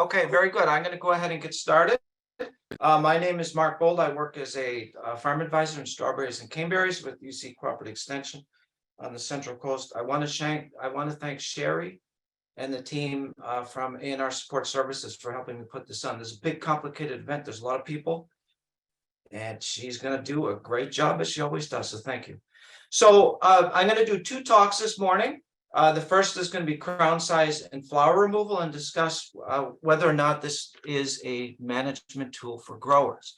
Okay, very good. I'm going to go ahead and get started. My name is Mark Bold. I work as a farm advisor in strawberries and caneberries with UC Cooperative Extension on the Central Coast. I want to thank Sherry and the team from A&R Support Services for helping me put this on. This is a big, complicated event. There's a lot of people, and she's going to do a great job as she always does. So thank you. So I'm going to do two talks this morning. The first is going to be crown size and flower removal and discuss whether or not this is a management tool for growers.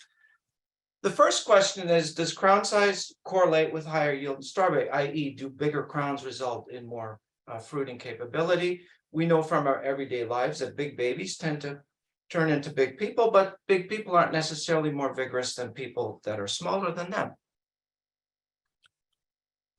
The first question is, does crown size correlate with higher yield in strawberry, i.e. do bigger crowns result in more fruiting capability? We know from our everyday lives that big babies tend to turn into big people, but big people aren't necessarily more vigorous than people that are smaller than them.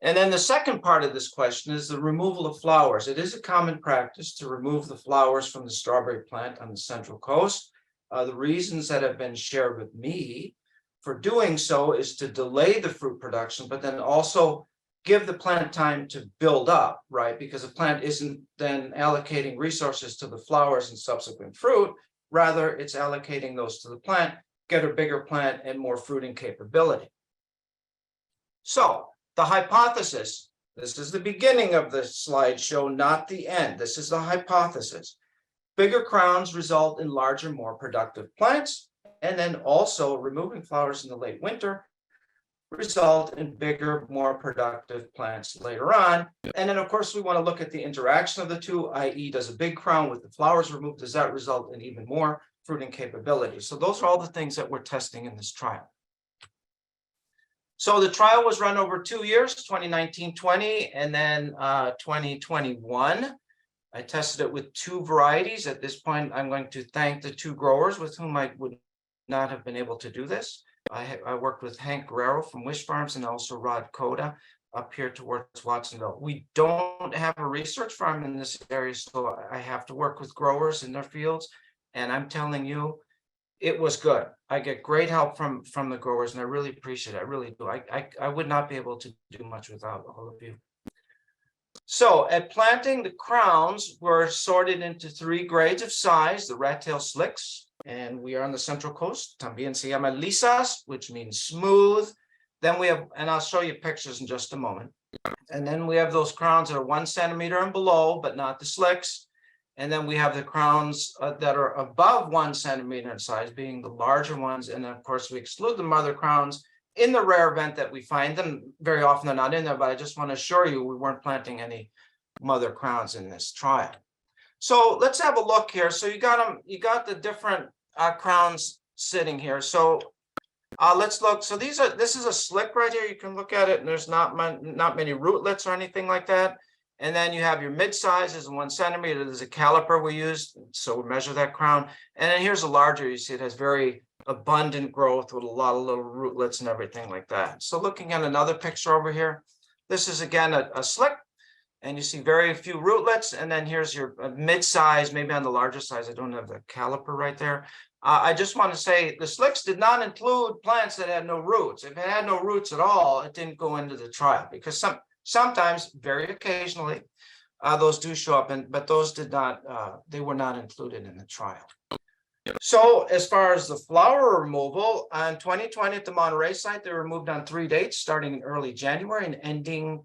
And then the second part of this question is the removal of flowers. It is a common practice to remove the flowers from the strawberry plant on the Central Coast. The reasons that have been shared with me for doing so is to delay the fruit production, but then also give the plant time to build up, right? Because a plant isn't then allocating resources to the flowers and subsequent fruit. Rather, it's allocating those to the plant, get a bigger plant and more fruiting capability. So, the hypothesis, this is the beginning of the slideshow, not the end. This is the hypothesis. Bigger crowns result in larger, more productive plants, and then also removing flowers in the late winter result in bigger, more productive plants later on. And then, of course, we want to look at the interaction of the two, i.e. does a big crown with the flowers removed, does that result in even more fruiting capability? So those are all the things that we're testing in this trial. So the trial was run over 2 years, 2019-20, and then 2021. I tested it with two varieties. At this point, I'm going to thank the two growers with whom I would not have been able to do this. I worked with Hank Guerrero from Wish Farms and also Rod Coda up here towards Watsonville. We don't have a research farm in this area, so I have to work with growers in their fields. And I'm telling you, it was good. I get great help from the growers, and I really appreciate it. I really do. I would not be able to do much without all of you. So at planting, the crowns were sorted into 3 grades of size, the rat tail slicks, and we are on the Central Coast. También se llama lisas, which means smooth. Then we have, and I'll show you pictures in just a moment. And then we have those crowns that are 1 centimeter and below, but not the slicks. And then we have the crowns that are above 1 centimeter in size, being the larger ones. And then, of course, we exclude the mother crowns in the rare event that we find them. Very often they're not in there, but I just want to assure you we weren't planting any mother crowns in this trial. So let's have a look here. So you got them, you got the different crowns sitting here. So let's look. So this is a slick right here. You can look at it, and there's not many rootlets or anything like that. And then you have your mid-size is 1 centimeter. There's a caliper we use, so we measure that crown. And then here's a larger. You see it has very abundant growth with a lot of little rootlets and everything like that. So looking at another picture over here, this is again a slick, and you see very few rootlets. And then here's your mid-size, maybe on the larger size. I don't have the caliper right there. I just want to say the slicks did not include plants that had no roots. If it had no roots at all, it didn't go into the trial, because sometimes, very occasionally, those do show up, but those did not, they were not included in the trial. So as far as the flower removal, on 2020 at the Monterey site, they were removed on 3 dates, starting in early January and ending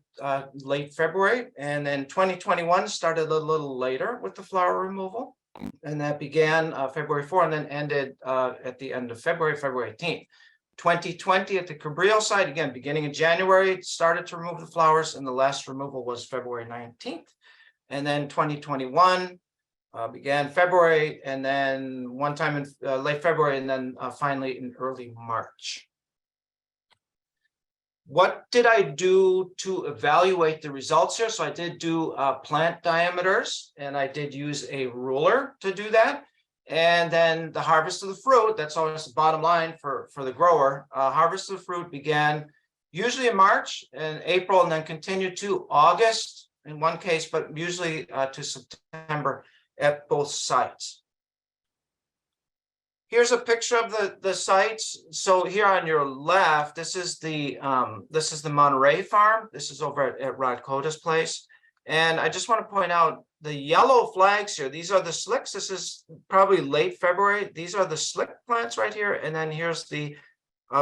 late February. And then 2021 started a little later with the flower removal. And that began February 4 and then ended at the end of February 18th. 2020 at the Cabrillo site, again, beginning in January, started to remove the flowers, and the last removal was February 19th. And then 2021 began February, and then one time in late February, and then finally in early March. What did I do to evaluate the results here? So I did do plant diameters, and I did use a ruler to do that. And then the harvest of the fruit, that's always the bottom line for the grower. Harvest of the fruit began usually in March and April, and then continued to August in one case, but usually to September at both sites. Here's a picture of the sites. So here on your left, this is the Monterey farm. This is over at Rod Coda's place. And I just want to point out, the yellow flags here, these are the slicks. This is probably late February. These are the slick plants right here. And then here's the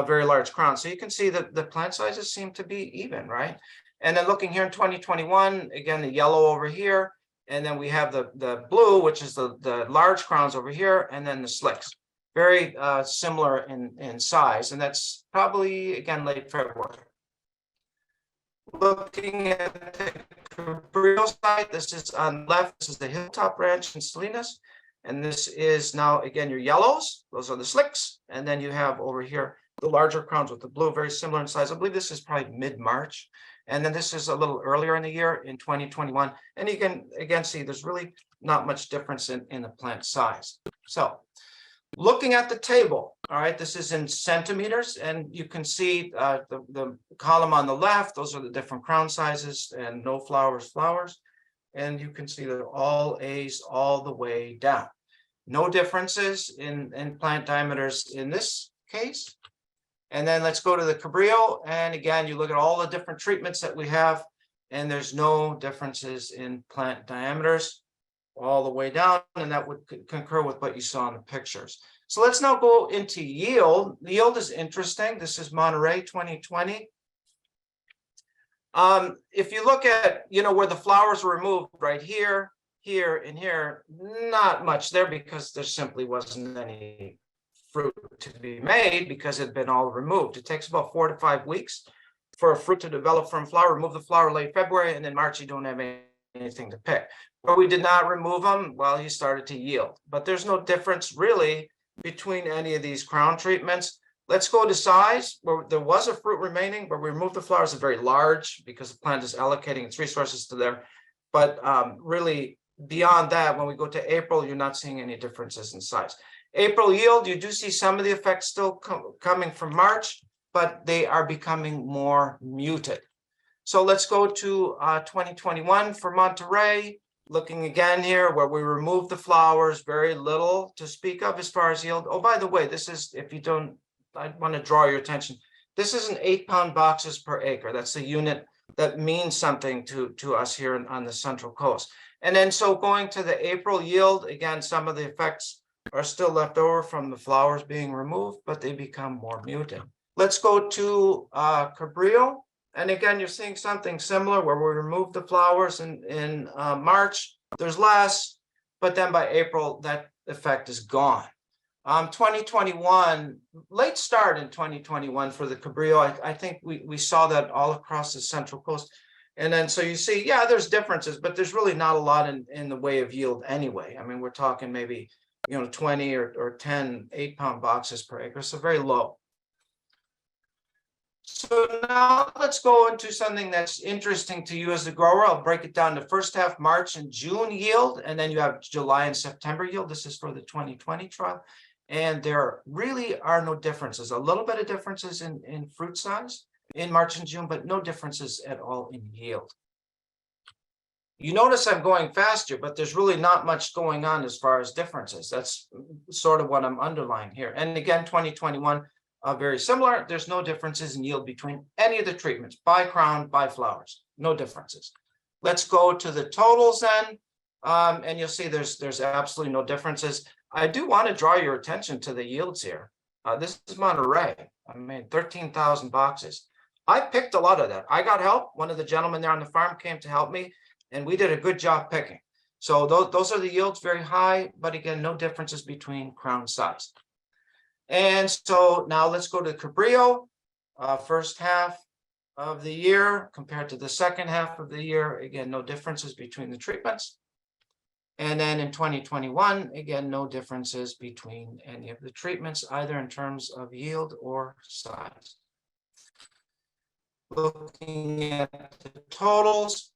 very large crown. So you can see that the plant sizes seem to be even, right? And then looking here in 2021, again, the yellow over here. And then we have the blue, which is the large crowns over here, and then the slicks. Very similar in size. And that's probably, again, late February. Looking at the Cabrillo side, this is on the left, this is the Hilltop Ranch in Salinas. And this is now, again, your yellows. Those are the slicks. And then you have over here the larger crowns with the blue, very similar in size. I believe this is probably mid-March. And then this is a little earlier in the year in 2021. And you can, again, see there's really not much difference in the plant size. So looking at the table, all right, this is in centimeters, and you can see the column on the left, those are the different crown sizes and no flowers, flowers. And you can see that all A's all the way down. No differences in plant diameters in this case. And then let's go to the Cabrillo. And again, you look at all the different treatments that we have, and there's no differences in plant diameters all the way down. And that would concur with what you saw in the pictures. So let's now go into yield. The yield is interesting. This is Monterey 2020. If you look at, where the flowers were removed right here, here, and here, not much there because there simply wasn't any fruit to be made because it had been all removed. It takes about 4 to 5 weeks for a fruit to develop from flower. Remove the flower late February, and then March you don't have anything to pick. Where we did not remove them, well, he started to yield. But there's no difference really between any of these crown treatments. Let's go to size, where there was a fruit remaining, but we removed the flowers are very large because the plant is allocating its resources to there. But really, beyond that, when we go to April, you're not seeing any differences in size. April yield, you do see some of the effects still coming from March, but they are becoming more muted. So let's go to 2021 for Monterey. Looking again here where we removed the flowers, very little to speak of as far as yield. Oh, by the way, this is, if you don't, I want to draw your attention. This is an 8-pound boxes per acre. That's the unit that means something to us here on the Central Coast. And then so going to the April yield, again, some of the effects are still left over from the flowers being removed, but they become more muted. Let's go to Cabrillo. And again, you're seeing something similar where we removed the flowers in March. There's less, but then by April, that effect is gone. 2021, late start in 2021 for the Cabrillo. I think we saw that all across the Central Coast. And then so you see, yeah, there's differences, but there's really not a lot in the way of yield anyway. I mean, we're talking maybe 20 or 10 8-pound boxes per acre, so very low. So now let's go into something that's interesting to you as a grower. I'll break it down to first half March and June yield, and then you have July and September yield. This is for the 2020 trial. And there really are no differences. A little bit of differences in fruit size in March and June, but no differences at all in yield. You notice I'm going faster, but there's really not much going on as far as differences. That's sort of what I'm underlying here. And again, 2021, very similar. There's no differences in yield between any of the treatments, by crown, by flowers, no differences. Let's go to the totals then, and you'll see there's absolutely no differences. I do want to draw your attention to the yields here. This is Monterey. I mean, 13,000 boxes. I picked a lot of that. I got help. One of the gentlemen there on the farm came to help me, and we did a good job picking. So those are the yields, very high, but again, no differences between crown size. And so now let's go to Cabrillo, first half of the year compared to the second half of the year. Again, no differences between the treatments. And then in 2021, again, no differences between any of the treatments, either in terms of yield or size. Looking at the totals,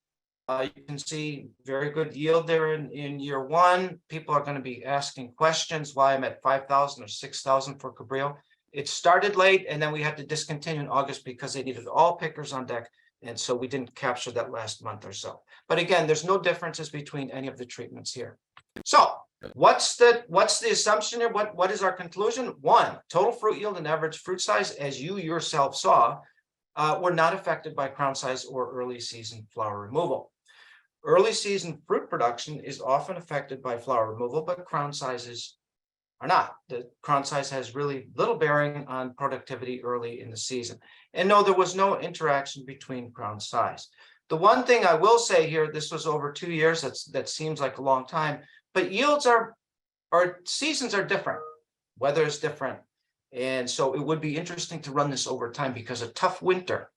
you can see very good yield there in year one. People are going to be asking questions why I'm at 5,000 or 6,000 for Cabrillo. It started late, and then we had to discontinue in August because they needed all pickers on deck. And so we didn't capture that last month or so. But again, there's no differences between any of the treatments here. So what's the assumption here? What is our conclusion? One, total fruit yield and average fruit size, as you yourself saw, were not affected by crown size or early season flower removal. Early season fruit production is often affected by flower removal, but crown sizes are not. The crown size has really little bearing on productivity early in the season. And no, there was no interaction between crown size. The one thing I will say here, this was over 2 years, that seems like a long time, but yields are seasons are different, weather is different. And so it would be interesting to run this over time, because a tough winter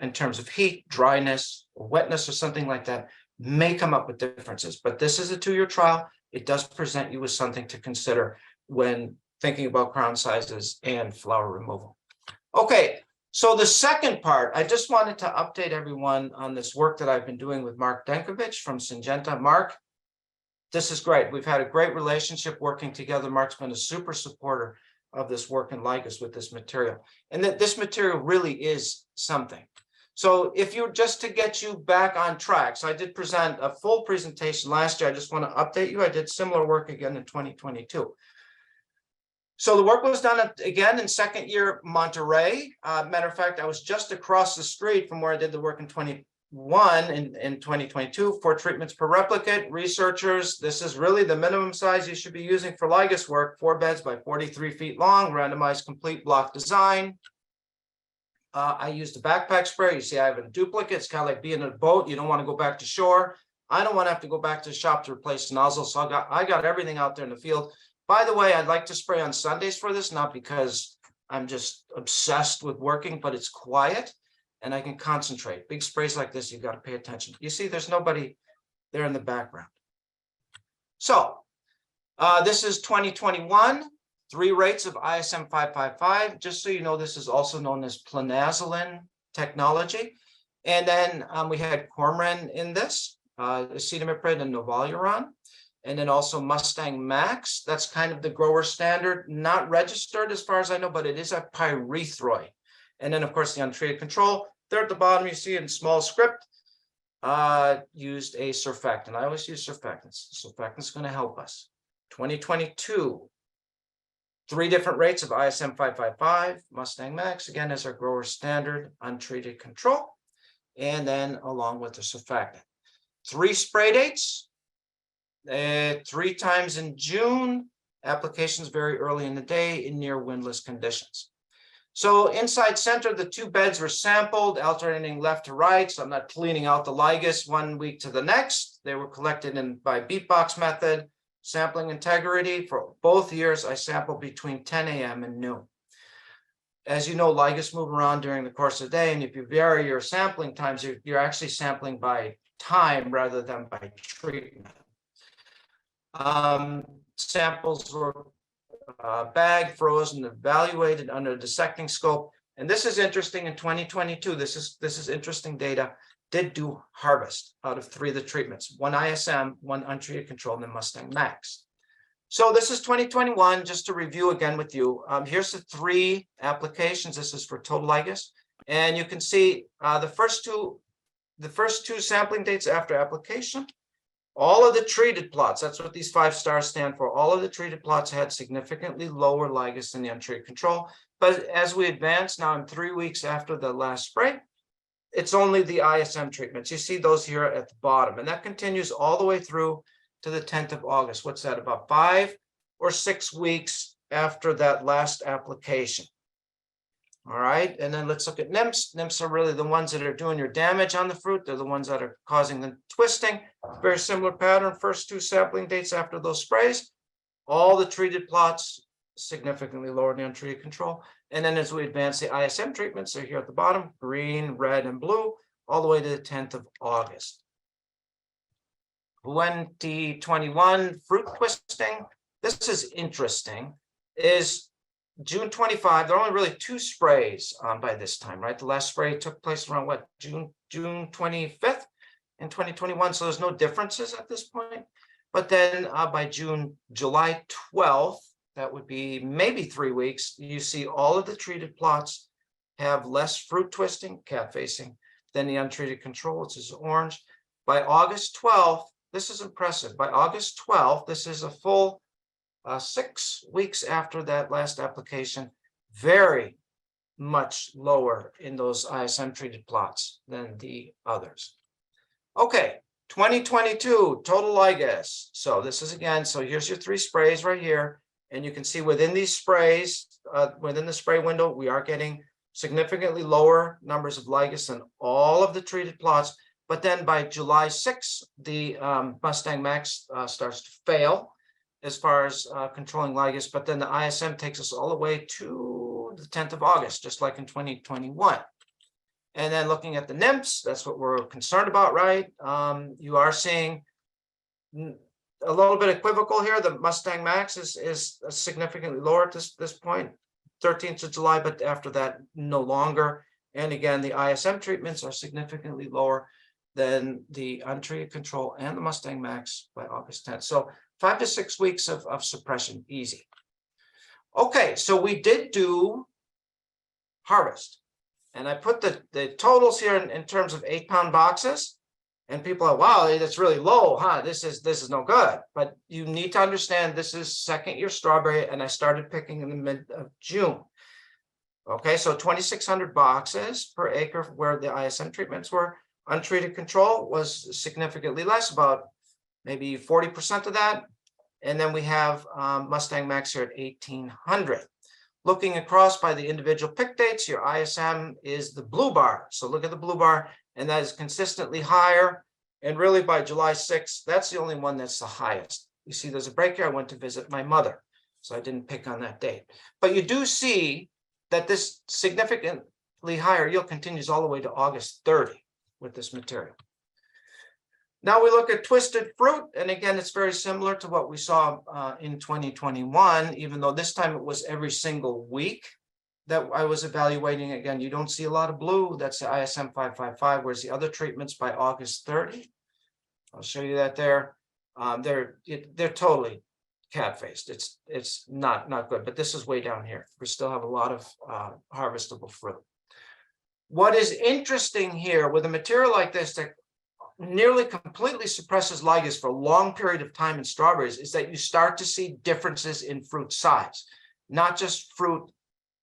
in terms of heat, dryness, or wetness, or something like that may come up with differences. But this is a 2-year trial. It does present you with something to consider when thinking about crown sizes and flower removal. Okay, so the second part, I just wanted to update everyone on this work that I've been doing with Mark Denkovich from Syngenta. Mark, this is great. We've had a great relationship working together. Mark's been a super supporter of this work in Lygus with this material, and that this material really is something. So if you just to get you back on track, so I did present a full presentation last year. I just want to update you. I did similar work again in 2022. So the work was done again in second year Monterey. Matter of fact, I was just across the street from where I did the work in 21 in 2022. 4 treatments per replicate. Researchers, this is really the minimum size you should be using for Lygus work. 4 beds by 43 feet long, randomized complete block design. I used a backpack spray. You see, I have a duplicate. It's kind of like being in a boat. You don't want to go back to shore. I don't want to have to go back to the shop to replace the nozzle. So I got everything out there in the field. By the way, I'd like to spray on Sundays for this, not because I'm just obsessed with working, but it's quiet and I can concentrate. Big sprays like this, you've got to pay attention. You see, there's nobody there in the background. So this is 2021. 3 rates of ISM 555. Just so you know, this is also known as planazoline technology. And then we had Cormorant in this, acetamiprid and novaluron, and then also Mustang Max. That's kind of the grower standard, not registered as far as I know, but it is a pyrethroid. And then, of course, the untreated control. There at the bottom, you see in small script, used a surfactant. I always use surfactants. Surfactant's going to help us. 2022. 3 different rates of ISM 555, Mustang Max, again, as our grower standard, untreated control, and then along with the surfactant. 3 spray dates, 3 times in June, applications very early in the day in near windless conditions. So inside center, the 2 beds were sampled, alternating left to right, so I'm not cleaning out the Lygus 1 week to the next. They were collected by beatbox method. Sampling integrity for both years, I sampled between 10 a.m. and noon. As you know, Lygus move around during the course of the day, and if you vary your sampling times, you're actually sampling by time rather than by treatment. Samples were bagged, frozen, evaluated under a dissecting scope. And this is interesting in 2022. This is interesting data. Did do harvest out of 3 of the treatments, 1 ISM, 1 untreated control, and then Mustang Max. So this is 2021, just to review again with you. Here's the 3 applications. This is for total Lygus. And you can see the first two sampling dates after application. All of the treated plots, that's what these 5 stars stand for. All of the treated plots had significantly lower Lygus than the untreated control. But as we advance, now I'm 3 weeks after the last spray, it's only the ISM treatments. You see those here at the bottom, and that continues all the way through to the 10th of August. What's that, about 5 or 6 weeks after that last application? All right, and then let's look at nymphs. Nymphs are really the ones that are doing your damage on the fruit. They're the ones that are causing the twisting. Very similar pattern, first 2 sampling dates after those sprays. All the treated plots significantly lower than the untreated control. And then as we advance the ISM treatments, they're here at the bottom, green, red, and blue, all the way to the 10th of August. 2021 fruit twisting. This is interesting, is June 25. There are only really 2 sprays by this time, right? The last spray took place around what, June 25th in 2021. So there's no differences at this point. But then by July 12th, that would be maybe 3 weeks, you see all of the treated plots have less fruit twisting, cat facing, than the untreated control, which is orange. By August 12th, this is impressive. By August 12th, this is a full 6 weeks after that last application, very much lower in those ISM treated plots than the others. Okay, 2022 total ligas. So this is again, so here's your 3 sprays right here. And you can see within these sprays, within the spray window, we are getting significantly lower numbers of ligas than all of the treated plots. But then by July 6th, the Mustang Max starts to fail as far as controlling ligas. But then the ISM takes us all the way to the 10th of August, just like in 2021. And then looking at the nymphs, that's what we're concerned about, right? You are seeing a little bit equivocal here. The Mustang Max is significantly lower at this point, 13th of July, but after that, no longer. And again, the ISM treatments are significantly lower than the untreated control and the Mustang Max by August 10th. So 5 to 6 weeks of suppression, easy. Okay, so we did do harvest. And I put the totals here in terms of 8-pound boxes. And people are, wow, that's really low, huh? This is no good. But you need to understand this is 2nd-year strawberry, and I started picking in the mid of June. Okay, so 2,600 boxes per acre where the ISM treatments were. Untreated control was significantly less, about maybe 40% of that. And then we have Mustang Max here at 1,800. Looking across by the individual pick dates, your ISM is the blue bar. So look at the blue bar, and that is consistently higher. And really by July 6th, that's the only one that's the highest. You see there's a break here. I went to visit my mother, so I didn't pick on that date. But you do see that this significantly higher yield continues all the way to August 30 with this material. Now we look at twisted fruit, and again, it's very similar to what we saw in 2021, even though this time it was every single week that I was evaluating. Again, you don't see a lot of blue. That's the ISM 555, whereas the other treatments by August 30, I'll show you that there. They're totally cat-faced. It's not good, but this is way down here. We still have a lot of harvestable fruit. What is interesting here with a material like this that nearly completely suppresses ligas for a long period of time in strawberries is that you start to see differences in fruit size, not just fruit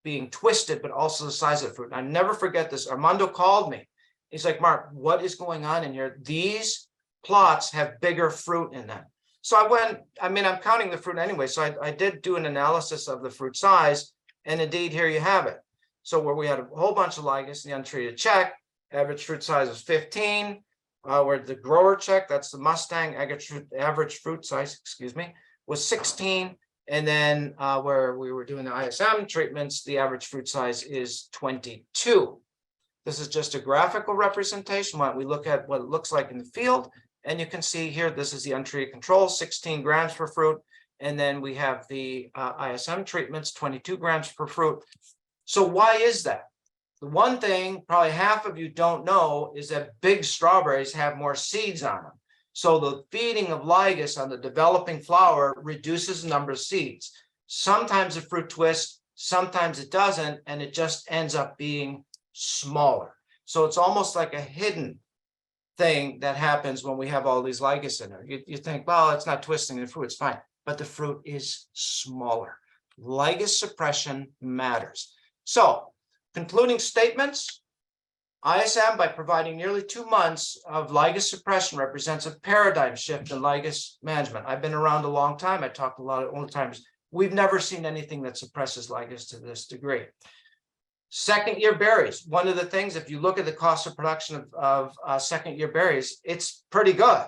being twisted, but also the size of the fruit. And I never forget this. Armando called me. He's like, Mark, what is going on in here? These plots have bigger fruit in them. So I'm counting the fruit anyway. So I did do an analysis of the fruit size. And indeed, here you have it. So where we had a whole bunch of ligas in the untreated check, average fruit size was 15. Where the grower check, that's the Mustang average fruit size, was 16. And then where we were doing the ISM treatments, the average fruit size is 22. This is just a graphical representation. When we look at what it looks like in the field, and you can see here, this is the untreated control, 16 grams per fruit. And then we have the ISM treatments, 22 grams per fruit. So why is that? The one thing probably half of you don't know is that big strawberries have more seeds on them. So the feeding of ligas on the developing flower reduces the number of seeds. Sometimes the fruit twists, sometimes it doesn't, and it just ends up being smaller. So it's almost like a hidden thing that happens when we have all these ligas in there. You think, well, it's not twisting the fruit, it's fine. But the fruit is smaller. Ligas suppression matters. So, concluding statements, ISM, by providing nearly 2 months of ligas suppression, represents a paradigm shift in ligas management. I've been around a long time. I talked a lot of old timers. We've never seen anything that suppresses ligas to this degree. 2nd-year berries. One of the things, if you look at the cost of production of 2nd-year berries, it's pretty good.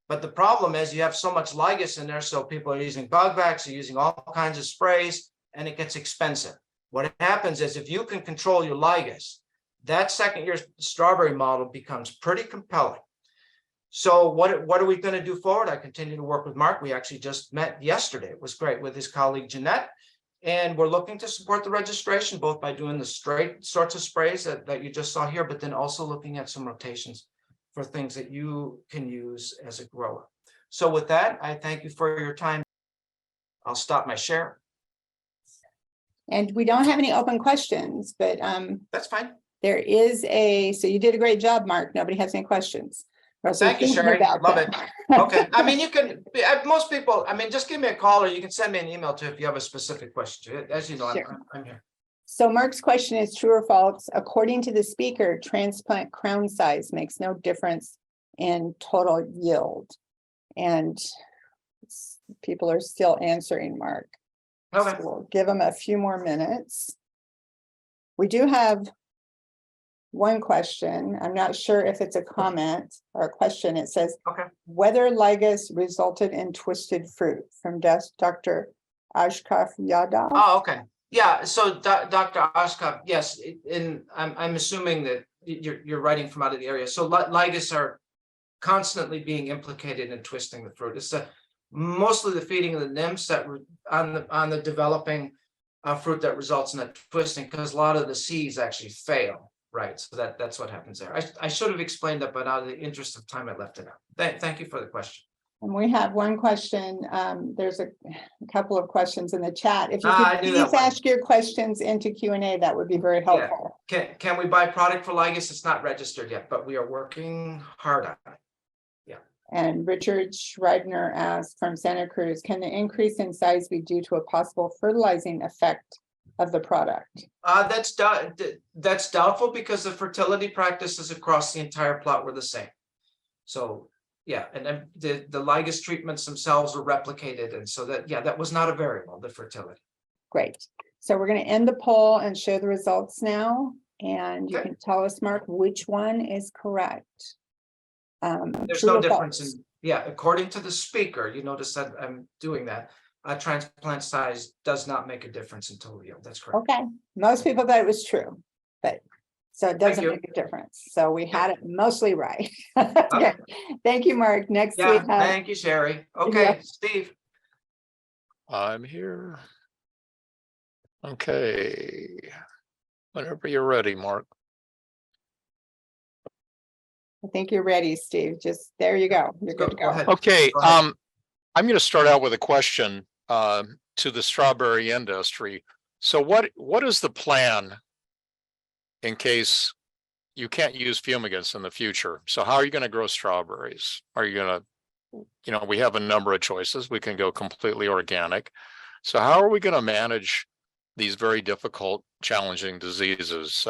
But the problem is you have so much ligas in there, so people are using bug vacs, they're using all kinds of sprays, and it gets expensive. What happens is if you can control your ligas, that 2nd-year strawberry model becomes pretty compelling. So what are we going to do forward? I continue to work with Mark. We actually just met yesterday. It was great with his colleague Jeanette. And we're looking to support the registration, both by doing the straight sorts of sprays that you just saw here, but then also looking at some rotations for things that you can use as a grower. So with that, I thank you for your time. I'll stop my share. And we don't have any open questions, but that's fine. There is so you did a great job, Mark. Nobody has any questions. Thank you, Sherry. Love it. Okay. I mean, you can, most people, I mean, just give me a call or you can send me an email too if you have a specific question. As you know, sure. I'm here. So Mark's question is true or false? According to the speaker, transplant crown size makes no difference in total yield. And people are still answering, Mark. Okay, So we'll give them a few more minutes. We do have one question. I'm not sure if it's a comment or a question. It says, okay. whether Lygus resulted in twisted fruit from Dr. Ashkaf Yadav. Oh, okay. Yeah, so Dr. Oshkov, yes, and I'm assuming that you're writing from out of the area. So ligas are constantly being implicated in twisting the fruit. It's mostly the feeding of the nymphs that on the developing fruit that results in that twisting, because a lot of the seeds actually fail. Right, so that's what happens there. I should have explained that, but out of the interest of time, I left it out. Thank you for the question. And we have one question. There's a couple of questions in the chat. If you I could knew that please one. ask your questions into Q&A, that would be very helpful. Can we buy product for Lygus? It's not registered yet, but we are working hard on it. And Richard Schreibner asked from Santa Cruz, can the increase in size be due to a possible fertilizing effect of the product? That's doubtful because the fertility practices across the entire plot were the same. So yeah, and then the Lygus treatments themselves were replicated, and so that was not a variable, the fertility. Great. So we're going to end the poll and show the results now. And you Okay. can tell us, Mark, which one is correct. There's True no or difference false? according to the speaker, you notice that I'm doing that. Transplant size does not make a difference in total yield. That's correct. Okay, most people thought it was true, but so it doesn't you. make a difference. So we had it mostly right. Okay. Okay. Thank you, Mark. Next we Yeah, have, thank you, Sherry. Okay, Yeah. Steve. I'm here. Okay. Whenever you're ready, Mark. I think you're ready, Steve. Just, there you go. You're good to Go go. ahead. Okay. Go ahead. I'm going to start out with a question to the strawberry industry. So what is the plan in case you can't use fumigants in the future? So how are you going to grow strawberries? Are you going to, we have a number of choices. We can go completely organic. So how are we going to manage these very difficult, challenging diseases?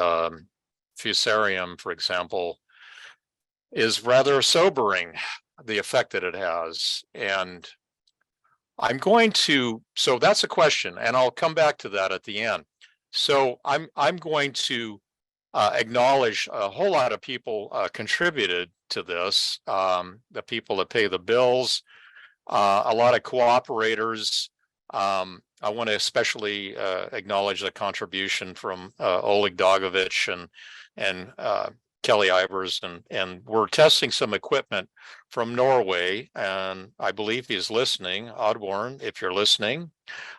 Fusarium, for example, is rather sobering, the effect that it has. And so that's a question, and I'll come back to that at the end. So I'm going to acknowledge a whole lot of people contributed to this, the people that pay the bills, a lot of cooperators. I want to especially acknowledge the contribution from Oleg Dogovich and Kelly Ivers, and we're testing some equipment from Norway, and I believe he's listening. Oddborn, if you're listening,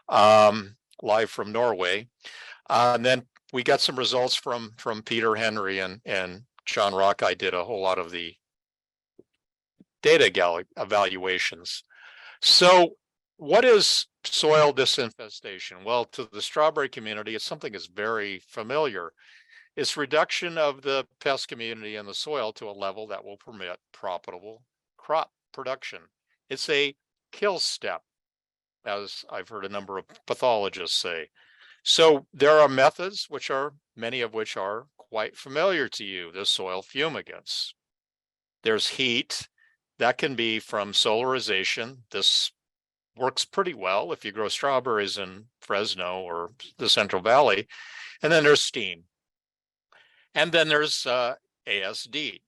live from Norway. And then we got some results from Peter Henry and John Rock. I did a whole lot of the data evaluations. So what is soil disinfestation? Well, to the strawberry community, it's something that's very familiar. It's reduction of the pest community in the soil to a level that will permit profitable crop production. It's a kill step, as I've heard a number of pathologists say. So there are methods, many of which are quite familiar to you. The soil fumigants. There's heat. That can be from solarization. This works pretty well if you grow strawberries in Fresno or the Central Valley. And then there's steam. And then there's ASD.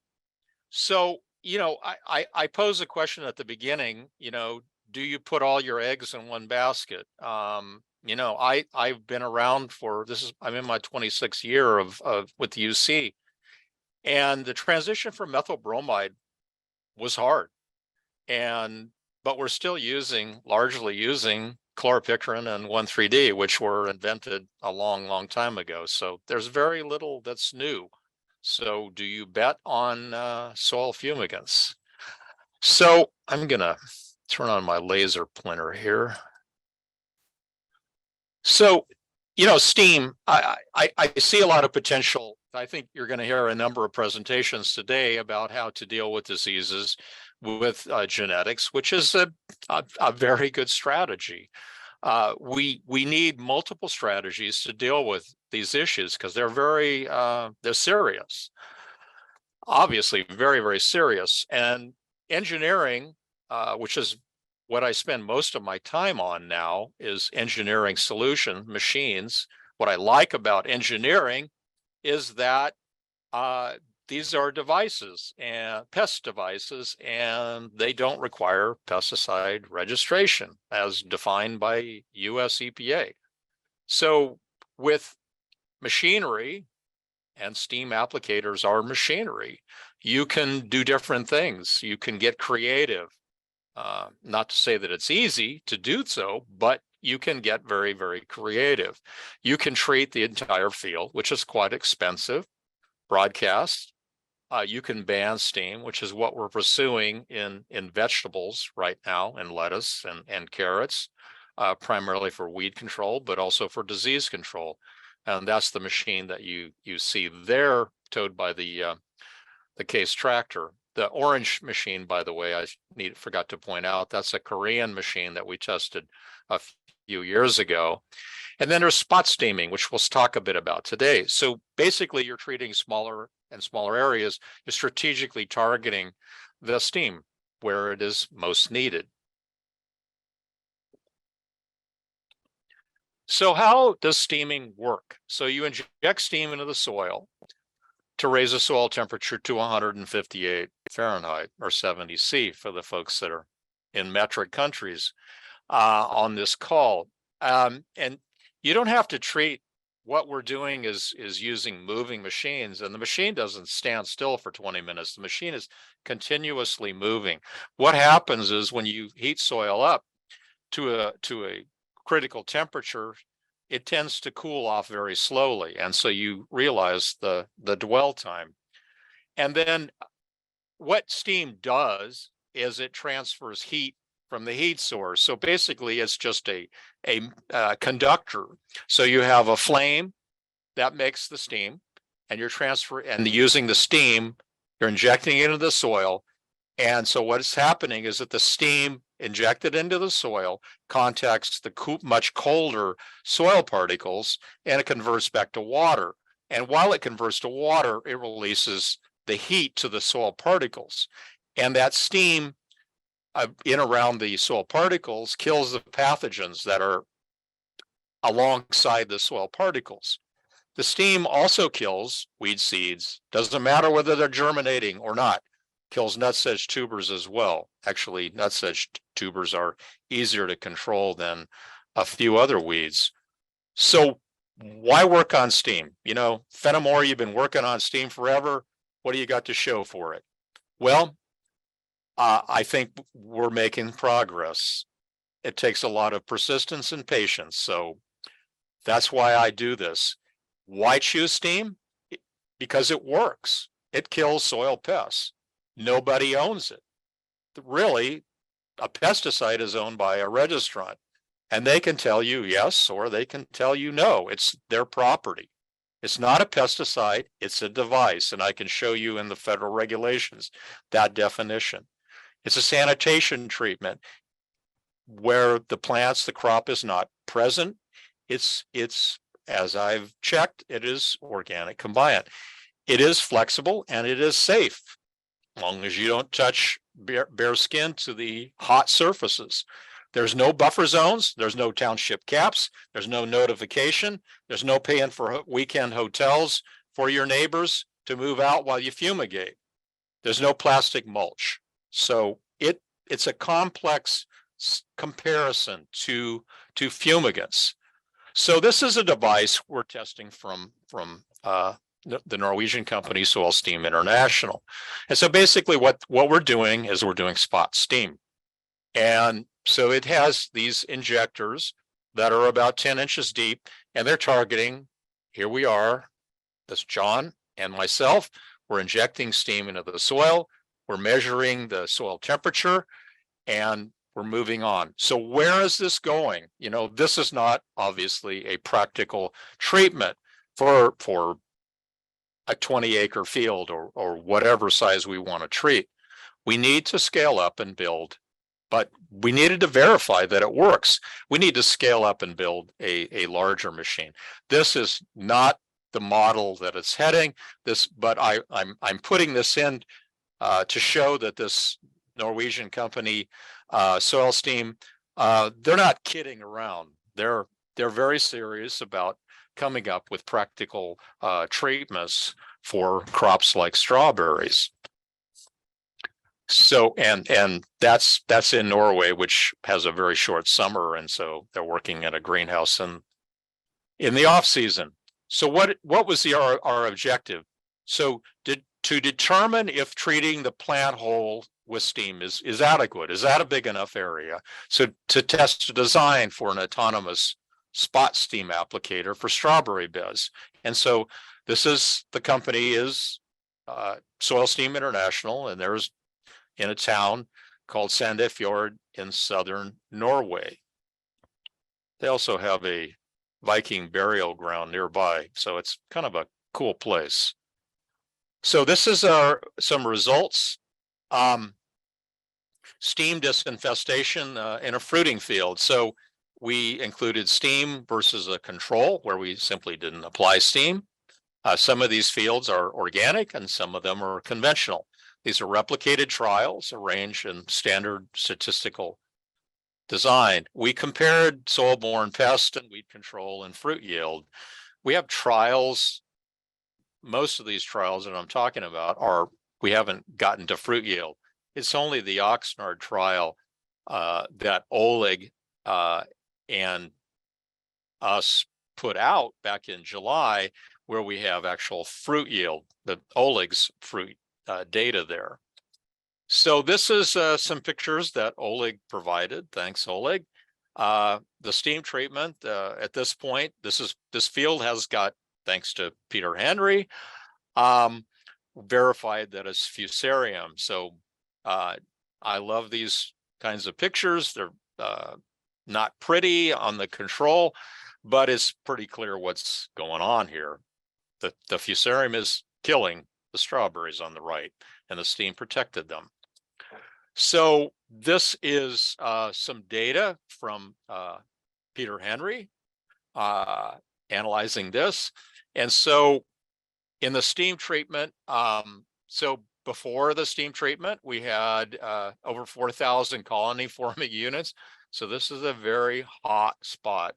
So, I pose a question at the beginning, do you put all your eggs in one basket? I've been around I'm in my 26th year of with the UC, and the transition from methyl bromide was hard. But we're still largely using chloropicrin and 1,3-D, which were invented a long, long time ago. So there's very little that's new. So do you bet on soil fumigants? So I'm going to turn on my laser pointer here. So, steam, I see a lot of potential. I think you're going to hear a number of presentations today about how to deal with diseases with genetics, which is a very good strategy. We need multiple strategies to deal with these issues because they're serious. obviously very, very serious. And engineering, which is what I spend most of my time on now, is engineering solution machines. What I like about engineering is that these are devices and pest devices, and they don't require pesticide registration as defined by US EPA. So with machinery, and steam applicators are machinery, you can do different things. You can get creative. Not to say that it's easy to do so, but you can get very, very creative. You can treat the entire field, which is quite expensive, broadcast. You can ban steam, which is what we're pursuing in vegetables right now, in lettuce and carrots, primarily for weed control, but also for disease control. And that's the machine that you see there, towed by the Case tractor. The orange machine, by the way, I forgot to point out, that's a Korean machine that we tested a few years ago. And then there's spot steaming, which we'll talk a bit about today. So basically, you're treating smaller and smaller areas. You're strategically targeting the steam where it is most needed. So how does steaming work? So you inject steam into the soil to raise the soil temperature to 158 Fahrenheit or 70 C for the folks that are in metric countries on this call. And you don't have to treat. What we're doing is using moving machines, and the machine doesn't stand still for 20 minutes. The machine is continuously moving. What happens is when you heat soil up to a critical temperature, it tends to cool off very slowly. And so you realize the dwell time. And then what steam does is it transfers heat from the heat source. So basically it's just a conductor. So you have a flame that makes the steam, and you're using the steam, you're injecting it into the soil. And so what's happening is that the steam injected into the soil contacts the much colder soil particles, and it converts back to water. And while it converts to water, it releases the heat to the soil particles. And that steam in around the soil particles kills the pathogens that are alongside the soil particles. The steam also kills weed seeds. Doesn't matter whether they're germinating or not. Kills nutsedge tubers as well. Actually, nutsedge tubers are easier to control than a few other weeds. So why work on steam? You know, Fenimore, you've been working on steam forever. What do you got to show for it? Well, I think we're making progress. It takes a lot of persistence and patience. So that's why I do this. Why choose steam? Because it works. It kills soil pests. Nobody owns it. Really, a pesticide is owned by a registrant, and they can tell you yes, or they can tell you no. It's their property. It's not a pesticide, it's a device. And I can show you in the federal regulations that definition. It's a sanitation treatment where the crop is not present. It's as I've checked, it is organic compliant. It is flexible and it is safe, as long as you don't touch bare skin to the hot surfaces. There's no buffer zones. There's no township caps. There's no notification. There's no paying for weekend hotels for your neighbors to move out while you fumigate. There's no plastic mulch. So it's a complex comparison to fumigants. So this is a device we're testing from the Norwegian company Soil Steam International. And so basically what we're doing is we're doing spot steam. And so it has these injectors that are about 10 inches deep, and they're targeting, here we are, this John and myself, we're injecting steam into the soil, we're measuring the soil temperature, and we're moving on. So where is this going? You know, this is not obviously a practical treatment for a 20-acre field or whatever size we want to treat. We need to scale up and build, but we needed to verify that it works. We need to scale up and build a larger machine. This is not the model that it's heading. But I'm putting this in to show that this Norwegian company, Soil Steam, they're not kidding around. They're very serious about coming up with practical treatments for crops like strawberries. So and that's in Norway, which has a very short summer, and so they're working at a greenhouse in the off season. So what was our objective? So to determine if treating the plant whole with steam is adequate. Is that a big enough area? So to test a design for an autonomous spot steam applicator for strawberry beds. And so the company is Soil Steam International, and there's in a town called Sandefjord in southern Norway. They also have a Viking burial ground nearby, so it's kind of a cool place. So this is some results. Steam disinfestation in a fruiting field. So we included steam versus a control where we simply didn't apply steam. Some of these fields are organic and some of them are conventional. These are replicated trials arranged in standard statistical design. We compared soil-borne pest and weed control and fruit yield. We have trials. Most of these trials that I'm talking about we haven't gotten to fruit yield. It's only the Oxnard trial that Oleg and us put out back in July, where we have actual fruit yield, the Oleg's fruit data there. So this is some pictures that Oleg provided. Thanks, Oleg. The steam treatment at this point, this field has got, thanks to Peter Henry, verified that it's Fusarium. So I love these kinds of pictures. They're not pretty on the control, but it's pretty clear what's going on here. The Fusarium is killing the strawberries on the right, and the steam protected them. So this is some data from Peter Henry analyzing this. And so in the steam treatment, so before the steam treatment, we had over 4,000 colony forming units. So this is a very hot spot.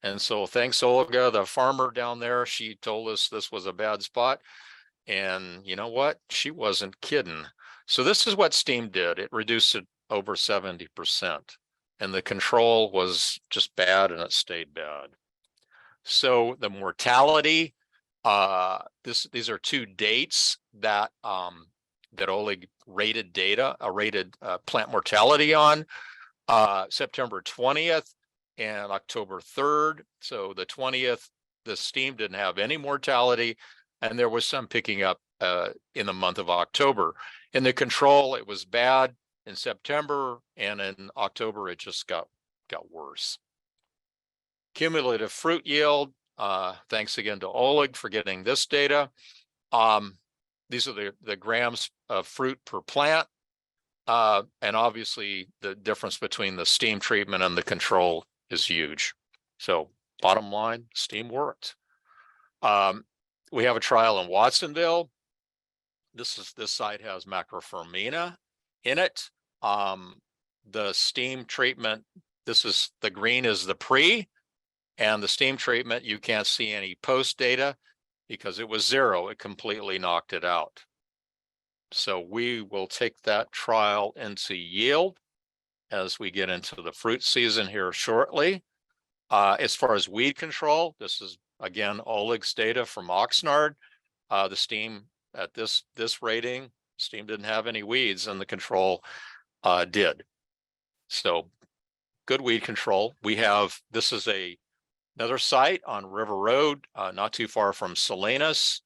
And so thanks, Olga, the farmer down there, she told us this was a bad spot. And you know what? She wasn't kidding. So this is what steam did. It reduced it over 70%. And the control was just bad, and it stayed bad. So the mortality, these are two dates that that Oleg rated data, rated plant mortality on, September 20th and October 3rd. So the 20th, the steam didn't have any mortality, and there was some picking up in the month of October. In the control, it was bad in September, and in October, it just got worse. Cumulative fruit yield, thanks again to Oleg for getting this data. These are the grams of fruit per plant. And obviously the difference between the steam treatment and the control is huge. So bottom line, steam worked. We have a trial in Watsonville. This site has Macrophormina in it. The steam treatment, the green is the pre, and the steam treatment, you can't see any post data because it was zero. It completely knocked it out. So we will take that trial into yield as we get into the fruit season here shortly. As far as weed control, this is again Oleg's data from Oxnard. The steam at this rating, steam didn't have any weeds, and the control did. So good weed control. This is another site on River Road, not too far from Salinas,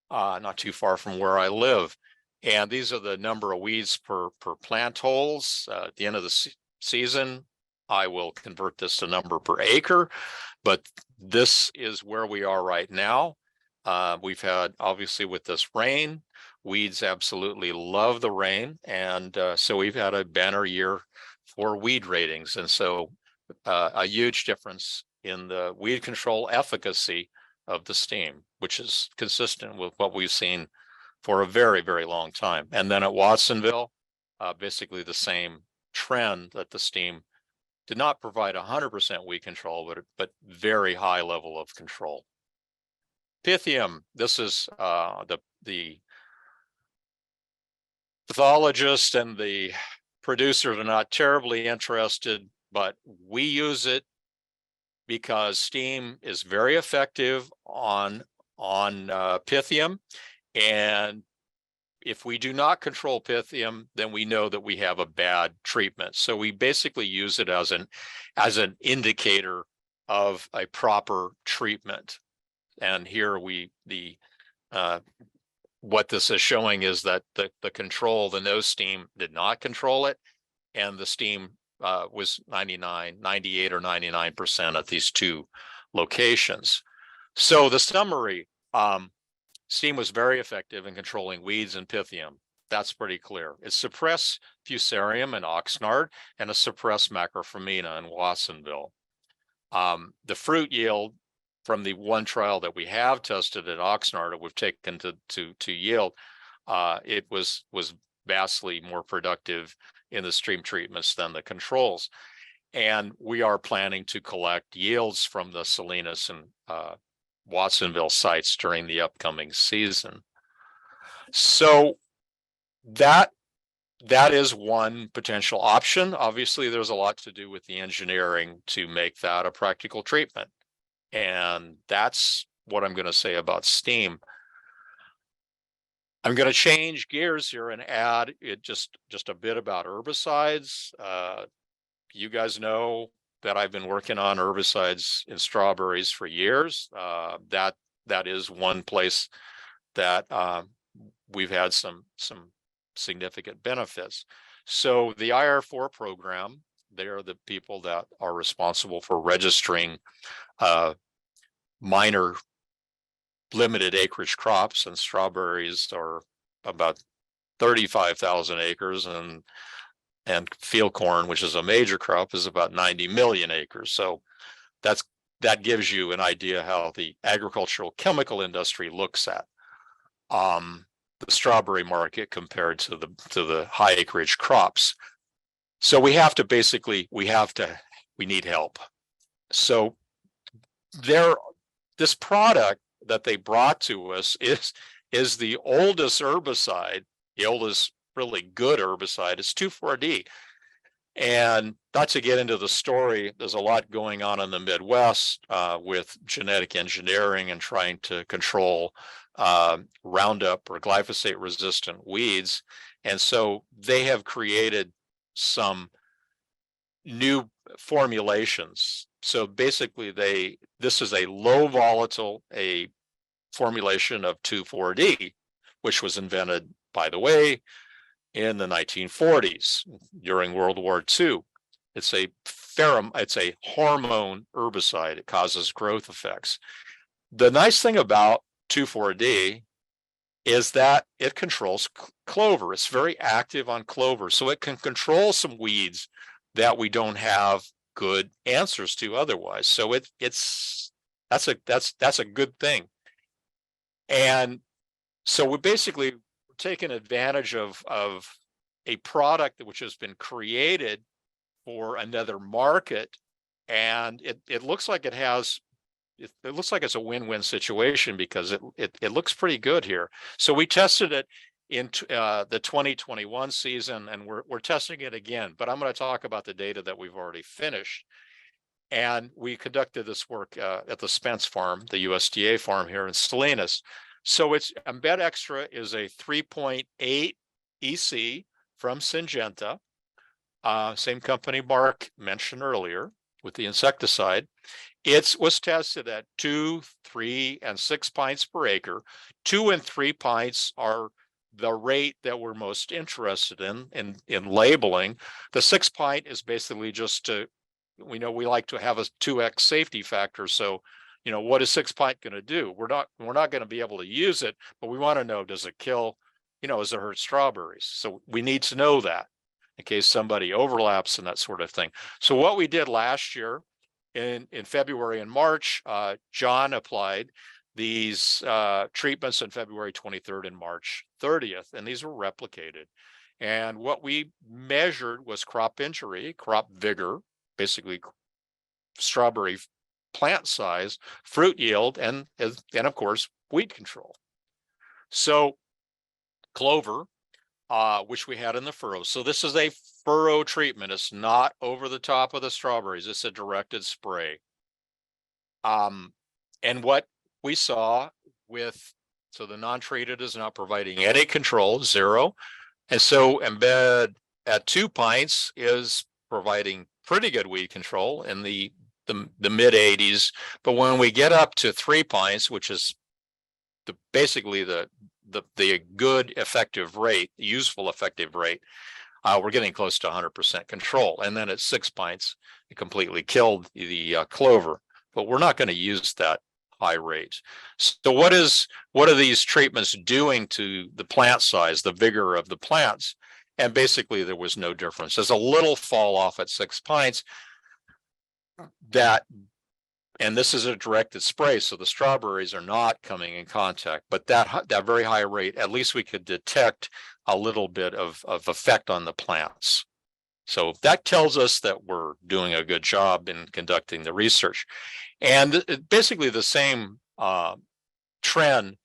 not too far from where I live. And these are the number of weeds per plant holes. At the end of the season, I will convert this to number per acre, but this is where we are right now. We've had, obviously with this rain, weeds absolutely love the rain. And so we've had a banner year for weed ratings. And so a huge difference in the weed control efficacy of the steam, which is consistent with what we've seen for a very, very long time. And then at Watsonville, basically the same trend, that the steam did not provide 100% weed control, but very high level of control. Pythium, this is the pathologists and the producers are not terribly interested, but we use it because steam is very effective on Pythium. And if we do not control Pythium, then we know that we have a bad treatment. So we basically use it as an indicator of a proper treatment. And here what this is showing is that the nose steam did not control it, and the steam was 98 or 99% at these two locations. So the summary, steam was very effective in controlling weeds and Pythium. That's pretty clear. It suppressed Fusarium and Oxnard, and it suppressed Macrophromina in Watsonville. The fruit yield from the one trial that we have tested at Oxnard that we've taken to yield, it was vastly more productive in the stream treatments than the controls. And we are planning to collect yields from the Salinas and Watsonville sites during the upcoming season. So that is one potential option. Obviously, there's a lot to do with the engineering to make that a practical treatment. And that's what I'm going to say about steam. I'm going to change gears here and add it just a bit about herbicides. You guys know that I've been working on herbicides in strawberries for years. That is one place that we've had some significant benefits. So the IR4 program, they are the people that are responsible for registering minor limited acreage crops, and strawberries are about 35,000 acres, and field corn, which is a major crop, is about 90 million acres. So that gives you an idea how the agricultural chemical industry looks at the strawberry market compared to the high acreage crops. So we need help. So this product that they brought to us is the oldest herbicide, the oldest really good herbicide. It's 2,4-D. And not to get into the story, there's a lot going on in the Midwest with genetic engineering and trying to control Roundup or glyphosate resistant weeds. And so they have created some new formulations. So basically this is a low volatile, a formulation of 2,4-D, which was invented, by the way, in the 1940s during World War II. It's a hormone herbicide. It causes growth effects. The nice thing about 2,4-D is that it controls clover. It's very active on clover, so it can control some weeds that we don't have good answers to otherwise. So that's a good thing. And so we're taking advantage of a product which has been created for another market, and it looks like it looks like it's a win-win situation because it looks pretty good here. So we tested it in the 2021 season, and we're testing it again. But I'm going to talk about the data that we've already finished. And we conducted this work at the Spence farm, the USDA farm here in Salinas. So Embed Extra is a 3.8 EC from Syngenta, same company Mark mentioned earlier with the insecticide. It was tested at 2, 3, and 6 pints per acre. 2 and 3 pints are the rate that we're most interested in labeling. The 6 pint is basically just we like to have a 2x safety factor. So, what is 6 pint going to do? We're not going to be able to use it, but we want to know, does it kill, does it hurt strawberries? So we need to know that in case somebody overlaps and that sort of thing. So what we did last year in February and March, John applied these treatments on February 23rd and March 30th, and these were replicated. And what we measured was crop injury, crop vigor, basically strawberry plant size, fruit yield, and of course, weed control. So clover, which we had in the furrows. So this is a furrow treatment. It's not over the top of the strawberries. It's a directed spray. And what we saw so the non-treated is not providing any control, 0. And so Embed at 2 pints is providing pretty good weed control in the mid 80s. But when we get up to 3 pints, which is basically the good effective rate, useful effective rate, we're getting close to 100% control. And then at 6 pints, it completely killed the clover. But we're not going to use that high rate. So what are these treatments doing to the plant size, the vigor of the plants? And basically there was no difference. There's a little fall off at 6 pints and this is a directed spray, so the strawberries are not coming in contact, but that very high rate, at least we could detect a little bit of effect on the plants. So that tells us that we're doing a good job in conducting the research. And basically the same trend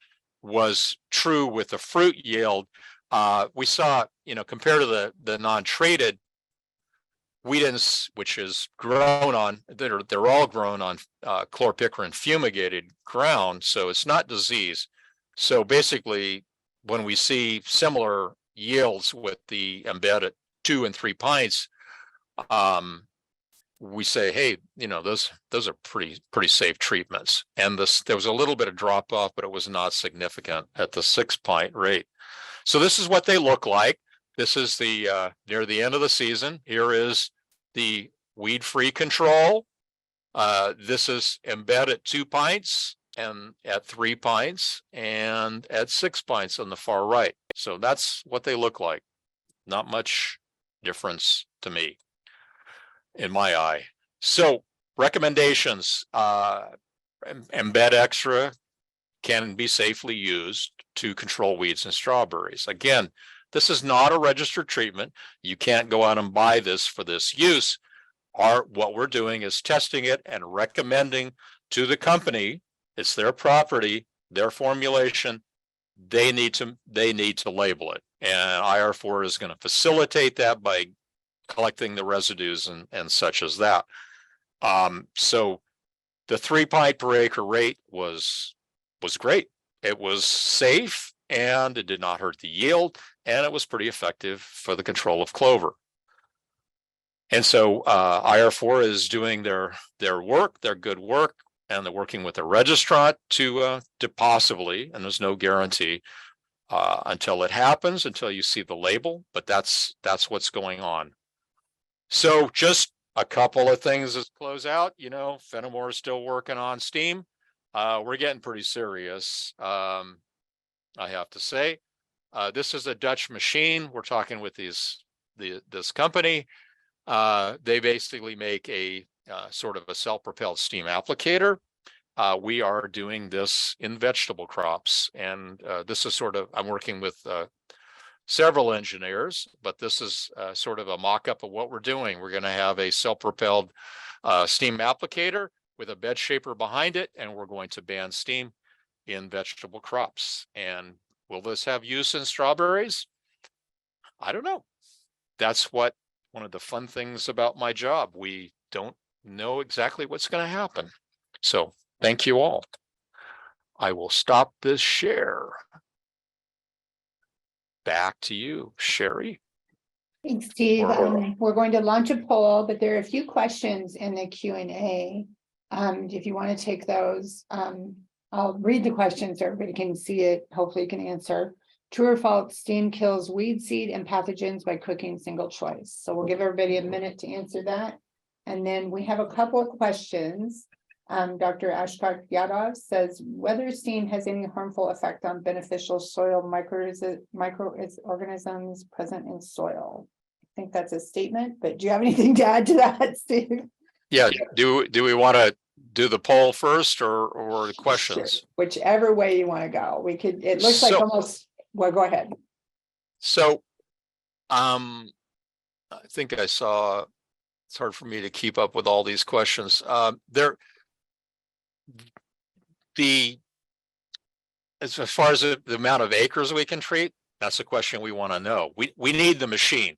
was true with the fruit yield. We saw, compared to the non-treated, weedens, which is grown on, they're all grown on chlorpicrin fumigated ground, so it's not disease. So basically, when we see similar yields with the Embed at 2 and 3 pints, we say, hey, those are pretty safe treatments. And there was a little bit of drop off, but it was not significant at the 6 pint rate. So this is what they look like. This is the near the end of the season. Here is the weed-free control. This is Embed at 2 pints and at 3 pints and at 6 pints on the far right. So that's what they look like. Not much difference to me, in my eye. So recommendations, Embed Extra can be safely used to control weeds in strawberries. Again, this is not a registered treatment. You can't go out and buy this for this use. What we're doing is testing it and recommending to the company, it's their property, their formulation, they need to label it. And IR4 is going to facilitate that by collecting the residues and such as that. So the 3 pint per acre rate was great. It was safe and it did not hurt the yield, and it was pretty effective for the control of clover. And so IR4 is doing their work, their good work, and they're working with a registrant to possibly, and there's no guarantee until it happens, until you see the label, but that's what's going on. So just a couple of things as close out. Fenimore is still working on steam. We're getting pretty serious, I have to say. This is a Dutch machine. We're talking with this company. They basically make a sort of a self-propelled steam applicator. We are doing this in vegetable crops, and this is I'm working with several engineers, but this is sort of a mock-up of what we're doing. We're going to have a self-propelled steam applicator with a bed shaper behind it, and we're going to ban steam in vegetable crops. And will this have use in strawberries? I don't know. That's one of the fun things about my job. We don't know exactly what's going to happen. So thank you all. I will stop this share. Back to you, Sherry. Thanks, Steve. Or- We're going to launch a poll, but there are a few questions in the Q&A. If you want to take those, I'll read the questions so everybody can see it. Hopefully you can answer. True or false, steam kills weed seed and pathogens by cooking single choice. So we'll give everybody a minute to answer that. And then we have a couple of questions. Dr. Ashfaq Yadav says, whether steam has any harmful effect on beneficial soil microorganisms present in soil. I think that's a statement, but do you have anything to add to that, Steve? Yeah. Do we want to do the poll first or the questions? Sure. Whichever way you want to go. We could, it looks like So- almost, well, go ahead. So, I think I saw, it's hard for me to keep up with all these questions. As far as the amount of acres we can treat, that's the question we want to know. We need the machine.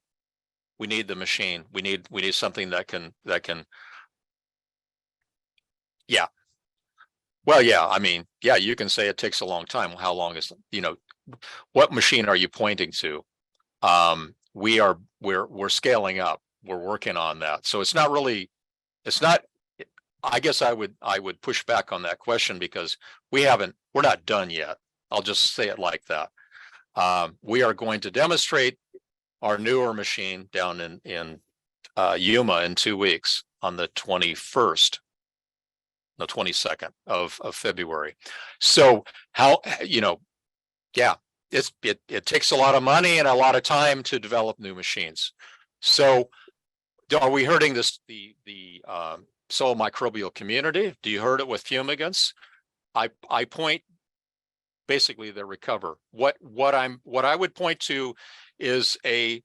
We need the machine. We need something that can. Yeah. Well, yeah, I mean, yeah, you can say it takes a long time. How long is, what machine are you pointing to? We're scaling up. We're working on that. So it's not, I guess I would push back on that question because we're not done yet. I'll just say it like that. We are going to demonstrate our newer machine down in Yuma in 2 weeks on the 21st. The 22nd of February. So how, yeah, it takes a lot of money and a lot of time to develop new machines. So are we hurting the soil microbial community? Do you hurt it with fumigants? I point basically the recover. What I would point to is a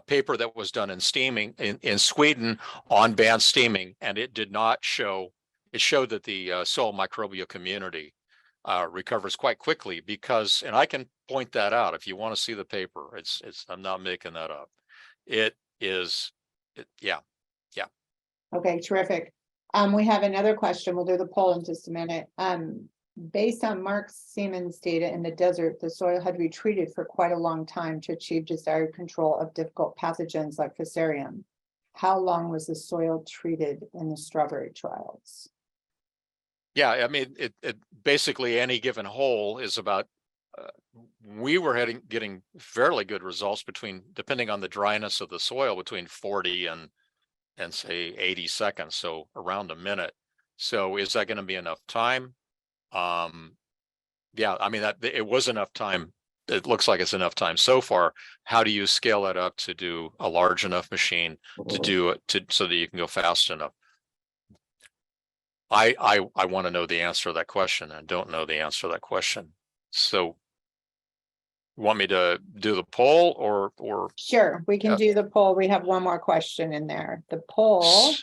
paper that was done in steaming in Sweden on band steaming, and it did not show. It showed that the soil microbial community recovers quite quickly because, and I can point that out if you want to see the paper. I'm not making that up. Yeah. Okay, terrific. We have another question. We'll do the poll in just a minute. Based on Mark Siemens data in the desert, the soil had to be treated for quite a long time to achieve desired control of difficult pathogens like Fusarium. How long was the soil treated in the strawberry trials? Yeah, I mean, it basically any given hole is about. We were getting fairly good results depending on the dryness of the soil, between 40 and say 80 seconds, so around a minute. So is that going to be enough time? Yeah, I mean it was enough time. It looks like it's enough time so far. How do you scale that up to do a large enough machine to do it so that you can go fast enough? I want to know the answer to that question. I don't know the answer to that question. So you want me to do the poll or Sure, we can do the poll. We have one more question in there. The poll,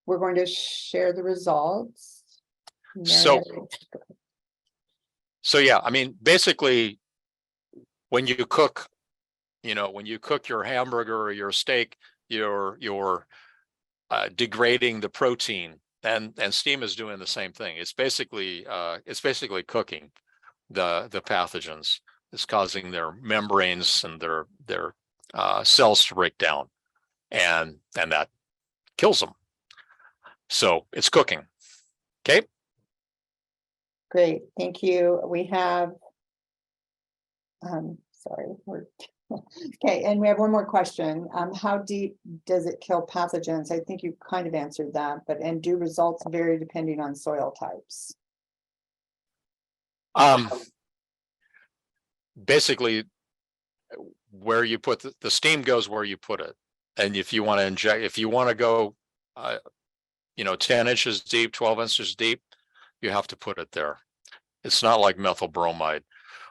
we're going to share the results. So yeah, I mean, basically when you cook, when you cook your hamburger or your steak, you're degrading the protein. And steam is doing the same thing. It's basically cooking the pathogens. It's causing their membranes and their cells to break down, and that kills them. So it's cooking. Okay. Great, thank you. We have, sorry, okay, and we have one more question. How deep does it kill pathogens? I think you kind of answered that, and do results vary depending on soil types? Basically, where you put the steam goes where you put it, and if you want to inject, if you want to go, 10 inches deep, 12 inches deep, you have to put it there. It's not like methyl bromide.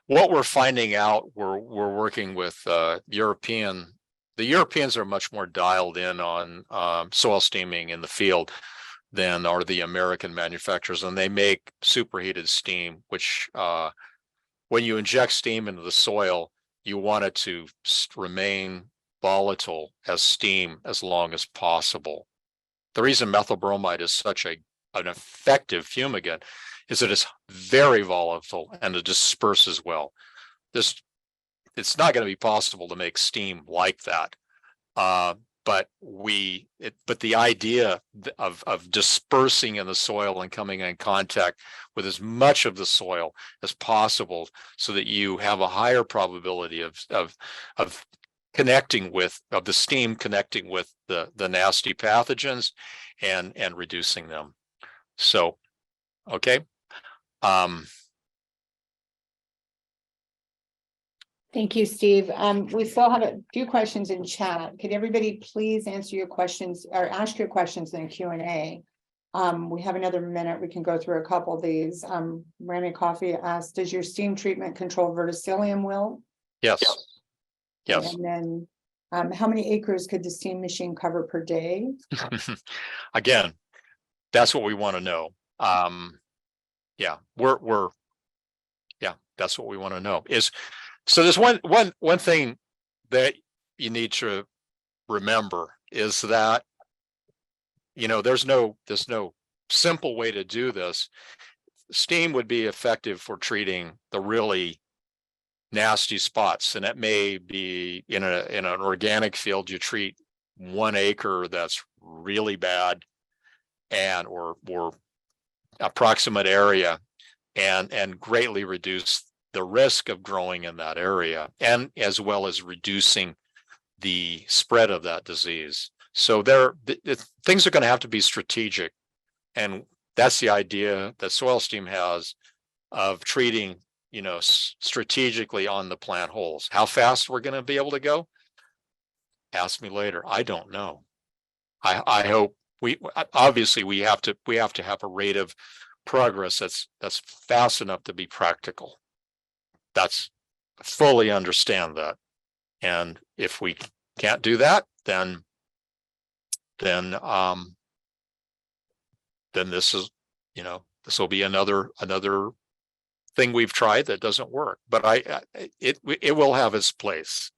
What we're finding out, we're working with the Europeans are much more dialed in on soil steaming in the field than are the American manufacturers, and they make superheated steam, which when you inject steam into the soil, you want it to remain volatile as steam as long as possible. The reason methyl bromide is such an effective fumigant is that it's very volatile and it disperses well. It's not going to be possible to make steam like that. But the idea of dispersing in the soil and coming in contact with as much of the soil as possible, so that you have a higher probability of the steam connecting with the nasty pathogens and reducing them. So, okay. Thank you, Steve. We still have a few questions in chat. Could everybody please answer your questions or ask your questions in Q&A? We have another minute. We can go through a couple of these. Rami Coffee asked, does your steam treatment control verticillium wilt? Yes. Yes. And then, how many acres could the steam machine cover per day? Again, that's what we want to know. Yeah, yeah, that's what we want to know so there's one thing that you need to remember is that, there's no simple way to do this. Steam would be effective for treating the really nasty spots, and it may be in an organic field, you treat 1 acre that's really bad and or approximate area and greatly reduce the risk of growing in that area, and as well as reducing the spread of that disease. So things are going to have to be strategic, and that's the idea that Soil Steam has of treating, strategically on the plant holes. How fast we're going to be able to go? Ask me later. I don't know. I hope we have to have a rate of progress that's fast enough to be practical. That's fully understand that. And if we can't do that, then this is, this will be another thing we've tried that doesn't work, but it will have its place.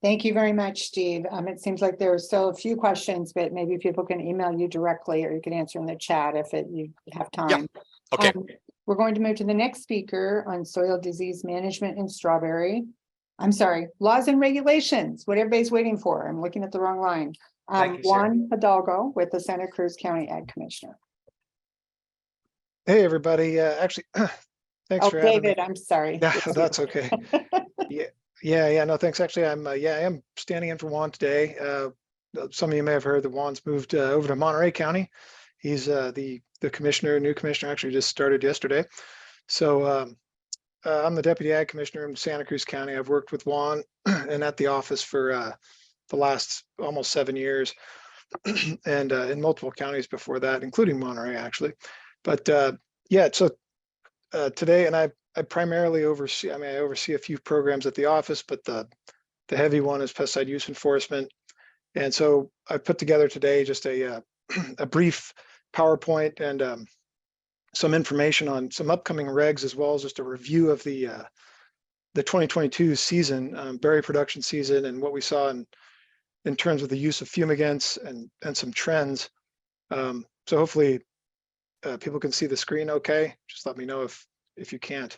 Thank you very much, Steve. It seems like there are still a few questions, but maybe people can email you directly, or you can answer in the chat if you have time. Yeah. Okay. We're going to move to the next speaker on soil disease management in strawberry. I'm sorry, laws and regulations, what everybody's waiting for. I'm looking at the wrong line. Thank you, Sarah. Juan Hidalgo with the Santa Cruz County Ag Commissioner. Hey, everybody. Actually, thanks for having me. David, I'm sorry. Yeah, that's okay. Yeah. No, thanks. Actually, I am standing in for Juan today. Some of you may have heard that Juan's moved over to Monterey County. He's the commissioner, new commissioner, actually just started yesterday. So I'm the deputy ag commissioner in Santa Cruz County. I've worked with Juan and at the office for the last almost 7 years, and in multiple counties before that, including Monterey, actually. But yeah, so today, and I primarily oversee, I oversee a few programs at the office, but the heavy one is pesticide use enforcement. And so I put together today just a brief PowerPoint and some information on some upcoming regs, as well as just a review of the 2022 season, berry production season, and what we saw in terms of the use of fumigants and some trends. So hopefully people can see the screen okay. Just let me know if you can't.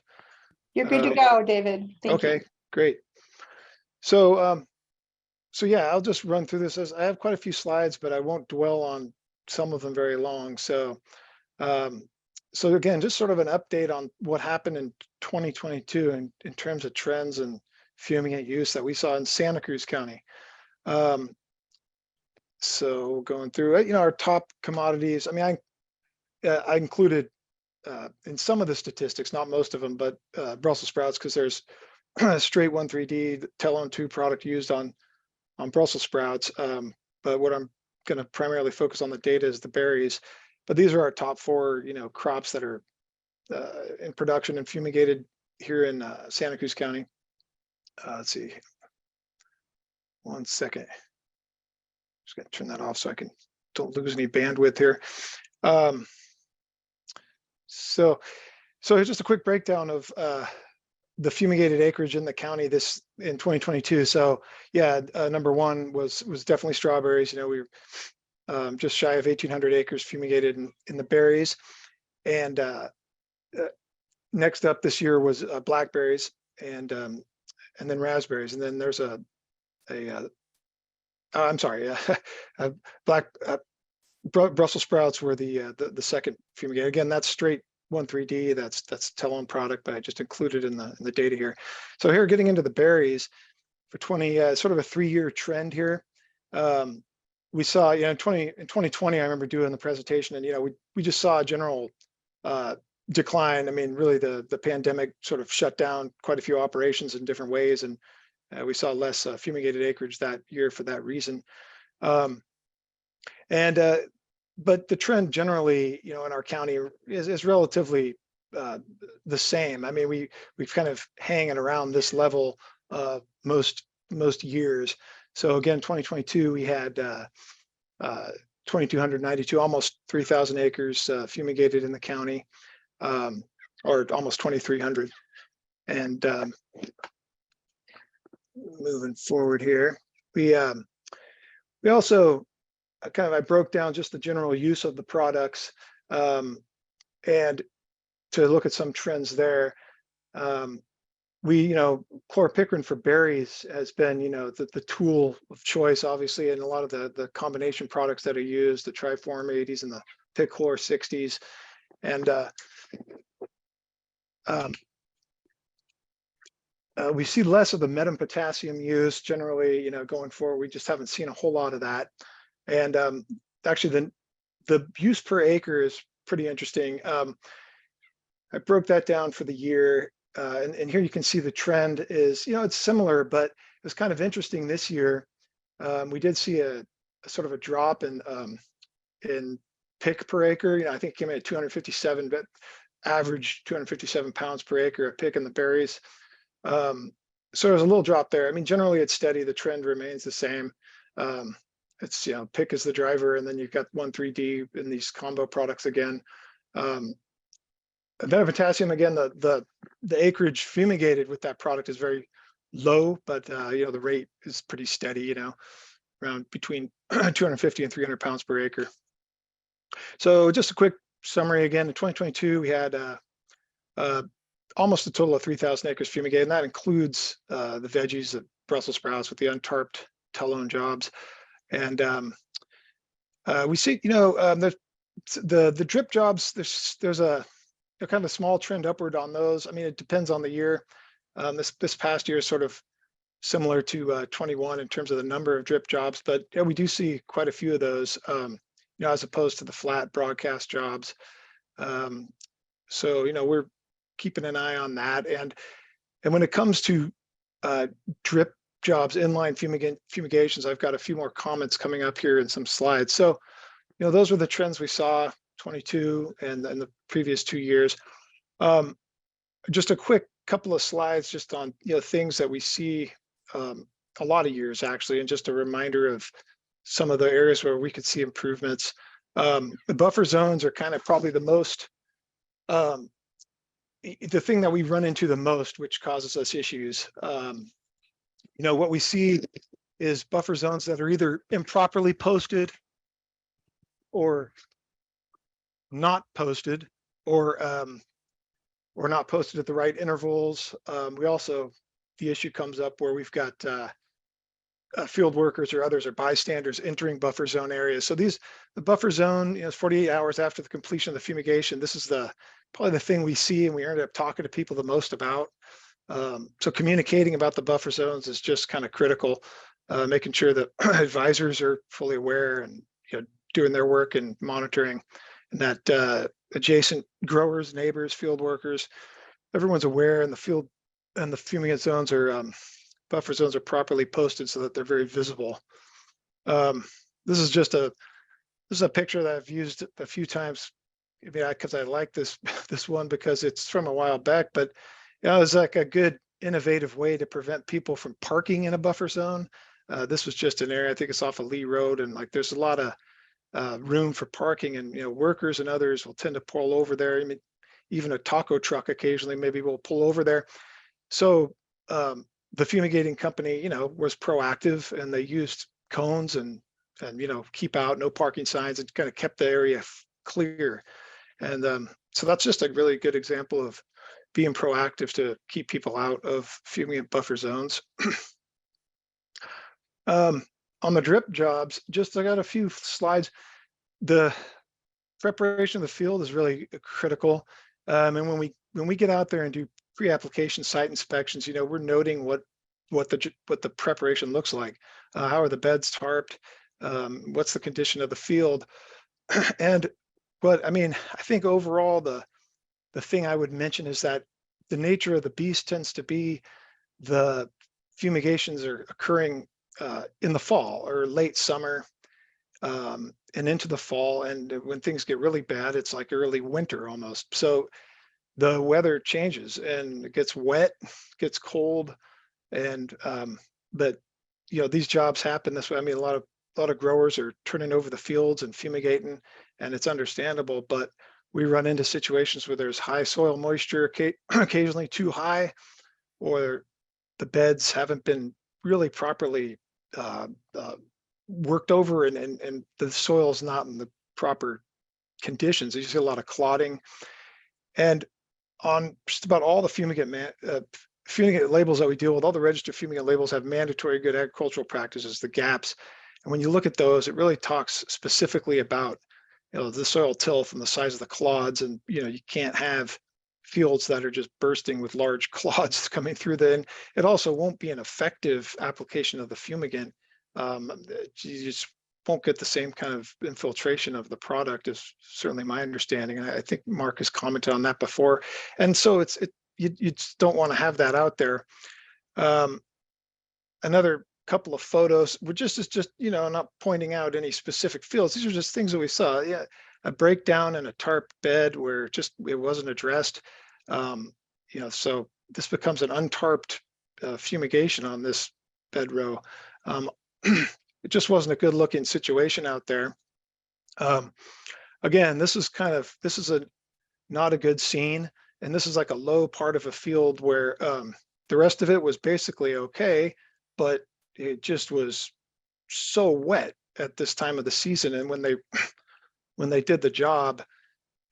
You're good to go, David. Thank you. Okay, great. So yeah, I'll just run through this. As I have quite a few slides, but I won't dwell on some of them very long. So again, just sort of an update on what happened in 2022 in terms of trends and fumigant use that we saw in Santa Cruz County. So going through, our top commodities. I included in some of the statistics, not most of them, but Brussels sprouts, because there's straight 1,3-D Telone 2 product used on Brussels sprouts. But what I'm going to primarily focus on the data is the berries. But these are our top 4, crops that are in production and fumigated here in Santa Cruz County. Let's see. 1 second. Just going to turn that off so I don't lose any bandwidth here. So here's just a quick breakdown of the fumigated acreage in the county in 2022. So yeah, number 1 was definitely strawberries. We were just shy of 1,800 acres fumigated in the berries. And next up this year was blackberries and then raspberries. And then there's Brussels sprouts were the second fumigated. Again, that's straight 1,3-D. That's Telone product, but I just included in the data here. So here, getting into the berries for sort of a 3-year trend here. We saw, in 2020, I remember doing the presentation, and we just saw a general decline. Really the pandemic sort of shut down quite a few operations in different ways, and we saw less fumigated acreage that year for that reason. And but the trend generally, in our county is relatively the same. I mean, we've kind of hanging around this level most years. So again, 2022 we had 2,292, almost 3,000 acres fumigated in the county, or almost 2,300. And moving forward here, we also I broke down just the general use of the products, and to look at some trends there. Chlorpicrin for berries has been, the tool of choice, obviously, in a lot of the combination products that are used, the Triform 80s and the Pichlor 60s. And we see less of the metapotassium use generally, going forward. We just haven't seen a whole lot of that. And actually, the use per acre is pretty interesting. I broke that down for the year, and here you can see the trend is, it's similar, but it was kind of interesting this year. We did see a sort of a drop in pick per acre. I think it came in at 257, but average 257 pounds per acre of pick in the berries. So there's a little drop there. I mean, generally it's steady. The trend remains the same. It's, pick is the driver, and then you've got 1,3-D in these combo products again. Metapotassium, again, the acreage fumigated with that product is very low, but the rate is pretty steady, around between 250 and 300 pounds per acre. So just a quick summary again. In 2022, we had almost a total of 3,000 acres fumigated, and that includes the veggies, the Brussels sprouts with the untarped telone jobs. And we see, the drip jobs, there's a kind of a small trend upward on those. I mean, it depends on the year. This past year is sort of similar to 21 in terms of the number of drip jobs, but we do see quite a few of those, as opposed to the flat broadcast jobs. So, we're keeping an eye on that. And when it comes to drip jobs, inline fumigations, I've got a few more comments coming up here in some slides. So, those were the trends we saw 22 and the previous 2 years. Just a quick couple of slides just on things that we see a lot of years actually, and just a reminder of some of the areas where we could see improvements. The buffer zones are kind of probably the most the thing that we run into the most, which causes us issues. What we see is buffer zones that are either improperly posted or not posted, or not posted at the right intervals. We also, the issue comes up where we've got field workers or others or bystanders entering buffer zone areas. So the buffer zone, is 48 hours after the completion of the fumigation. This is probably the thing we see and we end up talking to people the most about. So communicating about the buffer zones is just kind of critical, making sure that advisors are fully aware and doing their work and monitoring, and that adjacent growers, neighbors, field workers, everyone's aware, and the field and the fumigant zones are buffer zones are properly posted so that they're very visible. This is a picture that I've used a few times, because I like this one because it's from a while back, but it's like a good innovative way to prevent people from parking in a buffer zone. This was just an area, I think it's off of Lee Road, and there's a lot of room for parking, and workers and others will tend to pull over there. I mean, even a taco truck occasionally maybe will pull over there. So the fumigating company, was proactive, and they used cones and keep out, no parking signs, and kind of kept the area clear. And so that's just a really good example of being proactive to keep people out of fumigant buffer zones. On the drip jobs, I got a few slides. The preparation of the field is really critical. And when we get out there and do pre-application site inspections, we're noting what the preparation looks like. How are the beds tarped? What's the condition of the field? And I think overall the thing I would mention is that the nature of the beast tends to be the fumigations are occurring in the fall or late summer. and into the fall. And when things get really bad, it's like early winter almost. So the weather changes and it gets wet, gets cold, and but these jobs happen this way. I mean, a lot of growers are turning over the fields and fumigating, and it's understandable. But we run into situations where there's high soil moisture, occasionally too high, or the beds haven't been really properly uh, uh, worked over, and the soil's not in the proper conditions. You see a lot of clotting, and on just about all the fumigate labels that we deal with, all the registered fumigate labels have mandatory good agricultural practices, the GAPs. And when you look at those, it really talks specifically about the soil tilth and the size of the clods, and you can't have fields that are just bursting with large clods coming through and it also won't be an effective application of the fumigant. You just won't get the same kind of infiltration of the product, is certainly my understanding. And I think Mark has commented on that before. And so you just don't want to have that out there. Another couple of photos, which is just not pointing out any specific fields. These are just things that we saw. Yeah, a breakdown in a tarp bed where it wasn't addressed. So this becomes an untarped fumigation on this bed row. It just wasn't a good looking situation out there. Again, this is not a good scene. And this is like a low part of a field where the rest of it was basically okay, but it just was so wet at this time of the season. And when they did the job,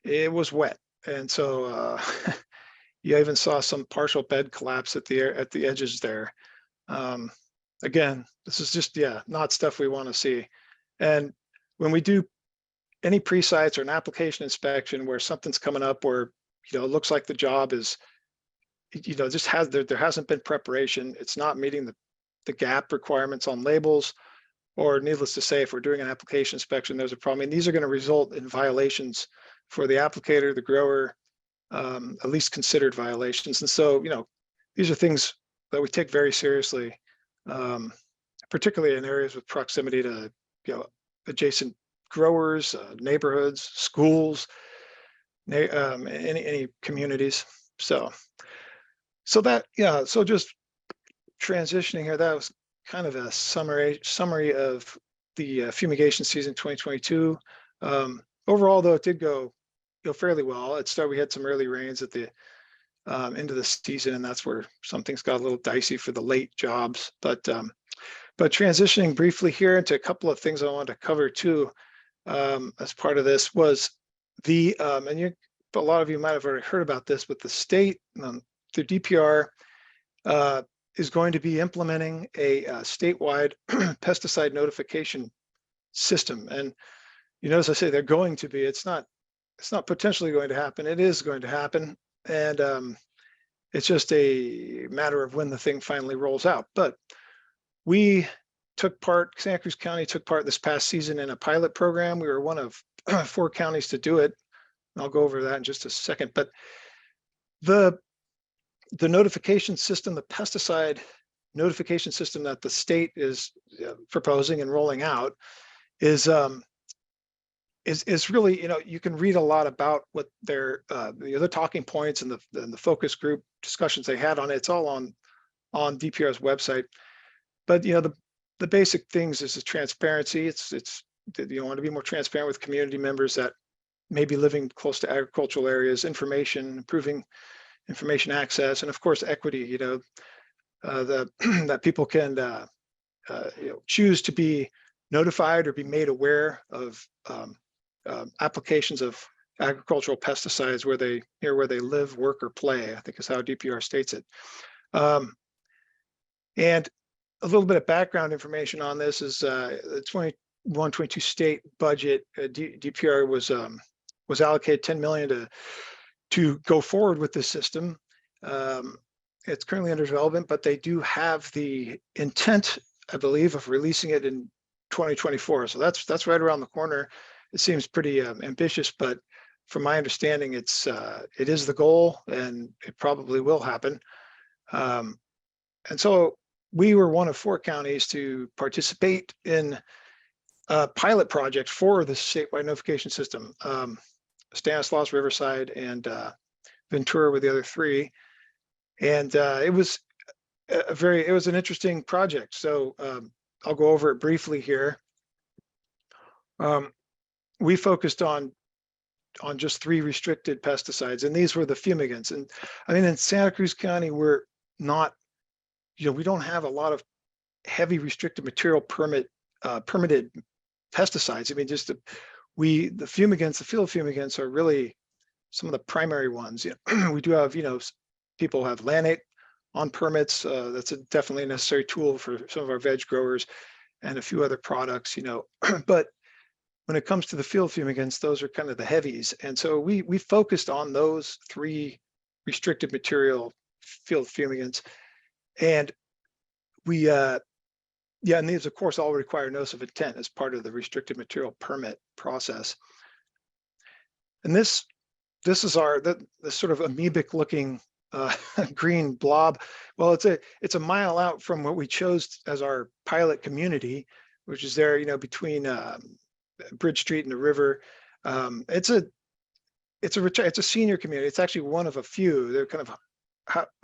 it was wet. And so you even saw some partial bed collapse at the edges there. Again, this is just, not stuff we want to see. And when we do any pre-sites or an application inspection where something's coming up where, it looks like the job is, there hasn't been preparation, it's not meeting the GAP requirements on labels, or needless to say, if we're doing an application inspection, there's a problem. And these are going to result in violations for the applicator, the grower, at least considered violations. And so, these are things that we take very seriously, particularly in areas with proximity to, adjacent growers, neighborhoods, schools, any communities. So just transitioning here, that was kind of a summary of the fumigation season 2022. Overall, though, it did go fairly well. We had some early rains at the end of the season, and that's where some things got a little dicey for the late jobs. But transitioning briefly here into a couple of things I wanted to cover too, as part of this was a lot of you might have already heard about this, but the state through DPR is going to be implementing a statewide pesticide notification system. And as I say, they're going to be. It's not potentially going to happen. It is going to happen, and it's just a matter of when the thing finally rolls out. But Santa Cruz County took part this past season in a pilot program. We were one of 4 counties to do it. I'll go over that in just a second. But the notification system, the pesticide notification system that the state is proposing and rolling out is really, you can read a lot about what their the other talking points and the focus group discussions they had on it. It's all on DPR's website. But the basic things is the transparency. It's you want to be more transparent with community members that may be living close to agricultural areas, improving information access, and of course equity. That people can choose to be notified or be made aware of applications of agricultural pesticides where they live, work, or play, I think is how DPR states it. And a little bit of background information on this is the 21-22 state budget. DPR was allocated $10 million to go forward with this system. It's currently under development, but they do have the intent, I believe, of releasing it in 2024. So that's right around the corner. It seems pretty ambitious, but from my understanding, it is the goal, and it probably will happen. And so we were one of 4 counties to participate in pilot project for the statewide notification system. Stanislaus, Riverside, and Ventura were the other three. And it was it was an interesting project. So I'll go over it briefly here. We focused on just 3 restricted pesticides, and these were the fumigants. And I mean, in Santa Cruz County, we're not, we don't have a lot of heavy restricted material permitted pesticides. I mean, just the fumigants, the field fumigants are really some of the primary ones. We do have, people have lanate on permits. That's definitely a necessary tool for some of our veg growers and a few other products, but when it comes to the field fumigants, those are kind of the heavies. And so we focused on those 3 restricted material field fumigants. And we, and these of course all require notice of intent as part of the restricted material permit process. And this is the sort of amoebic looking green blob. Well, it's a mile out from what we chose as our pilot community, which is there, between Bridge Street and the river. It's a senior community. It's actually one of a few. They're kind of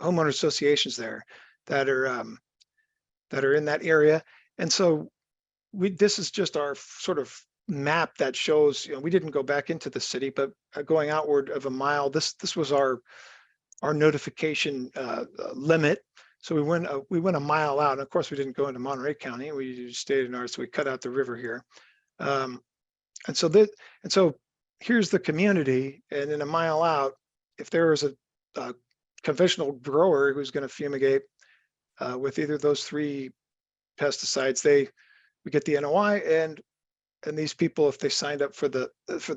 homeowner associations there that are in that area. And so this is just our sort of map that shows, we didn't go back into the city, but going outward of a mile, this was our notification limit. So we went a mile out. And of course, we didn't go into Monterey County. We stayed in ours. So we cut out the river here. And so here's the community, and in a mile out, if there is a conventional grower who's going to fumigate with either of those 3 pesticides, we get the NOI, and these people, if they signed up for the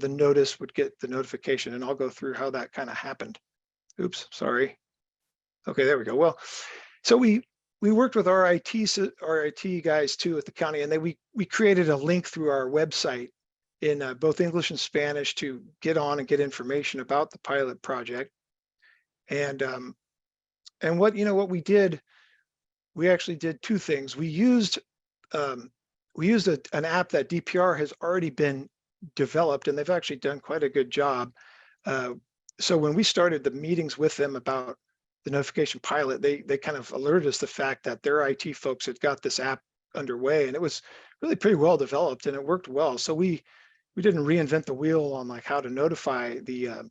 notice, would get the notification. And I'll go through how that kind of happened. Oops, sorry. Okay, there we go. Well, so we worked with our IT guys too at the county, and we created a link through our website in both English and Spanish to get on and get information about the pilot project. And what we did, we actually did 2 things. We used an app that DPR has already been developed, and they've actually done quite a good job. So when we started the meetings with them about the notification pilot, they kind of alerted us the fact that their IT folks had got this app underway, and it was really pretty well developed and it worked well. So we didn't reinvent the wheel on like how to notify the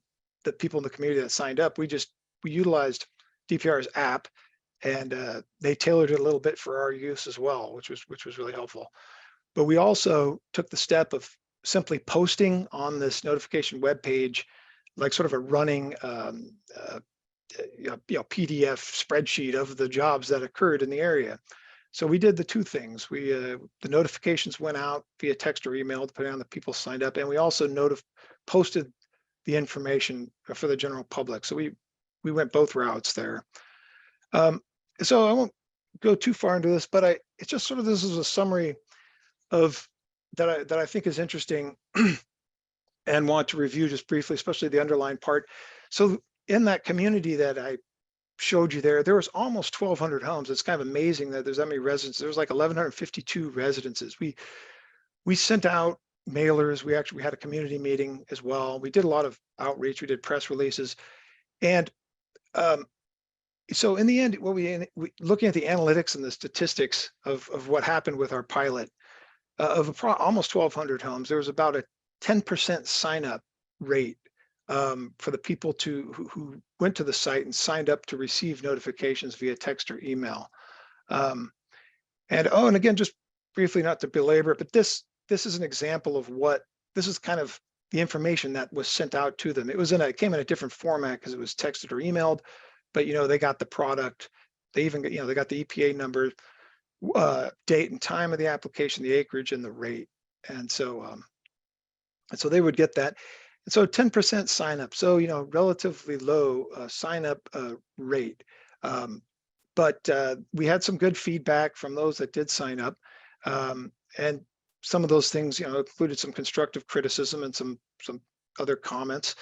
people in the community that signed up. We utilized DPR's app, and they tailored it a little bit for our use as well, which was really helpful. But we also took the step of simply posting on this notification webpage, like sort of a running PDF spreadsheet of the jobs that occurred in the area. So we did the 2 things. The notifications went out via text or email, depending on the people signed up, and we also posted the information for the general public. So we went both routes there. So I won't go too far into this, but it's just sort of, this is a summary of that I think is interesting and want to review just briefly, especially the underlying part. So in that community that I showed you there was almost 1,200 homes. It's kind of amazing that there's that many residents. There was like 1,152 residences. We sent out mailers. We had a community meeting as well. We did a lot of outreach. We did press releases. And so in the end, looking at the analytics and the statistics of what happened with our pilot, of almost 1,200 homes, there was about a 10% sign up rate for the people who went to the site and signed up to receive notifications via text or email. And again, just briefly, not to belabor it, but this is an example of this is kind of the information that was sent out to them. It came in a different format because it was texted or emailed, but they got the product. They even got, they got the EPA number, date and time of the application, the acreage, and the rate. And so they would get that. And so 10% sign up. So, relatively low sign up rate. But we had some good feedback from those that did sign up. And some of those things, included some constructive criticism and some other comments.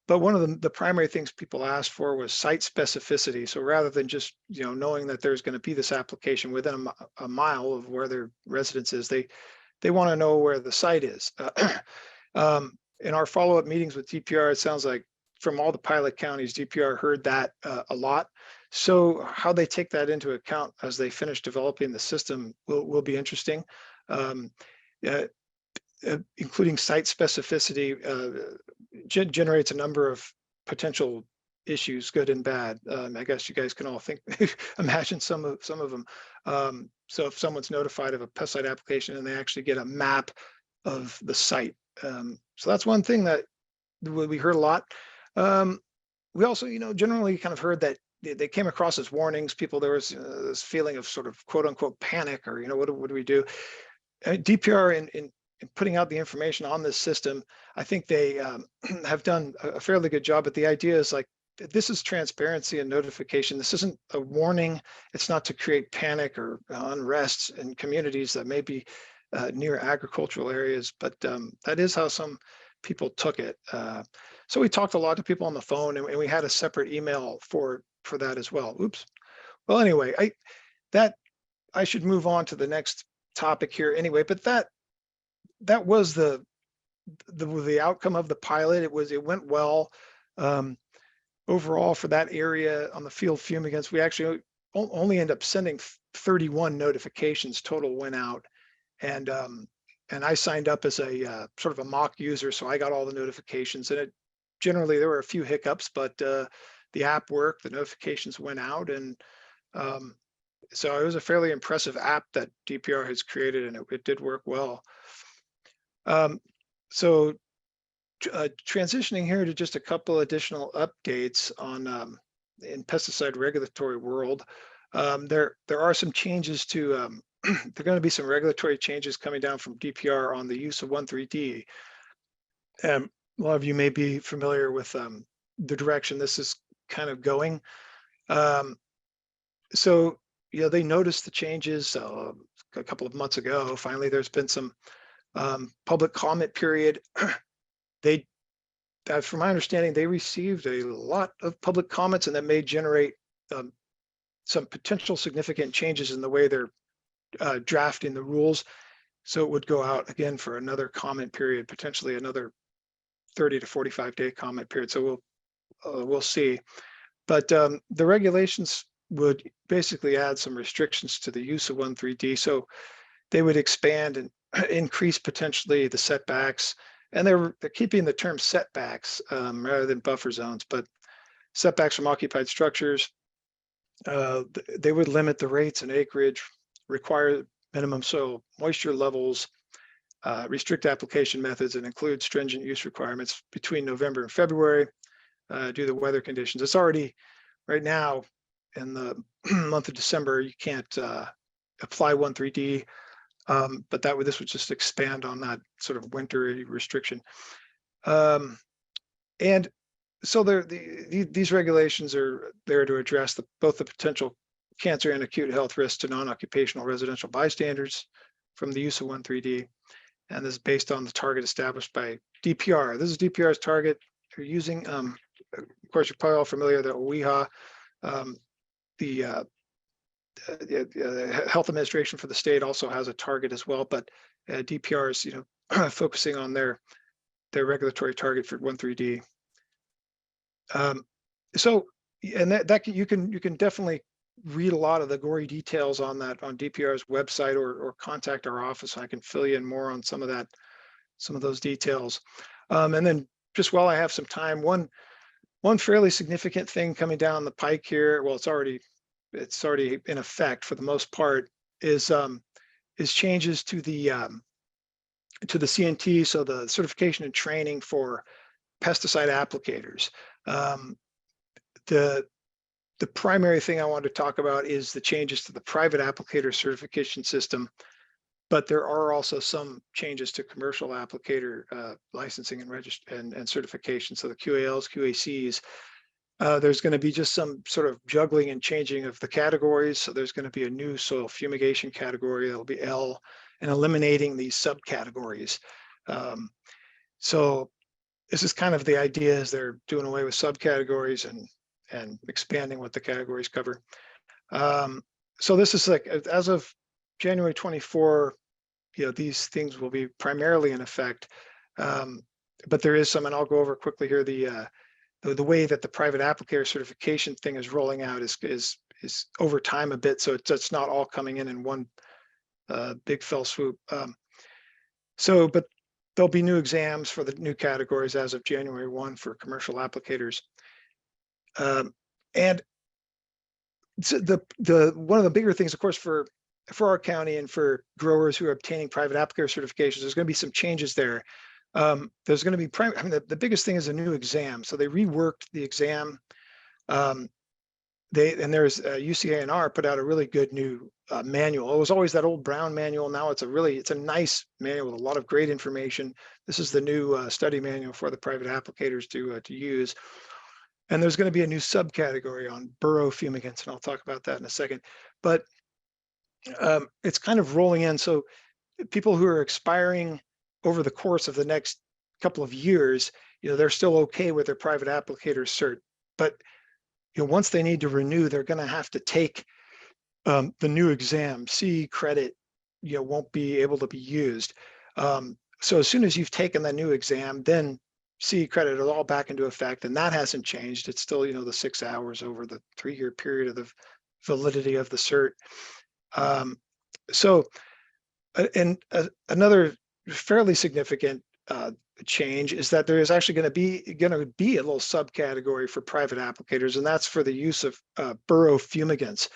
But one of the primary things people asked for was site specificity. So rather than just, knowing that there's going to be this application within a mile of where their residence is, they they want to know where the site is. In our follow-up meetings with DPR, it sounds like from all the pilot counties, DPR heard that a lot. So how they take that into account as they finish developing the system will be interesting. Including site specificity generates a number of potential issues, good and bad. I guess you guys can all think, imagine some of them. So if someone's notified of a pesticide application and they actually get a map of the site. So that's one thing that we heard a lot. We also, generally kind of heard that they came across as warnings. People, there was this feeling of sort of quote unquote panic, or, what do we do? DPR in putting out the information on this system, I think they have done a fairly good job. But the idea is like, this is transparency and notification. This isn't a warning. It's not to create panic or unrest in communities that may be near agricultural areas, but that is how some people took it. So we talked a lot to people on the phone, and we had a separate email for that as well. Oops. Well, anyway, I should move on to the next topic here anyway, but that was the outcome of the pilot. It went well. Overall for that area on the field fumigants, we actually only end up sending 31 notifications total went out. And I signed up as a sort of a mock user, so I got all the notifications. And generally there were a few hiccups, but the app worked, the notifications went out, and so it was a fairly impressive app that DPR has created, and it did work well. So transitioning here to just a couple additional updates on in pesticide regulatory world. There are some changes to there are going to be some regulatory changes coming down from DPR on the use of 1,3-D. A lot of you may be familiar with the direction this is kind of going. So they noticed the changes a couple of months ago. Finally, there's been some public comment period. From my understanding, they received a lot of public comments, and that may generate some potential significant changes in the way they're drafting the rules. So it would go out again for another comment period, potentially another 30 to 45 day comment period. So we'll see. But the regulations would basically add some restrictions to the use of 1,3-D. So they would expand and increase potentially the setbacks, and they're keeping the term setbacks rather than buffer zones, but setbacks from occupied structures. They would limit the rates and acreage, require minimum soil moisture levels, restrict application methods, and include stringent use requirements between November and February due to the weather conditions. It's already right now in the month of December, you can't apply 1,3-D. But this would just expand on that sort of wintry restriction. And so these regulations are there to address both the potential cancer and acute health risks to non-occupational residential bystanders from the use of 1,3-D. And this is based on the target established by DPR. This is DPR's target. You're using, of course, you're probably all familiar that OEHA, the Health Administration for the state also has a target as well, but DPR is, focusing on their regulatory target for 1,3-D. So, and that you can definitely read a lot of the gory details on that on DPR's website, or contact our office. I can fill you in more on some of those details. And then just while I have some time, one fairly significant thing coming down the pike here, well, it's already in effect for the most part, is changes to the CNT, so the certification and training for pesticide applicators. The primary thing I wanted to talk about is the changes to the private applicator certification system, but there are also some changes to commercial applicator licensing and certification. So the QALs, QACs. There's going to be just some sort of juggling and changing of the categories. So there's going to be a new soil fumigation category that will be L, and eliminating these subcategories. So this is kind of the idea, is they're doing away with subcategories and expanding what the categories cover. So this is like, as of January 24, these things will be primarily in effect. But there is some, and I'll go over quickly here, the way that the private applicator certification thing is rolling out is over time a bit. So it's not all coming in one big fell swoop. But there'll be new exams for the new categories as of January 1 for commercial applicators. And so the one of the bigger things, of course, for our county and for growers who are obtaining private applicator certifications, there's going to be some changes there. There's going to be, the biggest thing is a new exam. So they reworked the exam. There's UCANR put out a really good new manual. It was always that old brown manual. Now it's a nice manual with a lot of great information. This is the new study manual for the private applicators to use. And there's going to be a new subcategory on borough fumigants, and I'll talk about that in a second. But it's kind of rolling in. So people who are expiring over the course of the next couple of years, they're still okay with their private applicator cert. But once they need to renew, they're going to have to take the new exam. CE credit, won't be able to be used. So as soon as you've taken the new exam, then CE credit is all back into effect, and that hasn't changed. It's still, the 6 hours over the 3-year period of the validity of the cert. Another fairly significant change is that there is actually going to be a little subcategory for private applicators, and that's for the use of borough fumigants.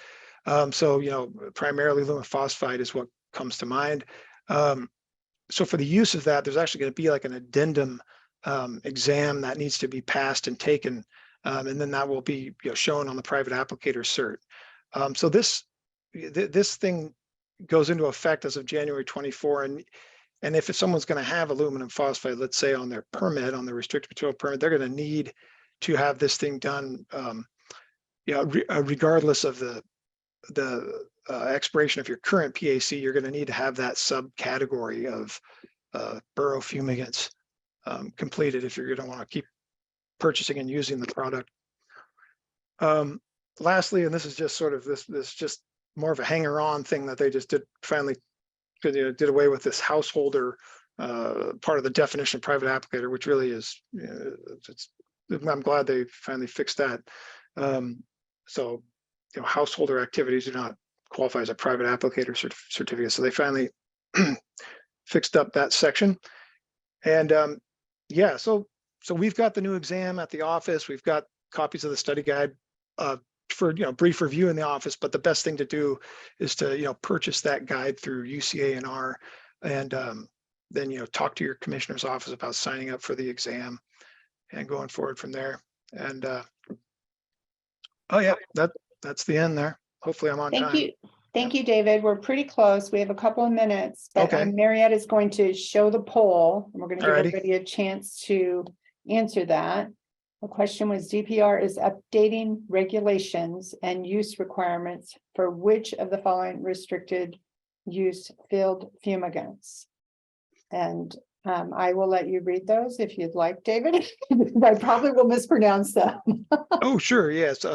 Primarily lumenphosphide is what comes to mind. So for the use of that, there's actually going to be like an addendum exam that needs to be passed and taken, and then that will be shown on the private applicator cert. So this thing goes into effect as of January 24, and if someone's going to have aluminum phosphide, let's say on their permit, on the restricted material permit, they're going to need to have this thing done, regardless of the expiration of your current PAC. You're going to need to have that subcategory of borough fumigants completed if you're going to want to keep purchasing and using the product. Lastly, and this is just sort of this just more of a hanger-on thing that they just finally did away with this householder part of the definition of private applicator, which really is, I'm glad they finally fixed that. So householder activities do not qualify as a private applicator certificate. So they finally fixed up that section. And so we've got the new exam at the office. We've got copies of the study guide for brief review in the office, but the best thing to do is to purchase that guide through UCANR, and then talk to your commissioner's office about signing up for the exam and going forward from there. And that's the end there. Hopefully I'm on time. Thank you, David. We're pretty close. We have a couple of minutes, but Okay. Marietta is going to show the poll, and we're going to give Alrighty. everybody a chance to answer that. The question was, DPR is updating regulations and use requirements for which of the following restricted use field fumigants? And I will let you read those if you'd like, David. I probably will mispronounce them. Oh, sure. Yes.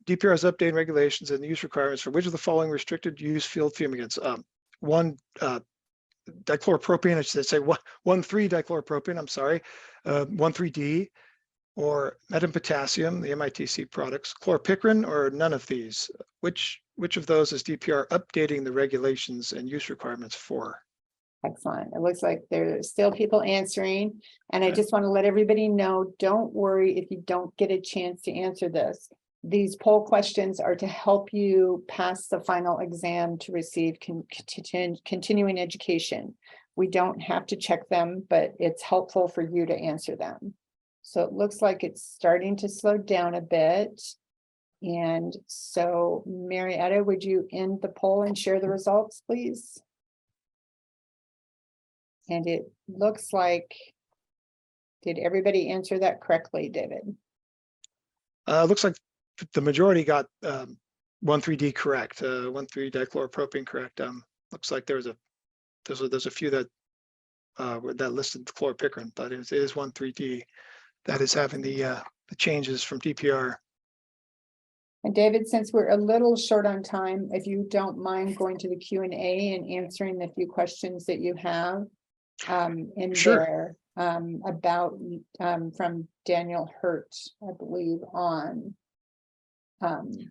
DPR is updating regulations and use requirements for which of the following restricted use field fumigants? 1,3-dichloropropane, I should say 1,3-dichloropropane, I'm sorry, 1,3-D, or metampotassium, the MITC products, chloropicrin, or none of these. Which of those is DPR updating the regulations and use requirements for? Excellent. It looks like there's still people answering. And I just want to let everybody know, don't worry if you don't get a chance to answer this. These poll questions are to help you pass the final exam to receive continuing education. We don't have to check them, but it's helpful for you to answer them. So it looks like it's starting to slow down a bit. And so, Marietta, would you end the poll and share the results, please? And it looks like, did everybody answer that correctly, David? Looks like the majority got 1,3-D correct, 1,3-dichloropropane correct. Looks like there's a few that that listed chloropicrin, but it is 1,3-D that is having the changes from DPR. And David, since we're a little short on time, if you don't mind going to the Q&A and answering the few questions that you have in Sure. there about from Daniel Hurt, I believe, on Yeah, let me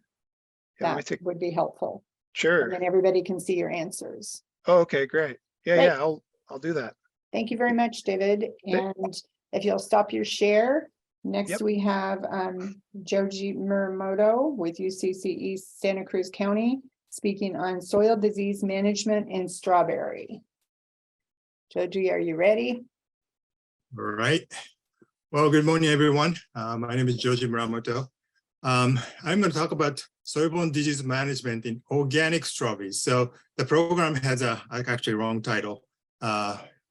that think. would be helpful. And Sure. then everybody can see your answers. Oh, okay, great. Yeah, Great. yeah, I'll do that. Thank you very much, David. Thank- And if you'll stop your share, next Yep. we have Joji Muramoto with UCCE Santa Cruz County speaking on soil disease management in strawberry. Joji, are you ready? All right. Well, good morning, everyone. My name is Joji Muramoto. I'm going to talk about soil-borne disease management in organic strawberries. So the program has actually wrong title.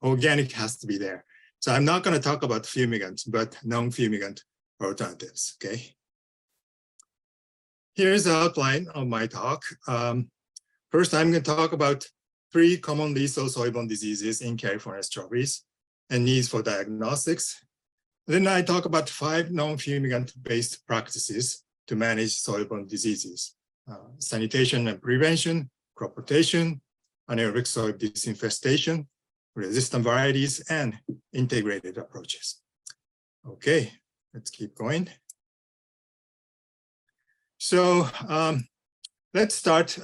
Organic has to be there. So I'm not going to talk about fumigant, but non-fumigant alternatives, okay? Here's the outline of my talk. First, I'm going to talk about 3 common lethal soil-borne diseases in California strawberries and needs for diagnostics. Then I talk about 5 non-fumigant-based practices to manage soil-borne diseases: sanitation and prevention, crop rotation, anaerobic soil disinfestation, resistant varieties, and integrated approaches. Okay, let's keep going. So let's start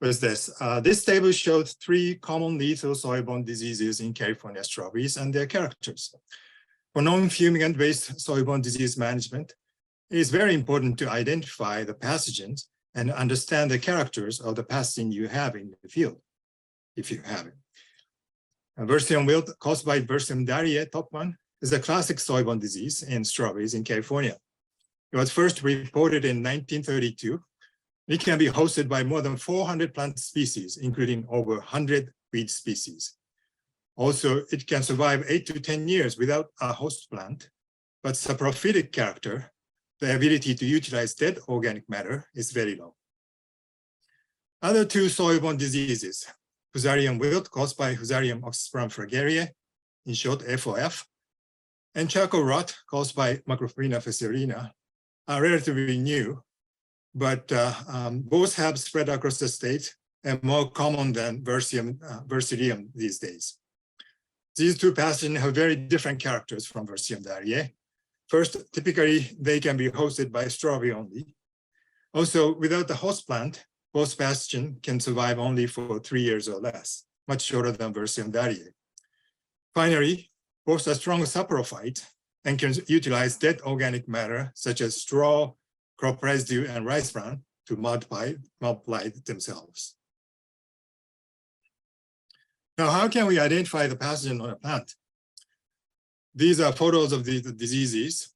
with this. This table shows 3 common lethal soil-borne diseases in California strawberries and their characters. For non-fumigant-based soil-borne disease management, it is very important to identify the pathogens and understand the characters of the pathogen you have in the field, if you have it. Vertium wilt caused by Vertium diarrhea, top one, is a classic soil-borne disease in strawberries in California. It was first reported in 1932. It can be hosted by more than 400 plant species, including over 100 weed species. Also, it can survive 8 to 10 years without a host plant, but saprophytic character, the ability to utilize dead organic matter, is very low. Other 2 soil-borne diseases, Fusarium wilt caused by Fusarium oxysporum fragaria, in short FOF, and charcoal rot caused by Macrophylla facilina, are relatively new, but both have spread across the state and more common than Vertium these days. These 2 pathogens have very different characters from Vertium diarrhea. First, typically they can be hosted by strawberry only. Also, without the host plant, both pathogens can survive only for 3 years or less, much shorter than Vertium diarrhea. Finally, both are strong saprophyte and can utilize dead organic matter such as straw, crop residue, and rice bran to multiply themselves. Now, how can we identify the pathogen on a plant? These are photos of the diseases.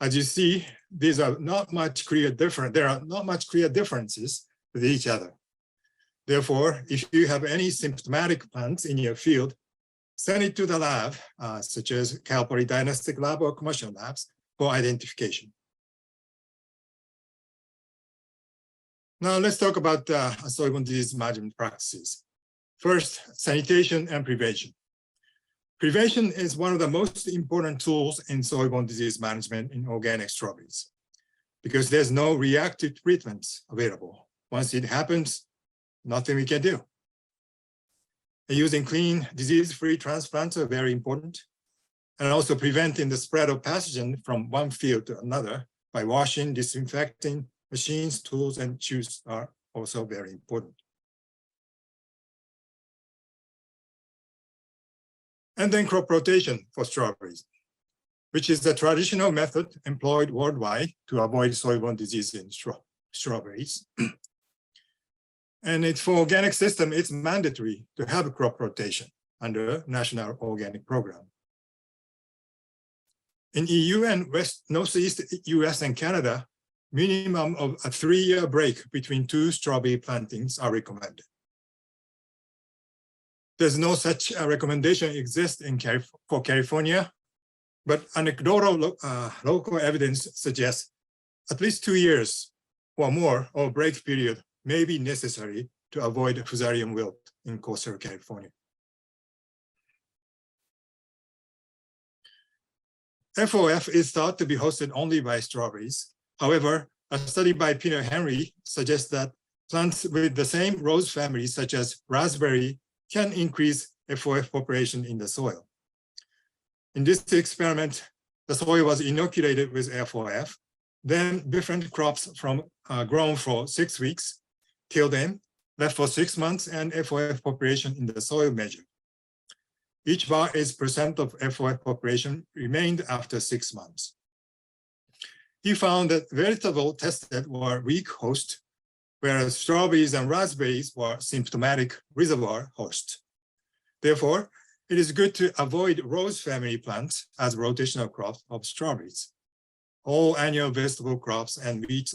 As you see, these are not much clear different. There are not much clear differences with each other. Therefore, if you have any symptomatic plants in your field, send it to the lab, such as Cal Poly Diagnostic Lab or commercial labs, for identification. Now let's talk about soil-borne disease management practices. First, sanitation and prevention. Prevention is one of the most important tools in soil-borne disease management in organic strawberries, because there's no reactive treatments available. Once it happens, nothing we can do. And using clean, disease-free transplants are very important, and also preventing the spread of pathogen from one field to another by washing, disinfecting machines, tools, and shoes are also very important. And then crop rotation for strawberries, which is the traditional method employed worldwide to avoid soil-borne disease in strawberries. And it's for organic system, it's mandatory to have a crop rotation under National Organic Program. In EU and Northeast US and Canada, minimum of a 3-year break between 2 strawberry plantings are recommended. There's no such recommendation exist for California, but anecdotal local evidence suggests at least 2 years or more of break period may be necessary to avoid Fusarium wilt in coastal California. FOF is thought to be hosted only by strawberries. However, a study by Peter Henry suggests that plants with the same rose family, such as raspberry, can increase FOF population in the soil. In this experiment, the soil was inoculated with FOF, then different crops from grown for 6 weeks, till then, left for 6 months, and FOF population in the soil measured. Each bar is percent of FOF population remained after 6 months. He found that vegetables tested were weak host, whereas strawberries and raspberries were symptomatic reservoir host. Therefore, it is good to avoid rose family plants as rotational crops of strawberries. All annual vegetable crops and wheats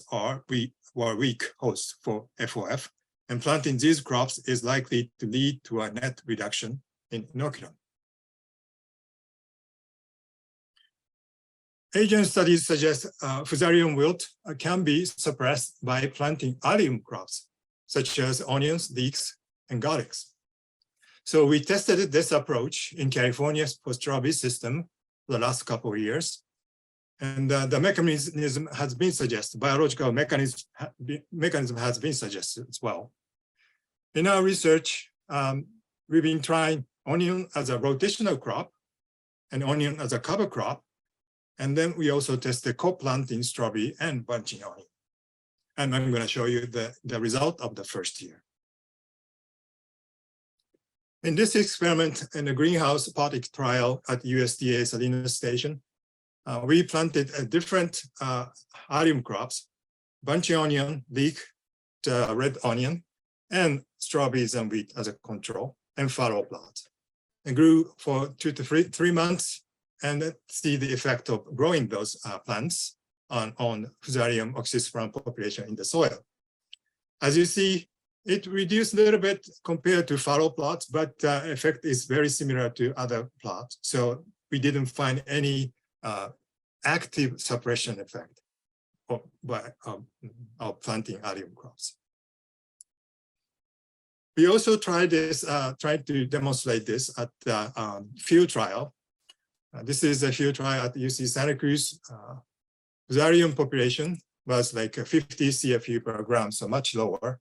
were weak hosts for FOF, and planting these crops is likely to lead to a net reduction in inoculum. Asian studies suggest Fusarium wilt can be suppressed by planting allium crops, such as onions, leeks, and garlics. So we tested this approach in California's post-strawberry system for the last couple of years. And the mechanism has been suggested, biological mechanism has been suggested as well. In our research, we've been trying onion as a rotational crop and onion as a cover crop. And then we also tested co-planting strawberry and bunching onion. And I'm going to show you the result of the first year. In this experiment in the greenhouse pot trial at USDA Salinas Station, we planted a different allium crops, bunching onion, leek, red onion, and strawberries and wheat as a control, and fallow plot. And grew for 2 to 3 months, and see the effect of growing those plants on Fusarium oxysporum population in the soil. As you see, it reduced a little bit compared to fallow plots, but effect is very similar to other plots. So we didn't find any active suppression effect of planting allium crops. We also tried to demonstrate this at the field trial. This is a field trial at UC Santa Cruz. Fusarium population was like 50 CFU per gram, so much lower.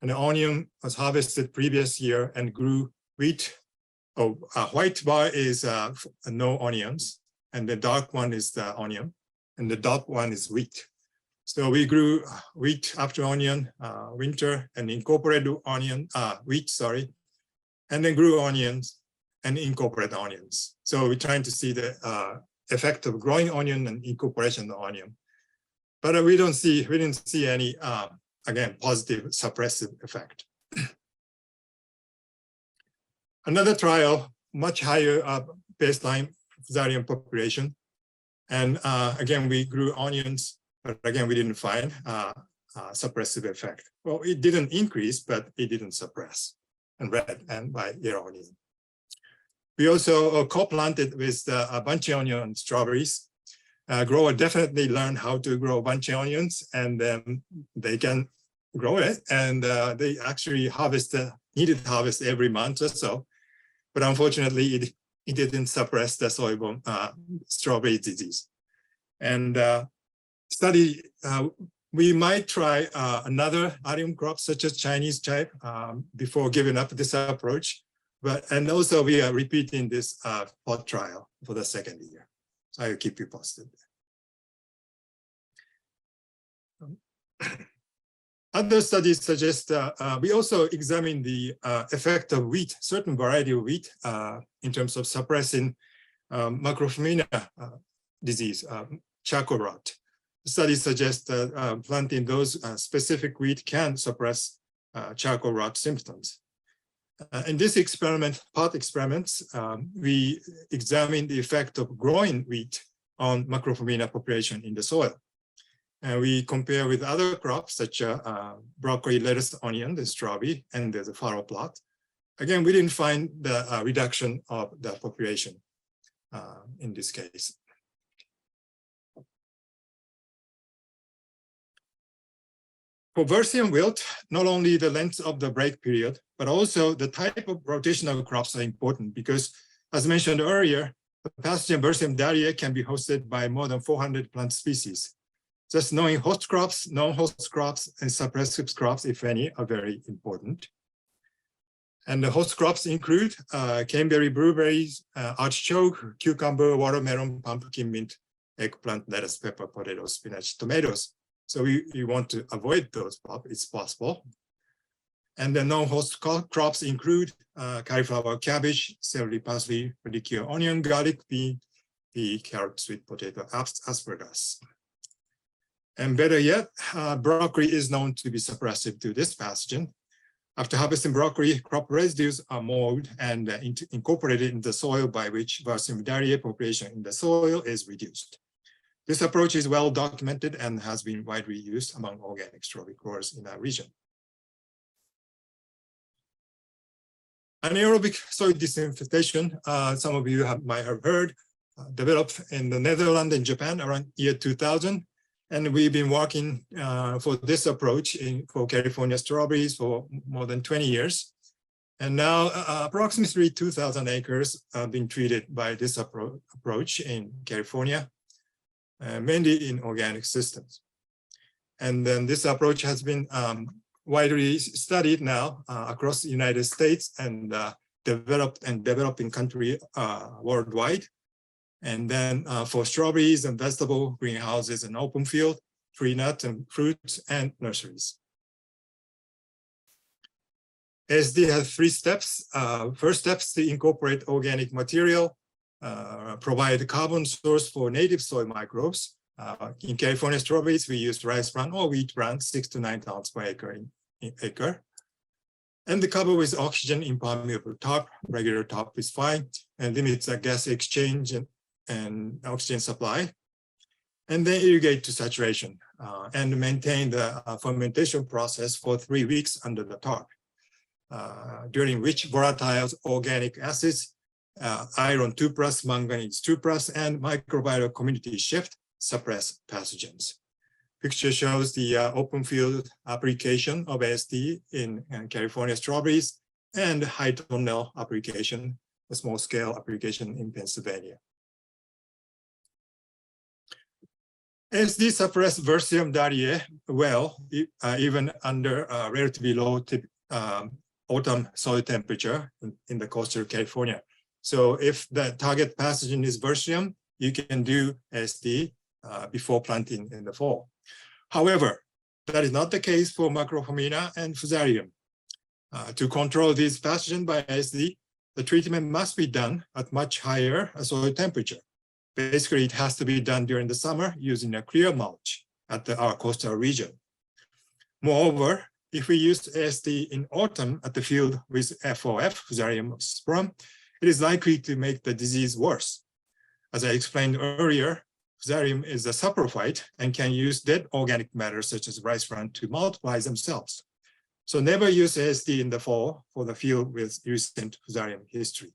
And the onion was harvested previous year and grew wheat. White bar is no onions, and the dark one is the onion, and the dot one is wheat. So we grew wheat after onion winter and incorporated wheat, and then grew onions and incorporate onions. So we're trying to see the effect of growing onion and incorporation of onion. But we didn't see any, again, positive suppressive effect. Another trial, much higher baseline Fusarium population. And again, we grew onions, but again, we didn't find suppressive effect. Well, it didn't increase, but it didn't suppress, and red and by yellow onion. We also co-planted with bunching onion and strawberries. Grower definitely learned how to grow bunching onions, and they can grow it. And they actually needed harvest every month or so. But unfortunately, it didn't suppress the soil strawberry disease. And we might try another allium crop, such as Chinese chive, before giving up this approach. And also we are repeating this pot trial for the second year. So I'll keep you posted. Other studies suggest we also examine the effect of wheat, certain variety of wheat, in terms of suppressing Macrophyllina disease, charcoal rot. Studies suggest that planting those specific wheat can suppress charcoal rot symptoms. In this experiment, pot experiments, we examined the effect of growing wheat on Macrophyllina population in the soil. And we compare with other crops such as broccoli, lettuce, onion, the strawberry, and the fallow plot. Again, we didn't find the reduction of the population in this case. For Fusarium wilt, not only the length of the break period, but also the type of rotational crops are important because, as mentioned earlier, the pathogen Fusarium dahlia can be hosted by more than 400 plant species. Just knowing host crops, non-host crops, and suppressive crops, if any, are very important. And the host crops include caneberry, blueberries, artichoke, cucumber, watermelon, pumpkin, mint, eggplant, lettuce, pepper, potato, spinach, tomatoes. So we want to avoid those if it's possible. And the non-host crops include cauliflower, cabbage, celery, parsley, radicchio, onion, garlic, bean, pea, carrot, sweet potato, asparagus. And better yet, broccoli is known to be suppressive to this pathogen. After harvesting broccoli, crop residues are molded and incorporated in the soil, by which Versimia variae population in the soil is reduced. This approach is well documented and has been widely used among organic strawberry growers in our region. Anaerobic soil disinfestation, some of you might have heard, developed in the Netherlands and Japan around year 2000. And we've been working for this approach for California strawberries for more than 20 years. And now approximately 2,000 acres have been treated by this approach in California, mainly in organic systems. And then this approach has been widely studied now across the United States and developed and developing countries worldwide. And then for strawberries and vegetable greenhouses and open field, tree nuts and fruits and nurseries. ASD has 3 steps. First step is to incorporate organic material, provide carbon source for native soil microbes. In California strawberries, we use rice bran or wheat bran, 6 to 9 tons per acre. And the cover with oxygen impermeable top, regular top is fine, and limits the gas exchange and oxygen supply. And then irrigate to saturation and maintain the fermentation process for 3 weeks under the tarp, during which volatile organic acids, iron 2+, manganese 2+, and microbial community shift suppress pathogens. Picture shows the open field application of ASD in California strawberries and high tunnel application, a small scale application in Pennsylvania. ASD suppress Versimia variae well, even under relatively low autumn soil temperature in the coastal California. So if the target pathogen is Versimia, you can do ASD before planting in the fall. However, that is not the case for Macropomena and Fusarium. To control these pathogens by ASD, the treatment must be done at much higher soil temperature. Basically, it has to be done during the summer using a clear mulch at our coastal region. Moreover, if we use ASD in autumn at the field with FOF, Fusarium oxysporum, it is likely to make the disease worse. As I explained earlier, Fusarium is a saprophyte and can use dead organic matter such as rice bran to multiply themselves. So never use ASD in the fall for the field with recent Fusarium history.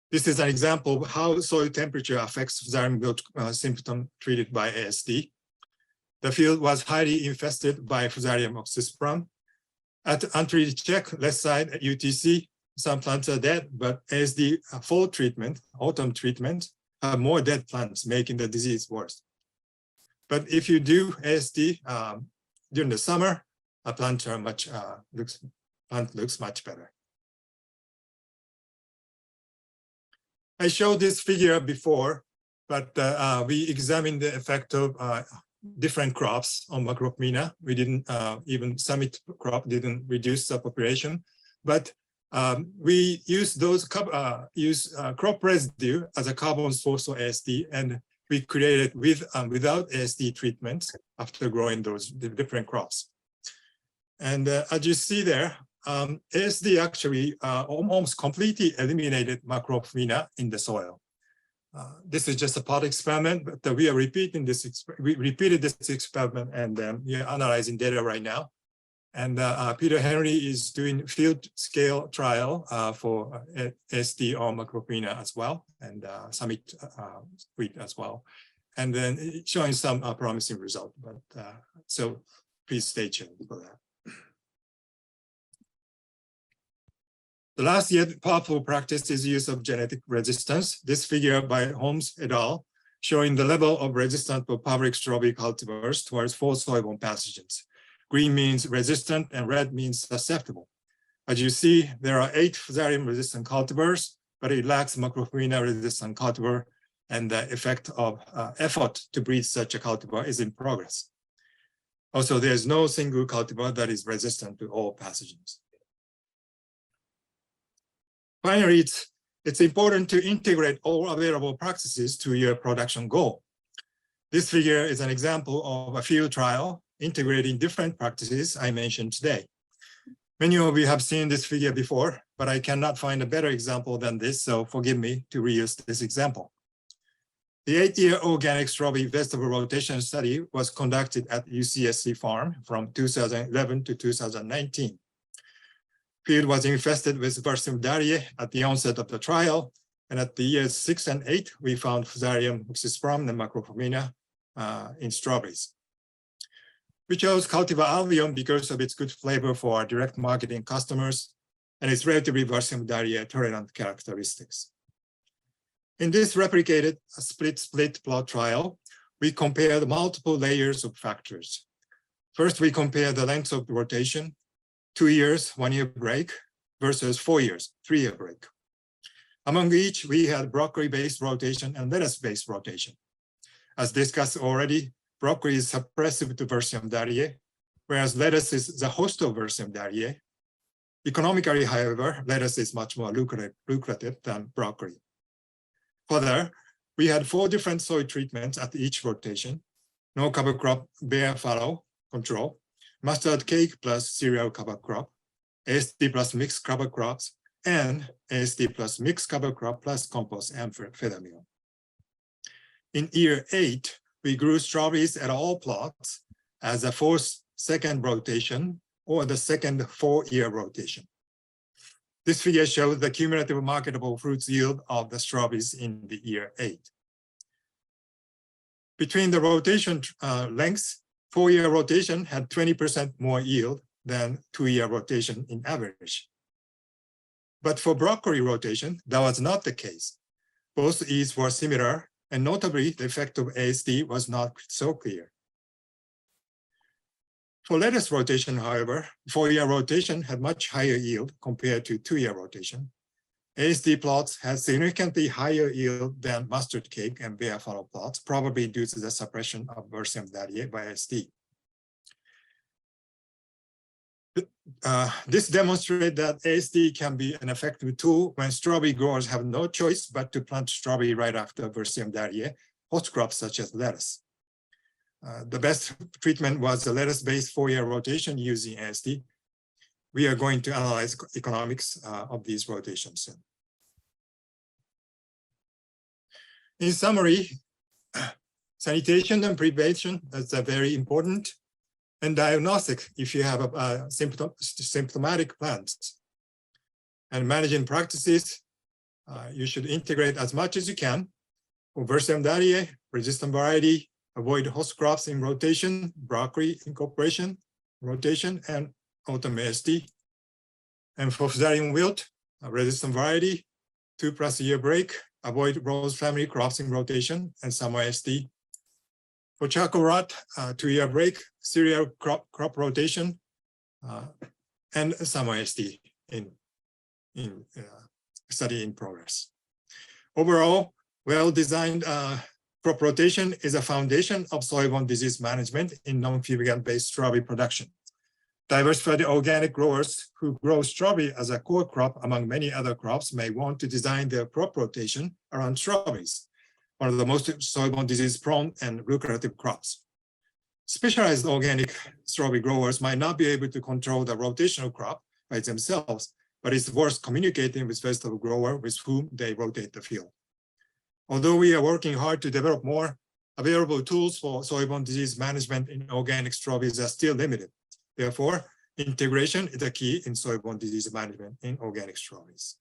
This is an example of how soil temperature affects Fusarium wilt symptom treated by ASD. The field was highly infested by Fusarium oxysporum. At untreated check, left side at UTC, some plants are dead, but ASD fall treatment, autumn treatment, have more dead plants, making the disease worse. But if you do ASD during the summer, a plant looks much better. I showed this figure before, but we examined the effect of different crops on Macropomena. We didn't even summit crop didn't reduce the population, but we use those crop residue as a carbon source for ASD, and we created with without ASD treatment after growing those different crops. And as you see there, ASD actually almost completely eliminated Macropomena in the soil. This is just a part experiment, but we are repeating this. We repeated this experiment, and we are analyzing data right now. And Peter Henry is doing field scale trial for ASD on Macropomena as well, and Summit wheat as well, and then showing some promising result. But so please stay tuned for that. The last yet powerful practice is use of genetic resistance. This figure by Holmes et al. showing the level of resistance for public strawberry cultivars towards 4 soil-borne pathogens. Green means resistant and red means susceptible. As you see, there are 8 fusarium-resistant cultivars, but it lacks Macrophomina-resistant cultivar, and the effect of effort to breed such a cultivar is in progress. Also, there is no single cultivar that is resistant to all pathogens. Finally, it's important to integrate all available practices to your production goal. This figure is an example of a field trial integrating different practices I mentioned today. Many of you have seen this figure before, but I cannot find a better example than this, so forgive me to reuse this example. The 8-year organic strawberry vegetable rotation study was conducted at UCSC farm from 2011 to 2019. Field was infested with Versim dariae at the onset of the trial, and at the years 6 and 8, we found Fusarium oxysporum and Macrophomina in strawberries. We chose cultivar albium because of its good flavor for our direct marketing customers and its relatively Versim dariae tolerant characteristics. In this replicated split plot trial, we compared multiple layers of factors. First, we compared the length of the rotation, 2 years, 1 year break, versus 4 years, 3 year break. Among each, we had broccoli-based rotation and lettuce-based rotation. As discussed already, broccoli is suppressive to Versim dariae, whereas lettuce is the host of Versim dariae. Economically, however, lettuce is much more lucrative than broccoli. Further, we had 4 different soil treatments at each rotation: no cover crop, bare fallow control, mustard cake plus cereal cover crop, AST plus mixed cover crops, and AST plus mixed cover crop plus compost and feather meal. In year 8, we grew strawberries at all plots as a 4th second rotation or the second 4-year rotation. This figure shows the cumulative marketable fruits yield of the strawberries in the year 8. Between the rotation lengths, 4-year rotation had 20% more yield than 2-year rotation in average. But for broccoli rotation, that was not the case. Both yields were similar, and notably, the effect of AST was not so clear. For lettuce rotation, however, 4-year rotation had much higher yield compared to 2-year rotation. AST plots had significantly higher yield than mustard cake and bare fallow plots, probably due to the suppression of Versim dariae by AST. This demonstrates that AST can be an effective tool when strawberry growers have no choice but to plant strawberry right after Versim dariae, host crops such as lettuce. The best treatment was the lettuce-based 4-year rotation using AST. We are going to analyze economics of these rotations soon. In summary, sanitation and prevention is very important, and diagnostic if you have a symptomatic plants. And managing practices, you should integrate as much as you can. For Versim dariae, resistant variety, avoid host crops in rotation, broccoli incorporation, rotation, and autumn AST. And for Fusarium wilt, a resistant variety, 2+ year break, avoid rose family crops in rotation, and summer AST. For charcoal rot, 2-year break, cereal crop rotation, and summer AST in study in progress. Overall, well-designed crop rotation is a foundation of soil-borne disease management in non-fumigant-based strawberry production. Diversified organic growers who grow strawberry as a core crop among many other crops may want to design their crop rotation around strawberries, one of the most soil-borne disease-prone and lucrative crops. Specialized organic strawberry growers might not be able to control the rotational crop by themselves, but it's worth communicating with vegetable grower with whom they rotate the field. Although we are working hard to develop more, available tools for soil-borne disease management in organic strawberries are still limited. Therefore, integration is a key in soil-borne disease management in organic strawberries.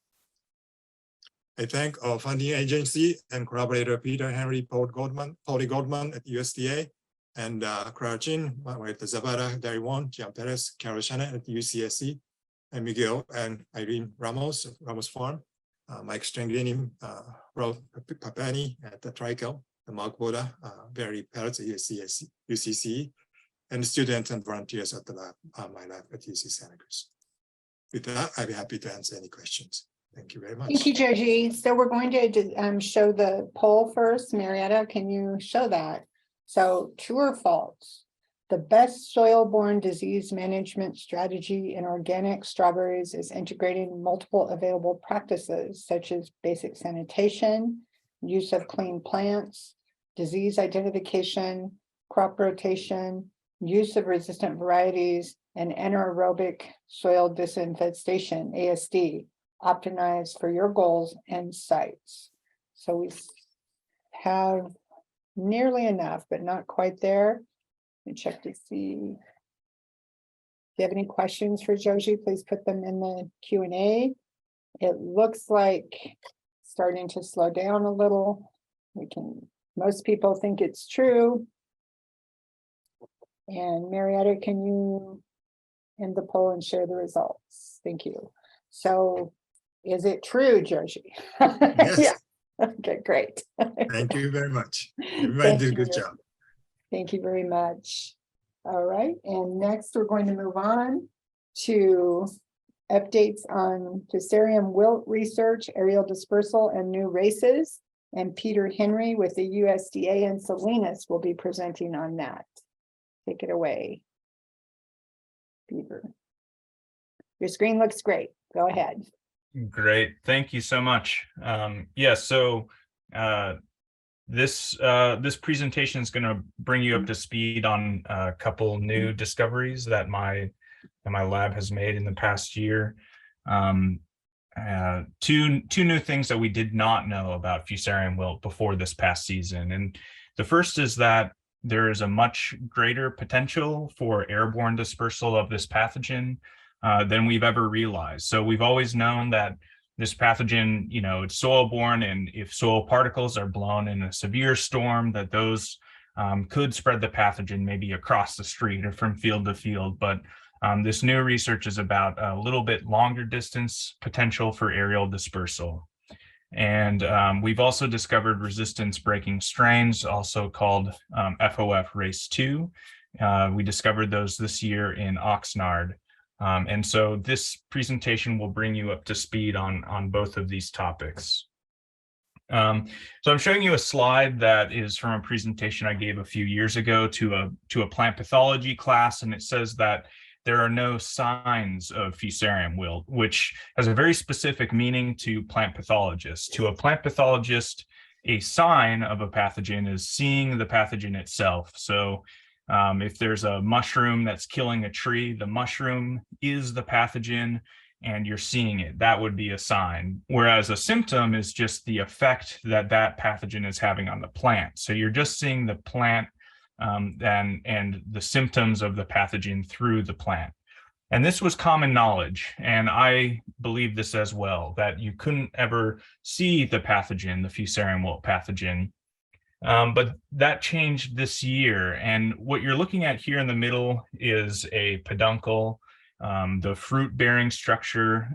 I thank our funding agency and collaborator Peter Henry, Polly Goldman at USDA, and Clara Chin, Zabara Dariwan, Gian Perez, Carol Shannon at UCSC, and Miguel and Irene Ramos at Ramos Farm, Mike Stranglini, Rob Papani at the Trical, Mark Boda, Barry Peltz at UCC, and students and volunteers at the lab, my lab at UC Santa Cruz. With that, I'd be happy to answer any questions. Thank you very much. Thank you, Joji. So we're going to show the poll first. Marietta, can you show that? So true or false? The best soil-borne disease management strategy in organic strawberries is integrating multiple available practices such as basic sanitation, use of clean plants, disease identification, crop rotation, use of resistant varieties, and anaerobic soil disinfestation, ASD, optimized for your goals and sites. So we have nearly enough, but not quite there. Let me check to see. If you have any questions for Joji, please put them in the Q&A. It looks like starting to slow down a little. Most people think it's true. And Marietta, can you end the poll and share the results? Thank you. So is it true, Joji? Yes. Yeah. Okay, great. Thank you very much. Everybody did a good job. Thank you very much. All right, and next we're going to move on to updates on Fusarium wilt research, aerial dispersal, and new races. And Peter Henry with the USDA and Salinas will be presenting on that. Take it away, Peter. Your screen looks great. Go ahead. Great. Thank you so much. This presentation is going to bring you up to speed on a couple new discoveries that my lab has made in the past year. Two new things that we did not know about Fusarium wilt before this past season. And the first is that there is a much greater potential for airborne dispersal of this pathogen than we've ever realized. So we've always known that this pathogen, it's soil-borne, and if soil particles are blown in a severe storm, that those could spread the pathogen maybe across the street or from field to field. But this new research is about a little bit longer distance potential for aerial dispersal. And we've also discovered resistance-breaking strains, also called FOF race 2. We discovered those this year in Oxnard. And so this presentation will bring you up to speed on both of these topics. So I'm showing you a slide that is from a presentation I gave a few years ago to a plant pathology class, and it says that there are no signs of Fusarium wilt, which has a very specific meaning to plant pathologists. To a plant pathologist, a sign of a pathogen is seeing the pathogen itself. So if there's a mushroom that's killing a tree, the mushroom is the pathogen and you're seeing it. That would be a sign. Whereas a symptom is just the effect that that pathogen is having on the plant. So you're just seeing the plant and the symptoms of the pathogen through the plant. And this was common knowledge. And I believe this as well, that you couldn't ever see the pathogen, the Fusarium wilt pathogen. But that changed this year. And what you're looking at here in the middle is a peduncle, the fruit-bearing structure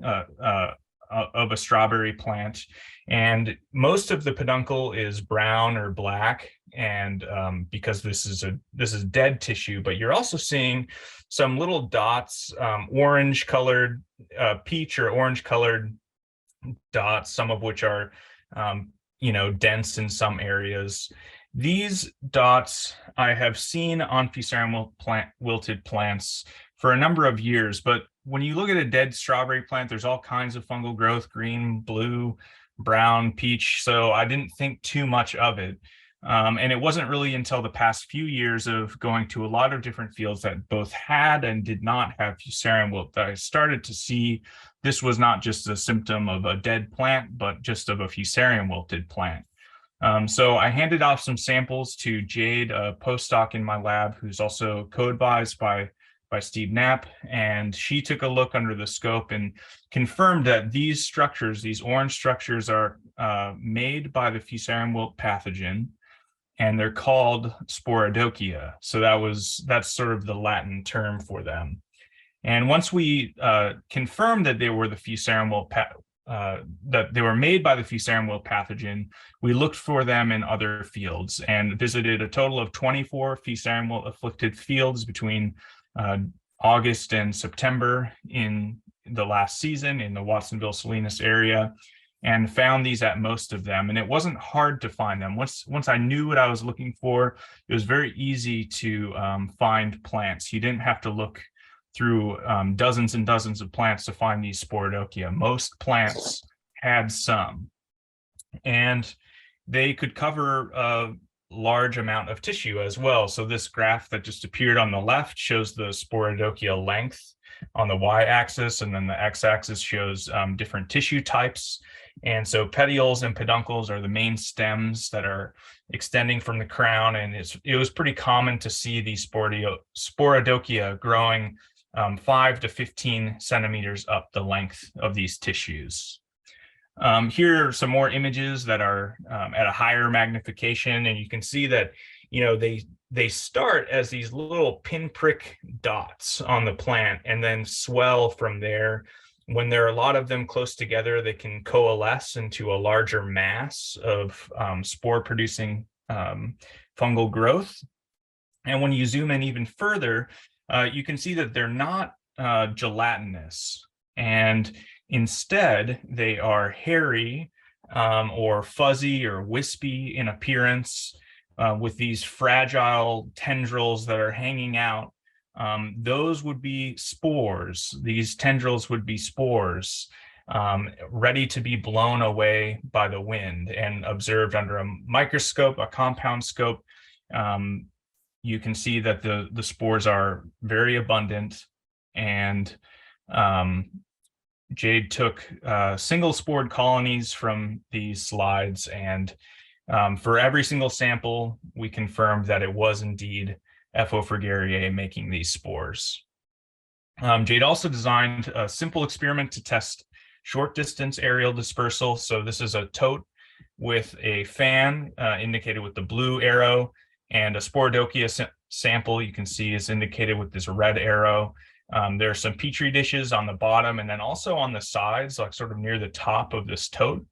of a strawberry plant. And most of the peduncle is brown or black, and because this is dead tissue, but you're also seeing some little dots, orange colored, peach or orange colored dots, some of which are dense in some areas. These dots I have seen on Fusarium wilted plants for a number of years, but when you look at a dead strawberry plant, there's all kinds of fungal growth, green, blue, brown, peach. So I didn't think too much of it. And it wasn't really until the past few years of going to a lot of different fields that both had and did not have Fusarium wilt that I started to see this was not just a symptom of a dead plant, but just of a Fusarium wilted plant. So I handed off some samples to Jade, a postdoc in my lab, who's also co-advised by Steve Knapp, and she took a look under the scope and confirmed that these structures, these orange structures, are made by the Fusarium wilt pathogen, and they're called Sporodokia. So that's sort of the Latin term for them. And once we confirmed that they were the Fusarium wilt that they were made by the Fusarium wilt pathogen, we looked for them in other fields and visited a total of 24 Fusarium wilt afflicted fields between August and September in the last season in the Watsonville Salinas area, and found these at most of them. And it wasn't hard to find them. Once I knew what I was looking for, it was very easy to find plants. You didn't have to look through dozens and dozens of plants to find these Sporodokia. Most plants had some, and they could cover a large amount of tissue as well. So this graph that just appeared on the left shows the Sporodokia length on the y-axis, and then the x-axis shows different tissue types. And so petioles and peduncles are the main stems that are extending from the crown, and it was pretty common to see these Sporodokia growing 5 to 15 centimeters up the length of these tissues. Here are some more images that are at a higher magnification, and you can see that, you know, they start as these little pinprick dots on the plant and then swell from there. When there are a lot of them close together, they can coalesce into a larger mass of spore-producing fungal growth. And when you zoom in even further, you can see that they're not gelatinous, and instead they are hairy or fuzzy or wispy in appearance, with these fragile tendrils that are hanging out. Those would be spores. These tendrils would be spores, ready to be blown away by the wind and observed under a microscope, a compound scope. You can see that the spores are very abundant, and Jade took single spored colonies from these slides, and for every single sample, we confirmed that it was indeed F.O. frugariae making these spores. Jade also designed a simple experiment to test short distance aerial dispersal. So this is a tote with a fan indicated with the blue arrow, and a Sporodokia sample you can see is indicated with this red arrow. There are some Petri dishes on the bottom, and then also on the sides, like sort of near the top of this tote.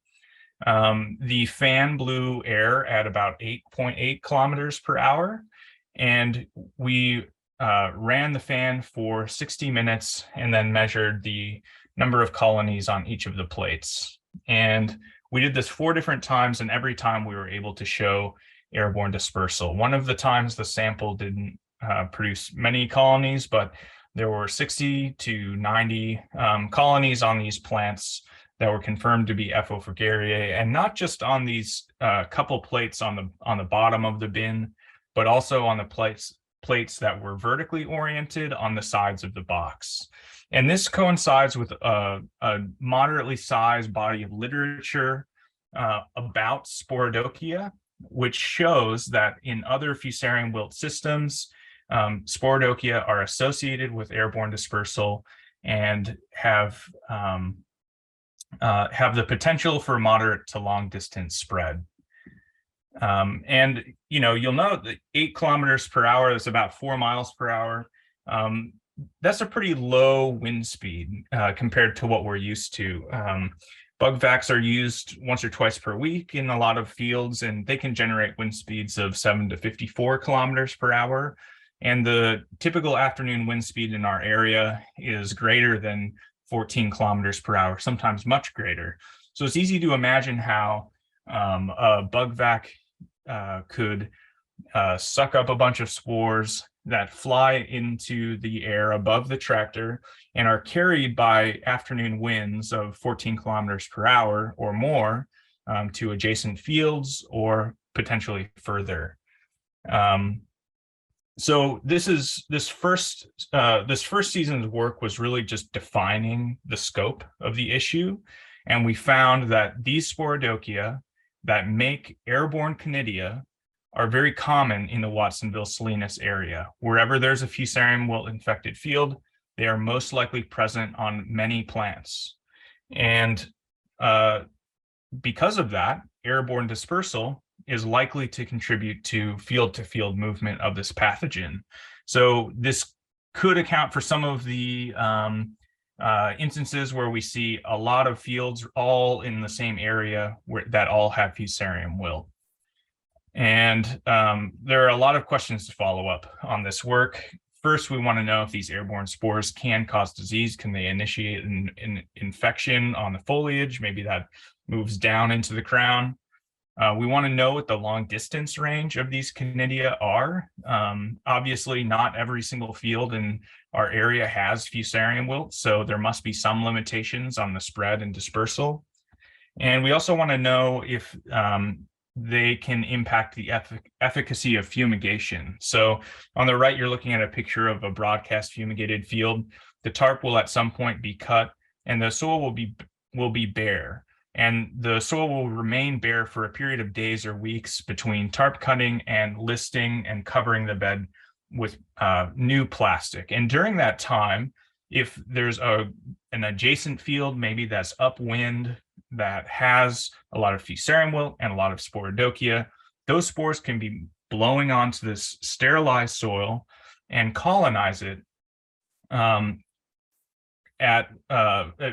The fan blew air at about 8.8 kilometers per hour. And we ran the fan for 60 minutes and then measured the number of colonies on each of the plates. And we did this 4 different times, and every time we were able to show airborne dispersal. One of the times the sample didn't produce many colonies, but there were 60 to 90 colonies on these plants that were confirmed to be F.O. frugariae, and not just on these couple plates on the bottom of the bin, but also on the plates that were vertically oriented on the sides of the box. And this coincides with a moderately sized body of literature about Sporodokia, which shows that in other Fusarium wilt systems, Sporodokia are associated with airborne dispersal and have the potential for moderate to long distance spread. And you'll note that 8 kilometers per hour is about 4 miles per hour. That's a pretty low wind speed compared to what we're used to. Bug-vacs are used once or twice per week in a lot of fields, and they can generate wind speeds of 7 to 54 kilometers per hour. And the typical afternoon wind speed in our area is greater than 14 kilometers per hour, sometimes much greater. So it's easy to imagine how a bug-vac could suck up a bunch of spores that fly into the air above the tractor and are carried by afternoon winds of 14 kilometers per hour or more to adjacent fields or potentially further. So this first season's work was really just defining the scope of the issue, and we found that these Sporodokia that make airborne conidia are very common in the Watsonville Salinas area. Wherever there's a Fusarium wilt infected field, they are most likely present on many plants. And because of that, airborne dispersal is likely to contribute to field movement of this pathogen. So this could account for some of the instances where we see a lot of fields all in the same area that all have Fusarium wilt. And there are a lot of questions to follow up on this work. First, we want to know if these airborne spores can cause disease. Can they initiate an infection on the foliage? Maybe that moves down into the crown. We want to know what the long distance range of these conidia are. Obviously, not every single field in our area has Fusarium wilt, so there must be some limitations on the spread and dispersal. And we also want to know if they can impact the efficacy of fumigation. So on the right, you're looking at a picture of a broadcast fumigated field. The tarp will at some point be cut and the soil will be bare. And the soil will remain bare for a period of days or weeks between tarp cutting and listing and covering the bed with new plastic. And during that time, if there's an adjacent field, maybe that's upwind, that has a lot of Fusarium wilt and a lot of Sporodokia, those spores can be blowing onto this sterilized soil and colonize it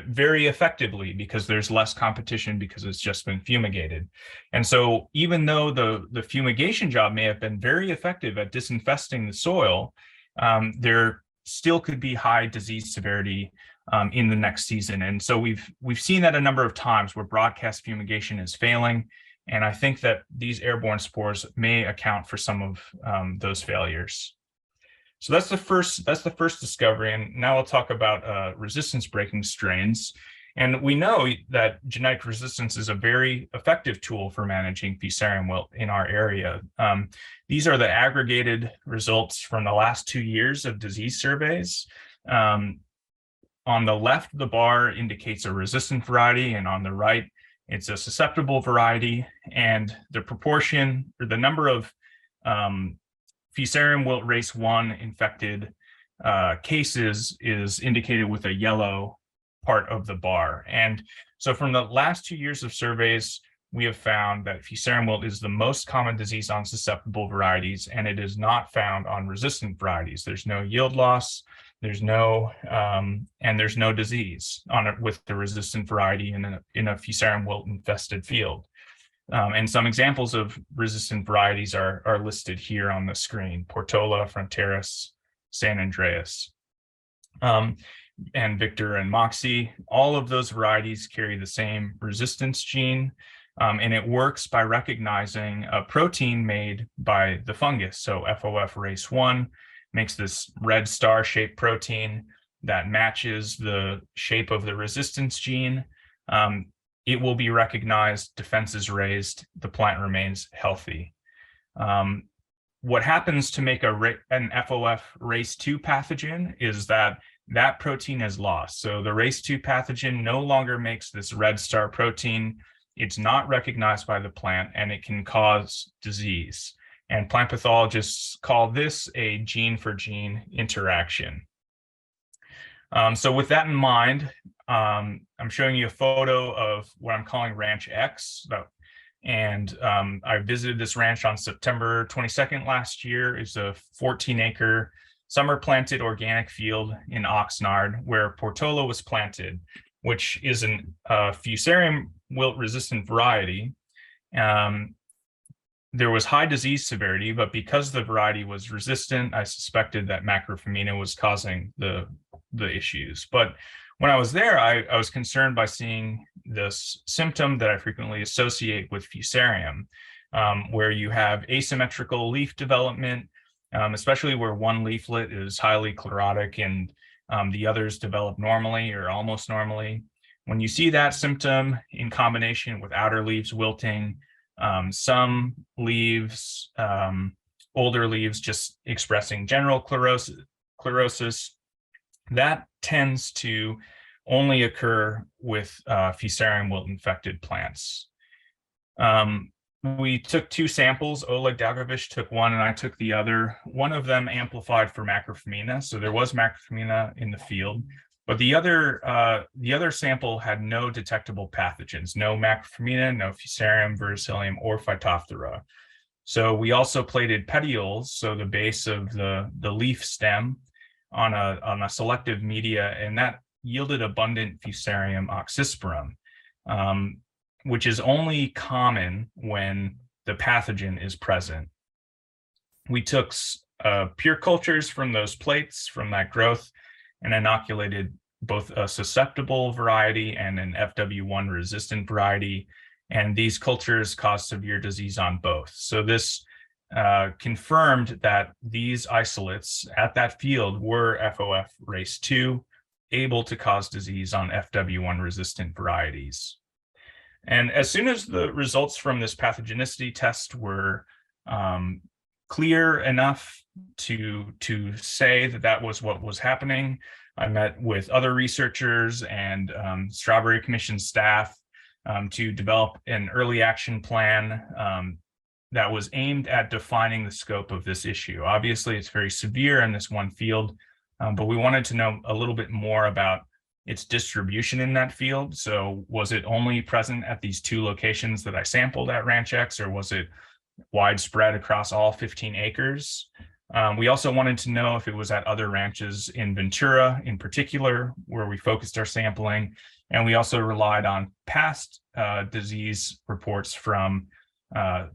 very effectively, because there's less competition because it's just been fumigated. And so even though the fumigation job may have been very effective at disinfesting the soil, there still could be high disease severity in the next season. And so we've seen that a number of times where broadcast fumigation is failing. And I think that these airborne spores may account for some of those failures. So that's the first discovery. And now we'll talk about resistance breaking strains. And we know that genetic resistance is a very effective tool for managing Fusarium wilt in our area. These are the aggregated results from the last 2 years of disease surveys. On the left, the bar indicates a resistant variety, and on the right, it's a susceptible variety. And the proportion, or the number of Fusarium wilt race 1 infected cases is indicated with a yellow part of the bar. And so from the last 2 years of surveys, we have found that Fusarium wilt is the most common disease on susceptible varieties, and it is not found on resistant varieties. There's no yield loss, there's no disease on it with the resistant variety in a Fusarium wilt infested field. And some examples of resistant varieties are listed here on the screen: Portola, Fronteras, San Andreas, and Victor and Moxie. All of those varieties carry the same resistance gene, and it works by recognizing a protein made by the fungus. So FOF race 1 makes this red star-shaped protein that matches the shape of the resistance gene. It will be recognized, defenses raised, the plant remains healthy. What happens to make an FOF race 2 pathogen is that protein is lost. So the race 2 pathogen no longer makes this red star protein. It's not recognized by the plant, and it can cause disease. And plant pathologists call this a gene for gene interaction. So with that in mind, I'm showing you a photo of what I'm calling Ranch X. And I visited this ranch on September 22nd last year. It's a 14-acre summer planted organic field in Oxnard where Portola was planted, which is a Fusarium wilt resistant variety. There was high disease severity, but because the variety was resistant, I suspected that Macrophamina was causing the issues. But when I was there, I was concerned by seeing this symptom that I frequently associate with Fusarium, where you have asymmetrical leaf development, especially where one leaflet is highly chlorotic and the others develop normally or almost normally. When you see that symptom in combination with outer leaves wilting, some leaves, older leaves just expressing general chlorosis, that tends to only occur with Fusarium wilt infected plants. We took 2 samples. Oleg Dalgovich took one and I took the other. One of them amplified for Macrophamina, so there was Macrophamina in the field. But the other sample had no detectable pathogens, no Macrophamina, no Fusarium, Verticillium, or Phytophthora. So we also plated petioles, so the base of the leaf stem, on a selective media, and that yielded abundant Fusarium oxysporum, which is only common when the pathogen is present. We took pure cultures from those plates, from that growth, and inoculated both a susceptible variety and an FW1 resistant variety. And these cultures caused severe disease on both. So this confirmed that these isolates at that field were FOF race 2, able to cause disease on FW1 resistant varieties. And as soon as the results from this pathogenicity test were clear enough to say that that was what was happening, I met with other researchers and Strawberry Commission staff to develop an early action plan that was aimed at defining the scope of this issue. Obviously, it's very severe in this one field, but we wanted to know a little bit more about its distribution in that field. So was it only present at these 2 locations that I sampled at Ranch X, or was it widespread across all 15 acres? We also wanted to know if it was at other ranches in Ventura in particular, where we focused our sampling. And we also relied on past disease reports from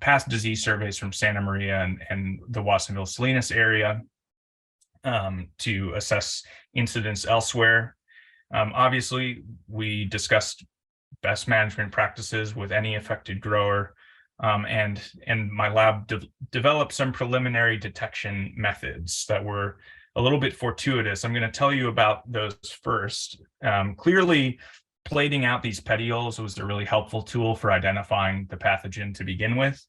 past disease surveys from Santa Maria and the Watsonville Salinas area to assess incidence elsewhere. Obviously, we discussed best management practices with any affected grower, and my lab developed some preliminary detection methods that were a little bit fortuitous. I'm going to tell you about those first. Clearly, plating out these petioles was a really helpful tool for identifying the pathogen to begin with.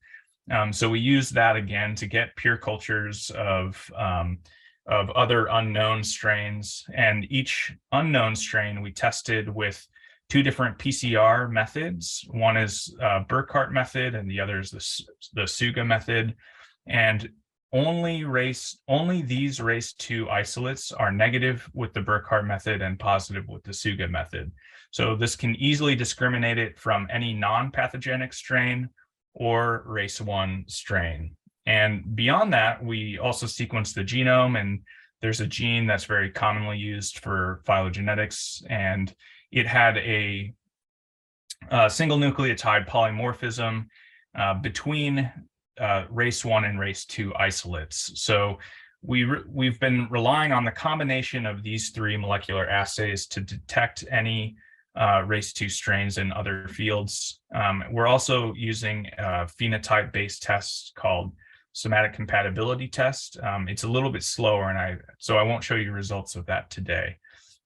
So we used that again to get pure cultures of other unknown strains, and each unknown strain we tested with 2 different PCR methods. One is Burkhardt method, and the other is the Suga method. And only these race 2 isolates are negative with the Burkhardt method and positive with the Suga method. So this can easily discriminate it from any non-pathogenic strain or race 1 strain. And beyond that, we also sequenced the genome, and there's a gene that's very commonly used for phylogenetics, and it had a single nucleotide polymorphism between race 1 and race 2 isolates. So we've been relying on the combination of these 3 molecular assays to detect any race 2 strains in other fields. We're also using a phenotype-based test called somatic compatibility test. It's a little bit slower, so I won't show you results of that today.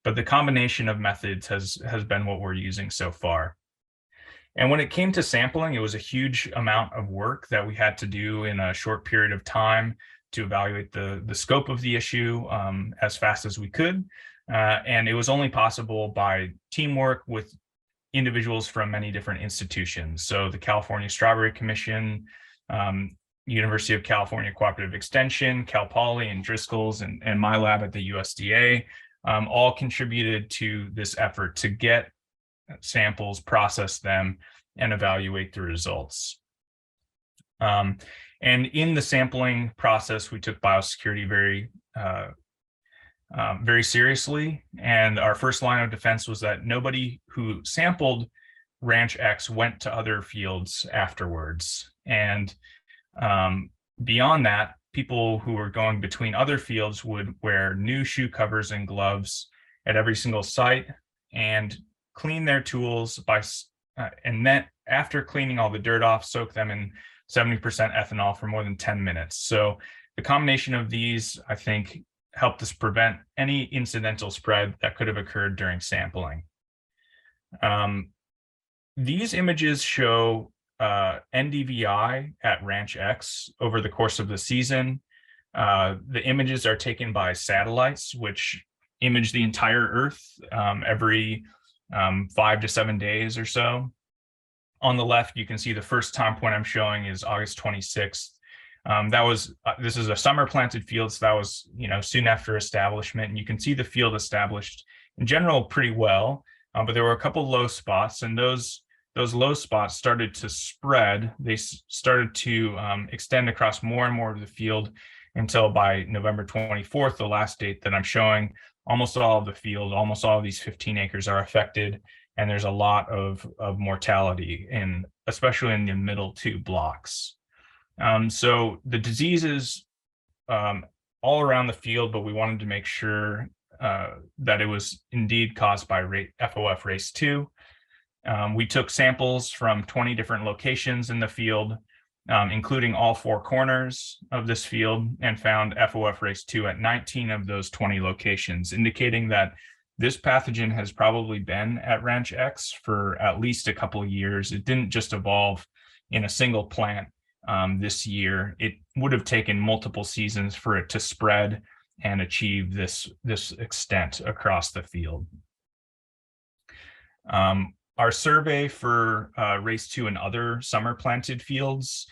But the combination of methods has been what we're using so far. And when it came to sampling, it was a huge amount of work that we had to do in a short period of time to evaluate the scope of the issue as fast as we could. And it was only possible by teamwork with individuals from many different institutions. So the California Strawberry Commission, University of California Cooperative Extension, Cal Poly, and Driscoll's, and my lab at the USDA all contributed to this effort to get samples, process them, and evaluate the results. And in the sampling process, we took biosecurity very seriously. And our first line of defense was that nobody who sampled Ranch X went to other fields afterwards. And beyond that, people who were going between other fields would wear new shoe covers and gloves at every single site and clean their tools and then after cleaning all the dirt off, soak them in 70% ethanol for more than 10 minutes. So the combination of these, I think, helped us prevent any incidental spread that could have occurred during sampling. These images show NDVI at Ranch X over the course of the season. The images are taken by satellites, which image the entire Earth every 5 to 7 days or so. On the left, you can see the first time point I'm showing is August 26th. This is a summer planted field, so that was soon after establishment, and you can see the field established in general pretty well, but there were a couple low spots, and those low spots started to spread. They started to extend across more and more of the field until by November 24th, the last date that I'm showing, almost all of the field, almost all of these 15 acres are affected. And there's a lot of mortality especially in the middle 2 blocks. So the diseases all around the field, but we wanted to make sure that it was indeed caused by FOF race 2. We took samples from 20 different locations in the field, including all 4 corners of this field, and found FOF race 2 at 19 of those 20 locations, indicating that this pathogen has probably been at Ranch X for at least a couple of years. It didn't just evolve in a single plant this year. It would have taken multiple seasons for it to spread and achieve this extent across the field. Our survey for race 2 and other summer planted fields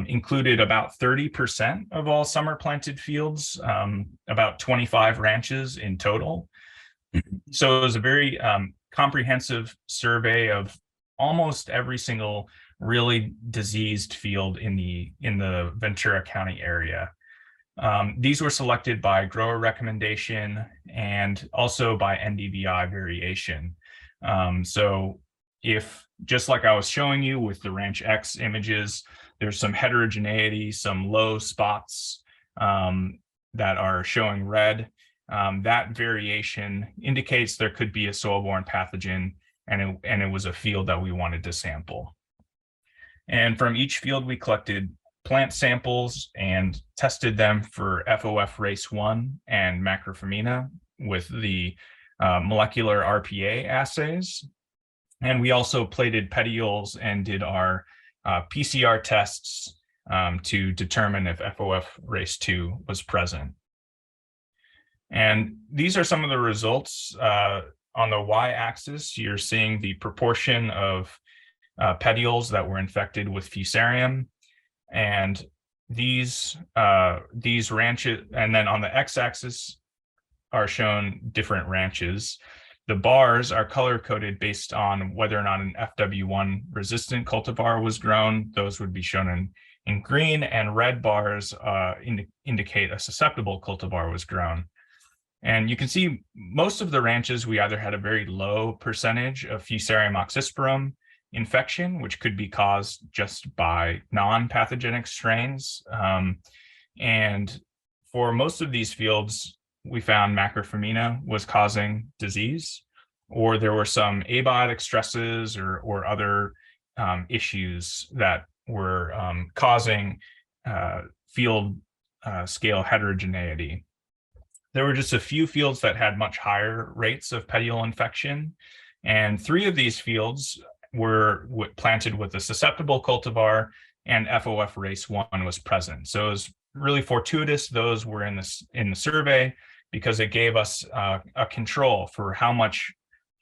included about 30% of all summer planted fields, about 25 ranches in total. So it was a very comprehensive survey of almost every single really diseased field in the Ventura County area. These were selected by grower recommendation and also by NDVI variation. So if, just like I was showing you with the Ranch X images, there's some heterogeneity, some low spots that are showing red. That variation indicates there could be a soil-borne pathogen, and it was a field that we wanted to sample. And from each field, we collected plant samples and tested them for FOF race 1 and Macrophyllomina with the molecular RPA assays. And we also plated petioles and did our PCR tests to determine if FOF race 2 was present. And these are some of the results. On the y-axis, you're seeing the proportion of petioles that were infected with Fusarium. And these ranches, and then on the x-axis are shown different ranches. The bars are color-coded based on whether or not an FW1 resistant cultivar was grown. Those would be shown in green, and red bars indicate a susceptible cultivar was grown. And you can see most of the ranches, we either had a very low percentage of Fusarium oxysporum infection, which could be caused just by non-pathogenic strains. And for most of these fields, we found Macrophyllomina was causing disease, or there were some abiotic stresses or other issues that were causing field scale heterogeneity. There were just a few fields that had much higher rates of petiole infection, and 3 of these fields were planted with a susceptible cultivar, and FOF race 1 was present. So it was really fortuitous those were in the survey, because it gave us a control for how much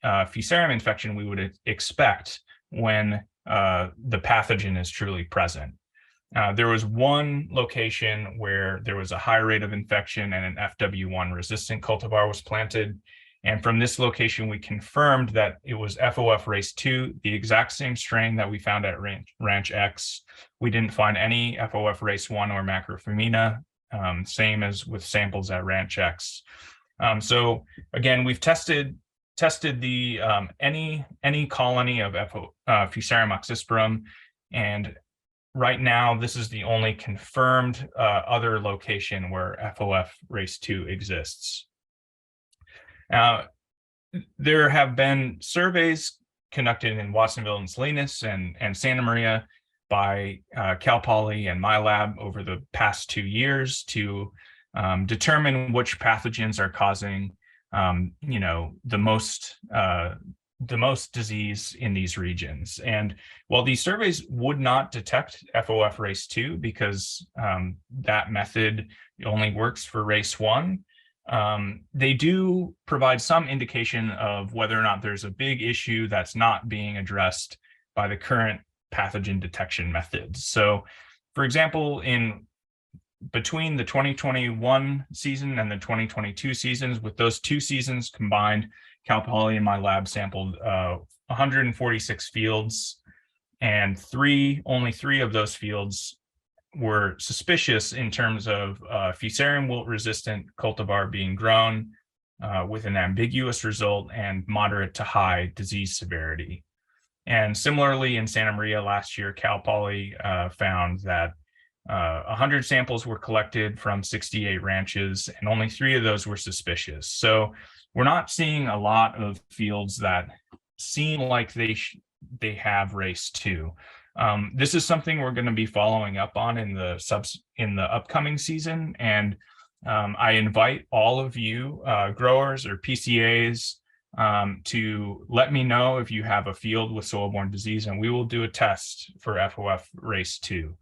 Fusarium infection we would expect when the pathogen is truly present. There was one location where there was a high rate of infection and an FW1 resistant cultivar was planted. And from this location, we confirmed that it was FOF race 2, the exact same strain that we found at Ranch X. We didn't find any FOF race 1 or Macrophyllomina, same as with samples at Ranch X. So again, we've tested the any colony of Fusarium oxysporum, and right now this is the only confirmed other location where FOF race 2 exists. There have been surveys conducted in Watsonville and Salinas and Santa Maria by Cal Poly and my lab over the past 2 years to determine which pathogens are causing the most disease in these regions. And while these surveys would not detect FOF race 2 because that method only works for race 1, they do provide some indication of whether or not there's a big issue that's not being addressed by the current pathogen detection methods. So, for example, between the 2021 season and the 2022 seasons, with those 2 seasons combined, Cal Poly and my lab sampled 146 fields, and only three of those fields were suspicious in terms of Fusarium wilt resistant cultivar being grown. with an ambiguous result and moderate to high disease severity. And similarly, in Santa Maria last year, Cal Poly found that 100 samples were collected from 68 ranches, and only 3 of those were suspicious. So we're not seeing a lot of fields that seem like they have race 2. This is something we're going to be following up on in the upcoming season, and I invite all of you growers or PCAs to let me know if you have a field with soil-borne disease, and we will do a test for FOF race 2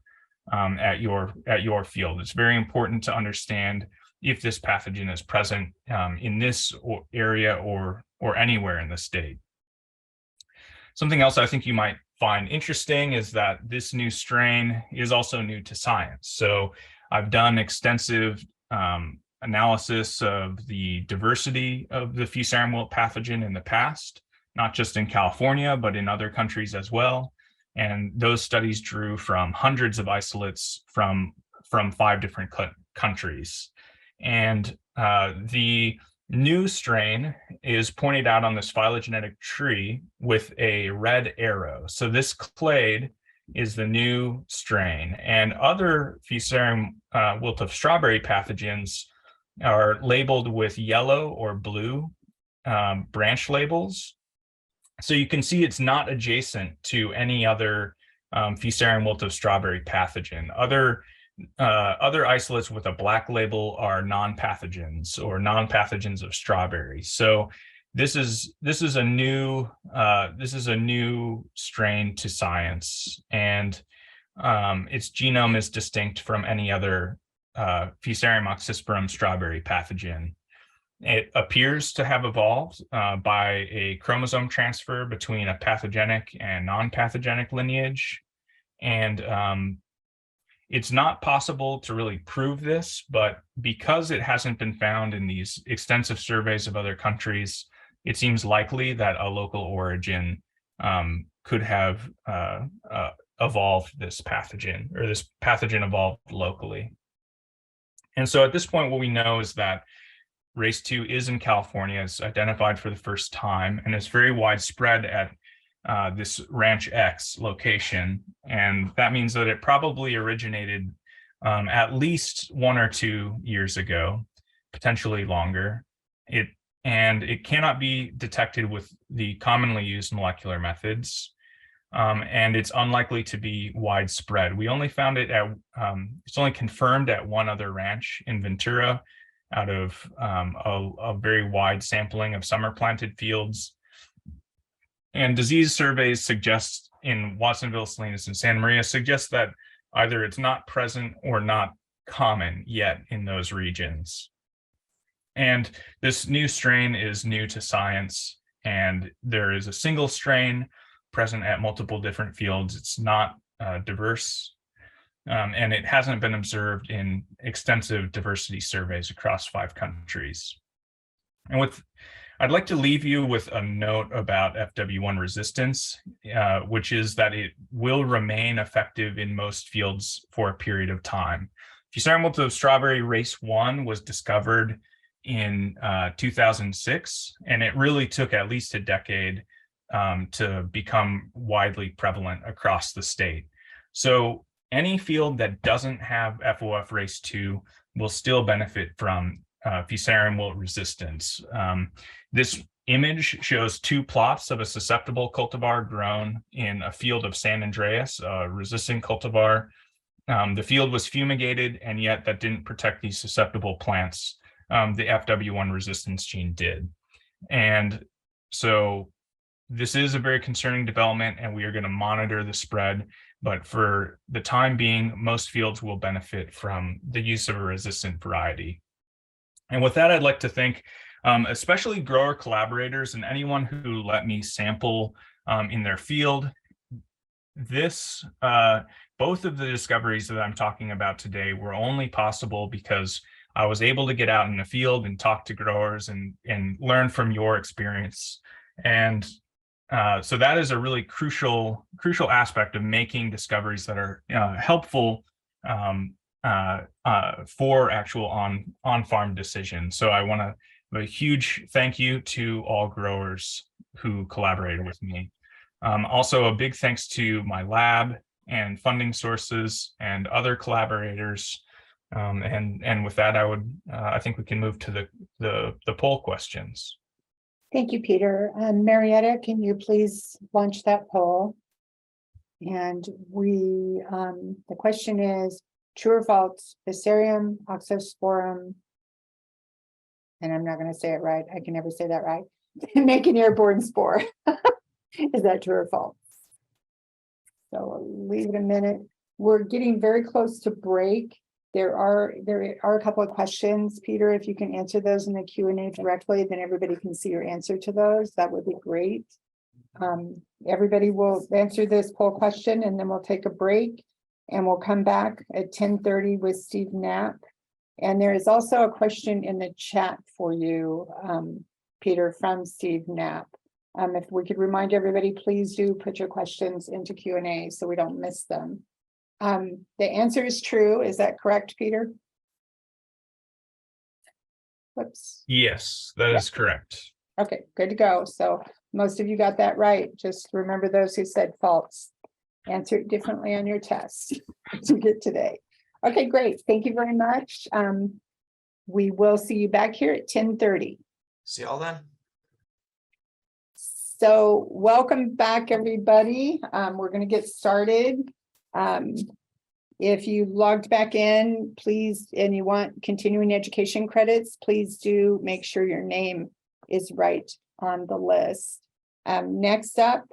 at your field. It's very important to understand if this pathogen is present in this area or anywhere in the state. Something else I think you might find interesting is that this new strain is also new to science. So I've done extensive analysis of the diversity of the Fusarium wilt pathogen in the past, not just in California, but in other countries as well. And those studies drew from hundreds of isolates from 5 different countries. And the new strain is pointed out on this phylogenetic tree with a red arrow. So this clade is the new strain, and other Fusarium wilt of strawberry pathogens are labeled with yellow or blue branch labels. So you can see it's not adjacent to any other Fusarium wilt of strawberry pathogen. Other isolates with a black label are non-pathogens or non-pathogens of strawberry. So this is a new strain to science, and its genome is distinct from any other Fusarium oxysporum strawberry pathogen. It appears to have evolved by a chromosome transfer between a pathogenic and non-pathogenic lineage, and it's not possible to really prove this, but because it hasn't been found in these extensive surveys of other countries, it seems likely that a local origin could have evolved this pathogen, or this pathogen evolved locally. And so at this point, what we know is that race 2 is in California, is identified for the first time, and is very widespread at this Ranch X location. And that means that it probably originated at least 1 or 2 years ago, potentially longer. It cannot be detected with the commonly used molecular methods, and it's unlikely to be widespread. We only found it at, it's only confirmed at 1 other ranch in Ventura out of a very wide sampling of summer planted fields. And disease surveys suggest in Watsonville, Salinas, and Santa Maria suggest that either it's not present or not common yet in those regions. And this new strain is new to science, and there is a single strain present at multiple different fields. It's not diverse, and it hasn't been observed in extensive diversity surveys across 5 countries. And I'd like to leave you with a note about FW1 resistance, which is that it will remain effective in most fields for a period of time. Fusarium wilt of strawberry race 1 was discovered in 2006, and it really took at least a decade to become widely prevalent across the state. So any field that doesn't have FOF race 2 will still benefit from Fusarium wilt resistance. This image shows 2 plots of a susceptible cultivar grown in a field of San Andreas, a resistant cultivar. The field was fumigated, and yet that didn't protect these susceptible plants. The FW1 resistance gene did. And so this is a very concerning development, and we are going to monitor the spread. But for the time being, most fields will benefit from the use of a resistant variety. And with that, I'd like to thank especially grower collaborators and anyone who let me sample in their field. Both of the discoveries that I'm talking about today were only possible because I was able to get out in the field and talk to growers and learn from your experience. And so that is a really crucial aspect of making discoveries that are helpful for actual on-farm decisions. So I want to A huge thank you to all growers who collaborated with me. Also, a big thanks to my lab and funding sources and other collaborators. And with that, I think we can move to the poll questions. Thank you, Peter. Marietta, can you please launch that poll? And the question is, true or false, Fusarium oxysporum, and I'm not going to say it right, I can never say that right, make an airborne spore. Is that true or false? So I'll leave it a minute. We're getting very close to break. There are a couple of questions, Peter, if you can answer those in the Q&A directly, then everybody can see your answer to those. That would be great. Everybody will answer this poll question and then we'll take a break and we'll come back at 10:30 with Steve Knapp. And there is also a question in the chat for you, Peter, from Steve Knapp. If we could remind everybody, please do put your questions into Q&A so we don't miss them. The answer is true. Is that correct, Peter? Whoops. Yes, that is correct. Okay, good to go. So most of you got that right. Just remember those who said false. Answer it differently on your test as you get today. Okay, great. Thank you very much. We will see you back here at 10:30. See y'all then. So welcome back, everybody. We're going to get started. If you logged back in, please, and you want continuing education credits, please do make sure your name is right on the list. Next up,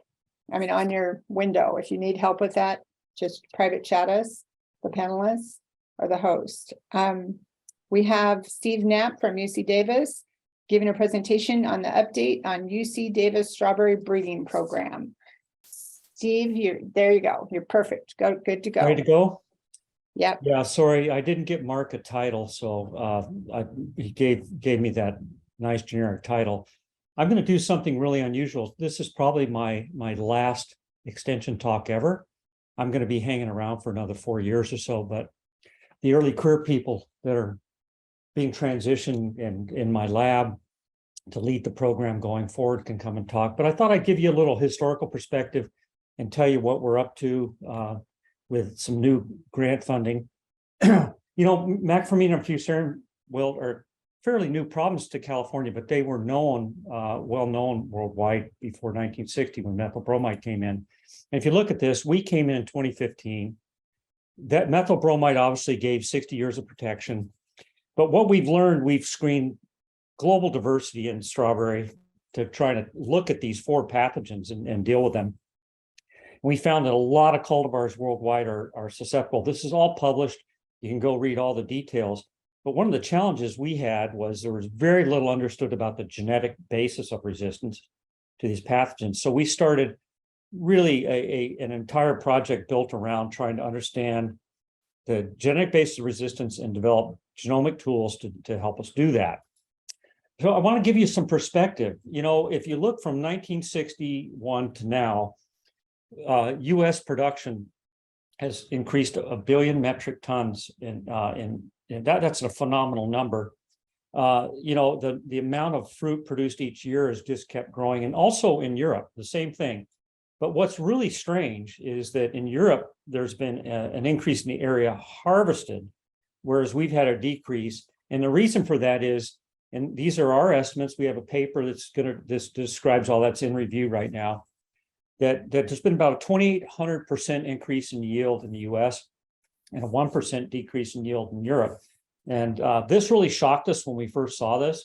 on your window, if you need help with that, just private chat us, the panelists or the host. We have Steve Knapp from UC Davis giving a presentation on the update on UC Davis strawberry breeding program. Steve, there you go. You're perfect. Good to go. Ready to go? Yep. Yeah, sorry, I didn't get Mark a title, so he gave me that nice generic title. I'm going to do something really unusual. This is probably my last extension talk ever. I'm going to be hanging around for another 4 years or so, but the early career people that are being transitioned in my lab to lead the program going forward can come and talk. But I thought I'd give you a little historical perspective and tell you what we're up to with some new grant funding. Macromeninum fusarium wilt are fairly new problems to California, but they were well known worldwide before 1960 when methyl bromide came in. And if you look at this, we came in 2015. That methyl bromide obviously gave 60 years of protection. But what we've learned, we've screened global diversity in strawberry to try to look at these 4 pathogens and deal with them. We found that a lot of cultivars worldwide are susceptible. This is all published. You can go read all the details. But one of the challenges we had was there was very little understood about the genetic basis of resistance to these pathogens. So we started really an entire project built around trying to understand the genetic basis of resistance and develop genomic tools to help us do that. So I want to give you some perspective. If you look from 1961 to now, U.S. production has increased 1 billion metric tons, and that's a phenomenal number. The amount of fruit produced each year has just kept growing, and also in Europe, the same thing. But what's really strange is that in Europe, there's been an increase in the area harvested, whereas we've had a decrease. And the reason for that is, and these are our estimates, we have a paper this describes all that's in review right now, that there's been about a 2,800% increase in yield in the US and a 1% decrease in yield in Europe. And this really shocked us when we first saw this.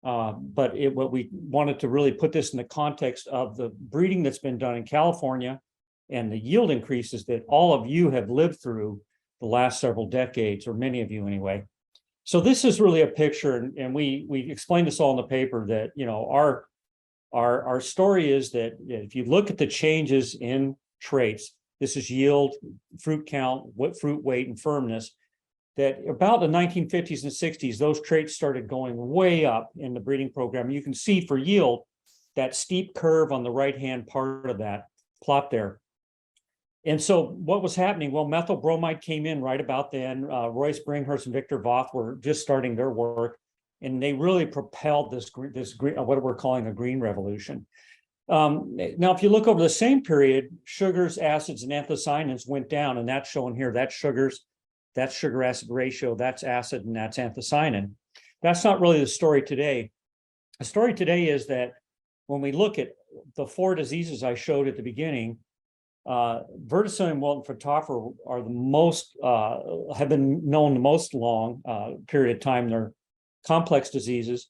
But what we wanted to really put this in the context of the breeding that's been done in California and the yield increases that all of you have lived through the last several decades, or many of you anyway. So this is really a picture, and we explained this all in the paper that, our story is that if you look at the changes in traits, this is yield, fruit count, fruit weight, and firmness, that about the 1950s and 60s, those traits started going way up in the breeding program. You can see for yield, that steep curve on the right-hand part of that plot there. And so what was happening? Well, methyl bromide came in right about then. Royce Bringhurst and Victor Voth were just starting their work. And they really propelled this green, what we're calling a green revolution. Now, if you look over the same period, sugars, acids, and anthocyanins went down, and that's shown here. That's sugars, that's sugar acid ratio, that's acid, and that's anthocyanin. That's not really the story today. The story today is that when we look at the 4 diseases I showed at the beginning, verticillium, wilt, and phytophthora are the most, have been known the most long period of time. They're complex diseases.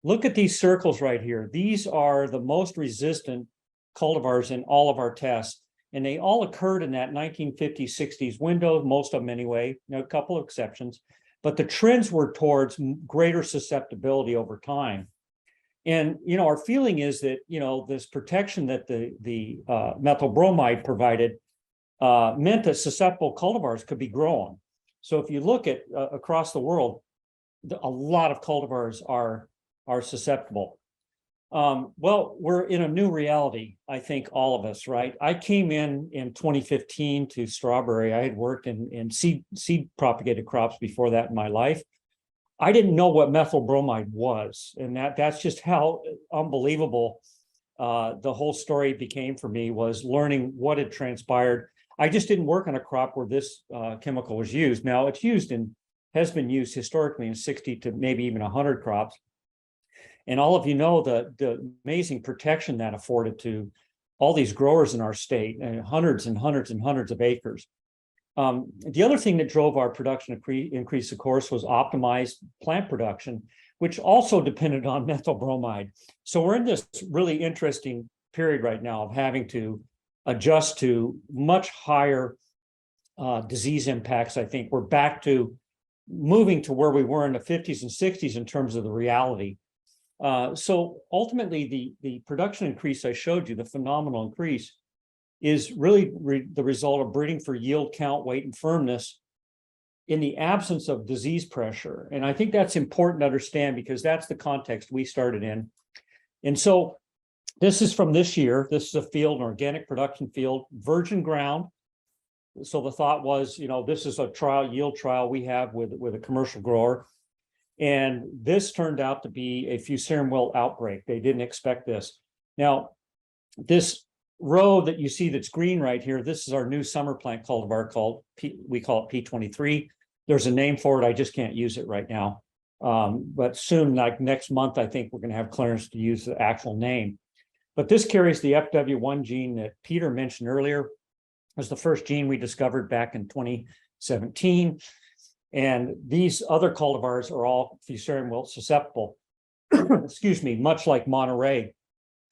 Look at these circles right here. These are the most resistant cultivars in all of our tests. And they all occurred in that 1950s, 60s window, most of them anyway, a couple of exceptions. But the trends were towards greater susceptibility over time. And, our feeling is that, this protection that the methyl bromide provided meant that susceptible cultivars could be grown. So if you look at across the world, a lot of cultivars are susceptible. Well, we're in a new reality, I think, all of us, right? I came in 2015 to strawberry. I had worked in seed propagated crops before that in my life. I didn't know what methyl bromide was, and that's just how unbelievable the whole story became for me, was learning what had transpired. I just didn't work on a crop where this chemical was used. Now it's has been used historically in 60 to maybe even 100 crops. And all of you know the amazing protection that afforded to all these growers in our state, and hundreds and hundreds and hundreds of acres. The other thing that drove our production increase, of course, was optimized plant production, which also depended on methyl bromide. So we're in this really interesting period right now of having to adjust to much higher disease impacts. I think we're back to moving to where we were in the 50s and 60s in terms of the reality. So ultimately, the production increase I showed you, the phenomenal increase, is really the result of breeding for yield, count, weight, and firmness in the absence of disease pressure. And I think that's important to understand, because that's the context we started in. And so this is from this year. This is a field, an organic production field, virgin ground. So the thought was, this is a yield trial we have with a commercial grower. And this turned out to be a Fusarium wilt outbreak. They didn't expect this. Now, this row that you see that's green right here, this is our new summer plant cultivar called we call it P23. There's a name for it. I just can't use it right now. But soon, like next month, I think we're going to have clearance to use the actual name. But this carries the FW1 gene that Peter mentioned earlier. It was the first gene we discovered back in 2017. And these other cultivars are all Fusarium wilt susceptible. Excuse me, much like Monterey.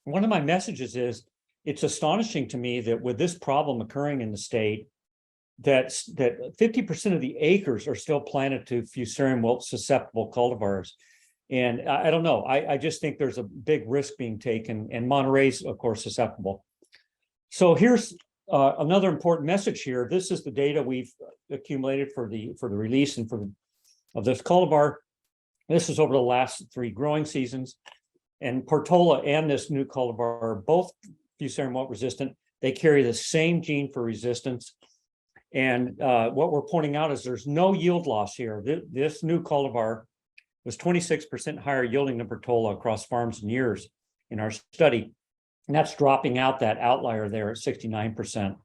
One of my messages is, it's astonishing to me that with this problem occurring in the state, that 50% of the acres are still planted to Fusarium wilt susceptible cultivars. And I don't know, I just think there's a big risk being taken, and Monterey's, of course, susceptible. So here's another important message here. This is the data we've accumulated for the release and of this cultivar. This is over the last 3 growing seasons. And Portola and this new cultivar are both Fusarium wilt resistant. They carry the same gene for resistance. And what we're pointing out is there's no yield loss here. This new cultivar was 26% higher yielding than Portola across farms and years in our study. And that's dropping out that outlier there at 69%.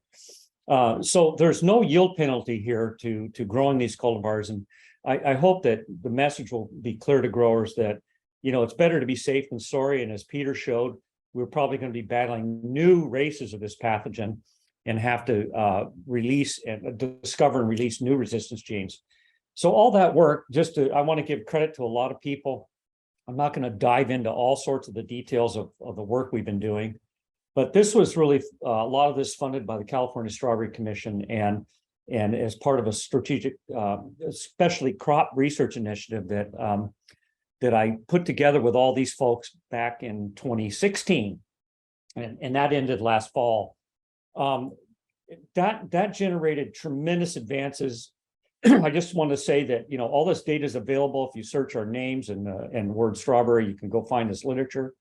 So there's no yield penalty here to growing these cultivars. And I hope that the message will be clear to growers that, it's better to be safe than sorry. And as Peter showed, we're probably going to be battling new races of this pathogen and have to release and discover and release new resistance genes. So all that work, I want to give credit to a lot of people. I'm not going to dive into all sorts of the details of the work we've been doing, but this was really a lot of this funded by the California Strawberry Commission and as part of a strategic, especially crop research initiative that I put together with all these folks back in 2016, and that ended last fall. That generated tremendous advances. I just want to say that, all this data is available. If you search our names and word strawberry, you can go find this literature.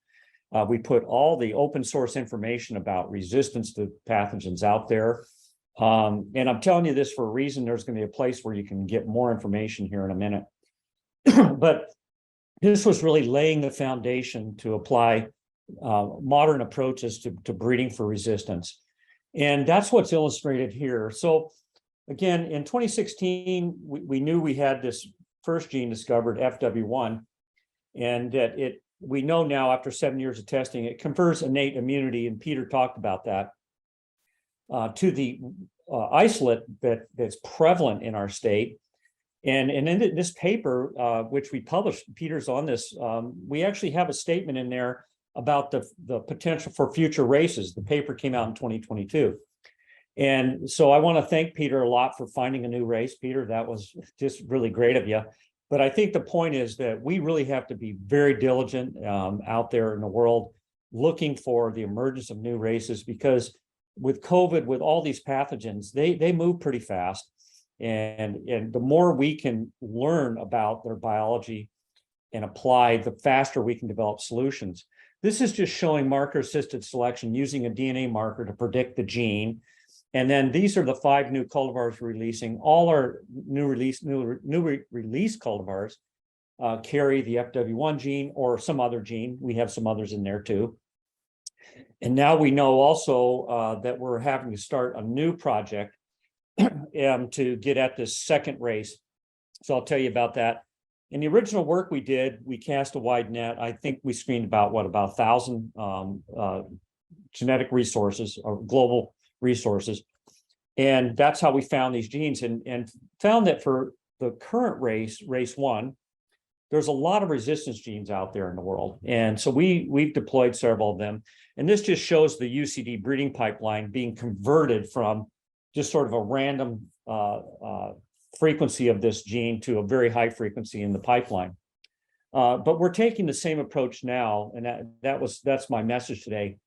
We put all the open source information about resistance to pathogens out there. And I'm telling you this for a reason. There's going to be a place where you can get more information here in a minute. But this was really laying the foundation to apply modern approaches to breeding for resistance. And that's what's illustrated here. So again, in 2016, we knew we had this first gene discovered, FW1, and that we know now after 7 years of testing, it confers innate immunity, and Peter talked about that, to the isolate that's prevalent in our state. And in this paper, which we published, Peter's on this, we actually have a statement in there about the potential for future races. The paper came out in 2022. And so I want to thank Peter a lot for finding a new race. Peter, that was just really great of you. But I think the point is that we really have to be very diligent out there in the world looking for the emergence of new races, because with COVID, with all these pathogens, they move pretty fast. And the more we can learn about their biology and apply, the faster we can develop solutions. This is just showing marker-assisted selection using a DNA marker to predict the gene. And then these are the 5 new cultivars we're releasing. All our new release cultivars carry the FW1 gene or some other gene. We have some others in there too. And now we know also that we're having to start a new project to get at this second race. So I'll tell you about that. In the original work we did, we cast a wide net. I think we screened about 1,000 genetic resources or global resources. And that's how we found these genes and found that for the current race 1, there's a lot of resistance genes out there in the world. And so we've deployed several of them. And this just shows the UCD breeding pipeline being converted from just sort of a random frequency of this gene to a very high frequency in the pipeline. But we're taking the same approach now, and that's my message today.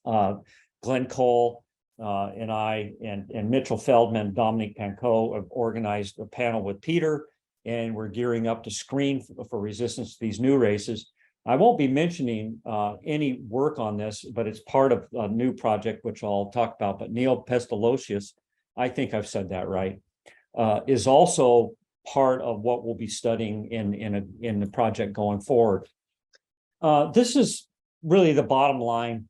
Glenn Cole and I and Mitchell Feldman, Dominique Pancoe have organized a panel with Peter, and we're gearing up to screen for resistance to these new races. I won't be mentioning any work on this, but it's part of a new project, which I'll talk about. But Neil Pestalozzius, I think I've said that right, is also part of what we'll be studying in the project going forward. This is really the bottom line.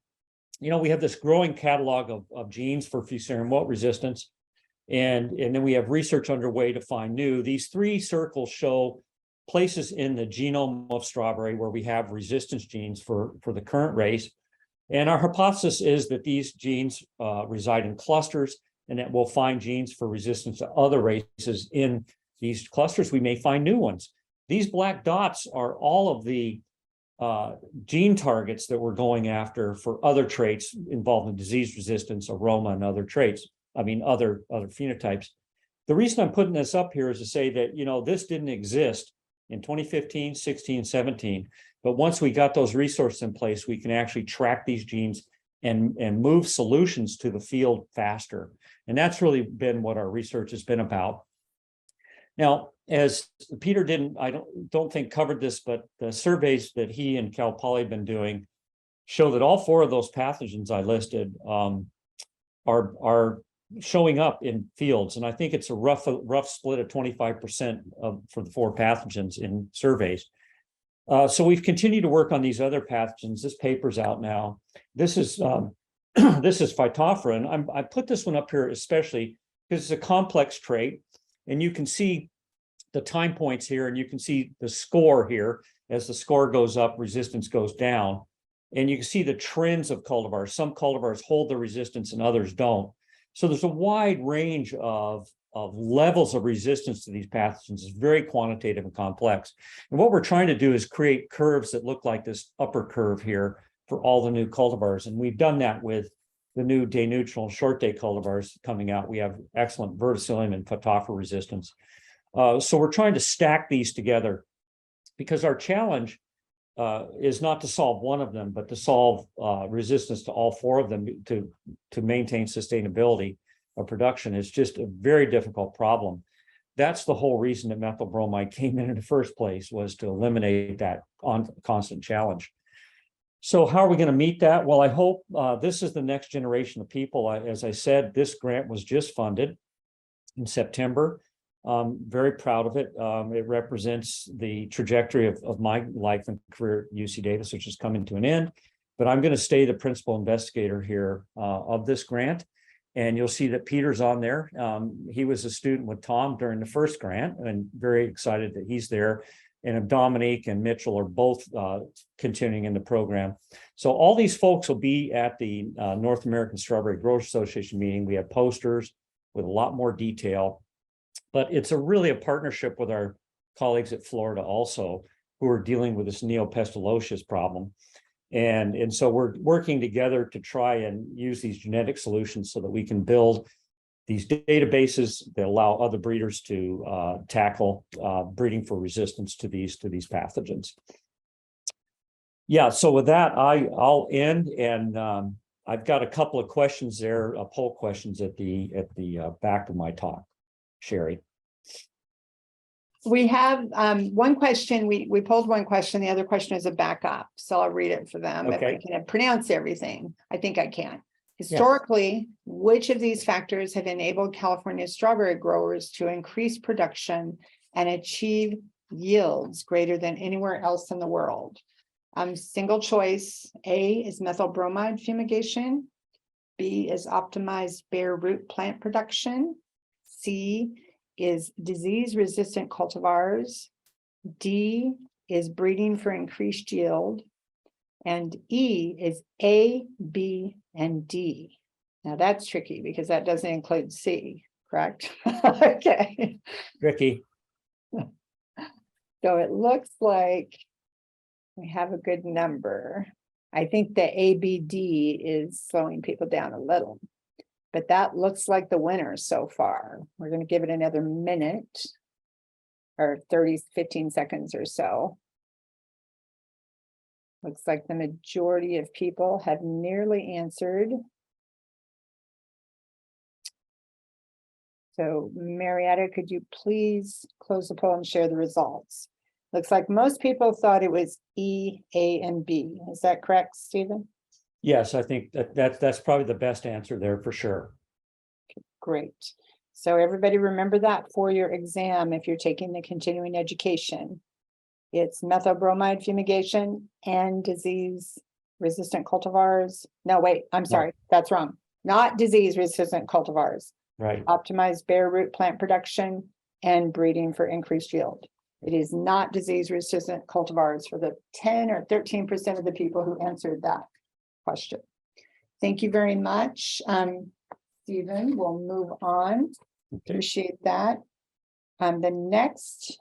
You know, we have this growing catalog of genes for Fusarium wilt resistance, and then we have research underway to find new. These 3 circles show places in the genome of strawberry where we have resistance genes for the current race. And our hypothesis is that these genes reside in clusters, and that we'll find genes for resistance to other races in these clusters. We may find new ones. These black dots are all of the gene targets that we're going after for other traits involved in disease resistance, aroma, and other traits. I mean, other phenotypes. The reason I'm putting this up here is to say that, you know, this didn't exist in 2015, 16, 17. But once we got those resources in place, we can actually track these genes and move solutions to the field faster. And that's really been what our research has been about. Now, as Peter I don't think covered this, but the surveys that he and Cal Poly have been doing show that all 4 of those pathogens I listed are showing up in fields. And I think it's a rough split of 25% for the 4 pathogens in surveys. So we've continued to work on these other pathogens. This paper's out now. This is this is Phytophthora. I put this one up here especially because it's a complex trait, and you can see the time points here, and you can see the score here. As the score goes up, resistance goes down, and you can see the trends of cultivars. Some cultivars hold the resistance and others don't. So there's a wide range of levels of resistance to these pathogens. It's very quantitative and complex. And what we're trying to do is create curves that look like this upper curve here for all the new cultivars. And we've done that with the new day neutral and short day cultivars coming out. We have excellent verticillium and Phytophthora resistance. So we're trying to stack these together because our challenge is not to solve one of them, but to solve resistance to all 4 of them to maintain sustainability of production. Is just a very difficult problem. That's the whole reason that methyl bromide came in the first place, was to eliminate that constant challenge. So how are we going to meet that? Well, I hope this is the next generation of people. As I said, this grant was just funded in September. Very proud of it. It represents the trajectory of my life and career at UC Davis, which is coming to an end. But I'm going to stay the principal investigator here of this grant. And you'll see that Peter's on there. He was a student with Tom during the first grant, and very excited that he's there. And Dominique and Mitchell are both continuing in the program. So all these folks will be at the North American Strawberry Growers Association meeting. We have posters with a lot more detail, but it's really a partnership with our colleagues at Florida also, who are dealing with this neopestalosis problem. And so we're working together to try and use these genetic solutions so that we can build these databases that allow other breeders to tackle breeding for resistance to these pathogens. Yeah, so with that, I'll end, and I've got a couple of questions there, poll questions at the back of my talk, Sherry. We have one question, we pulled one question, the other question is a backup, so I'll read it for them. If I Okay. can pronounce everything, I think I can. Historically, which of these factors have enabled California strawberry growers to increase production and achieve yields greater than anywhere else in the world? Single choice, A is methyl bromide fumigation, B is optimized bare root plant production, C is disease-resistant cultivars, D is breeding for increased yield, and E is A, B, and D. Now that's tricky because that doesn't include C, correct? Okay, Ricky, so it looks like we have a good number. I think the ABD is slowing people down a little, but that looks like the winner so far. We're going to give it another minute or 15 seconds or so. Looks like the majority of people have nearly answered. So Marietta, could you please close the poll and share the results? Looks like most people thought it was E, A, and B. Is that correct, Stephen? yes, I think that's probably the best answer there for sure. Great. So everybody remember that for your exam if you're taking the continuing education. It's methyl bromide fumigation and disease-resistant cultivars. No, wait, I'm sorry, that's wrong. Not disease-resistant cultivars. Right. Optimized bare root plant production and breeding for increased yield. It is not disease-resistant cultivars for the 10 or 13% of the people who answered that question. Thank you very much. Stephen, we'll move on. Okay. Appreciate that. The next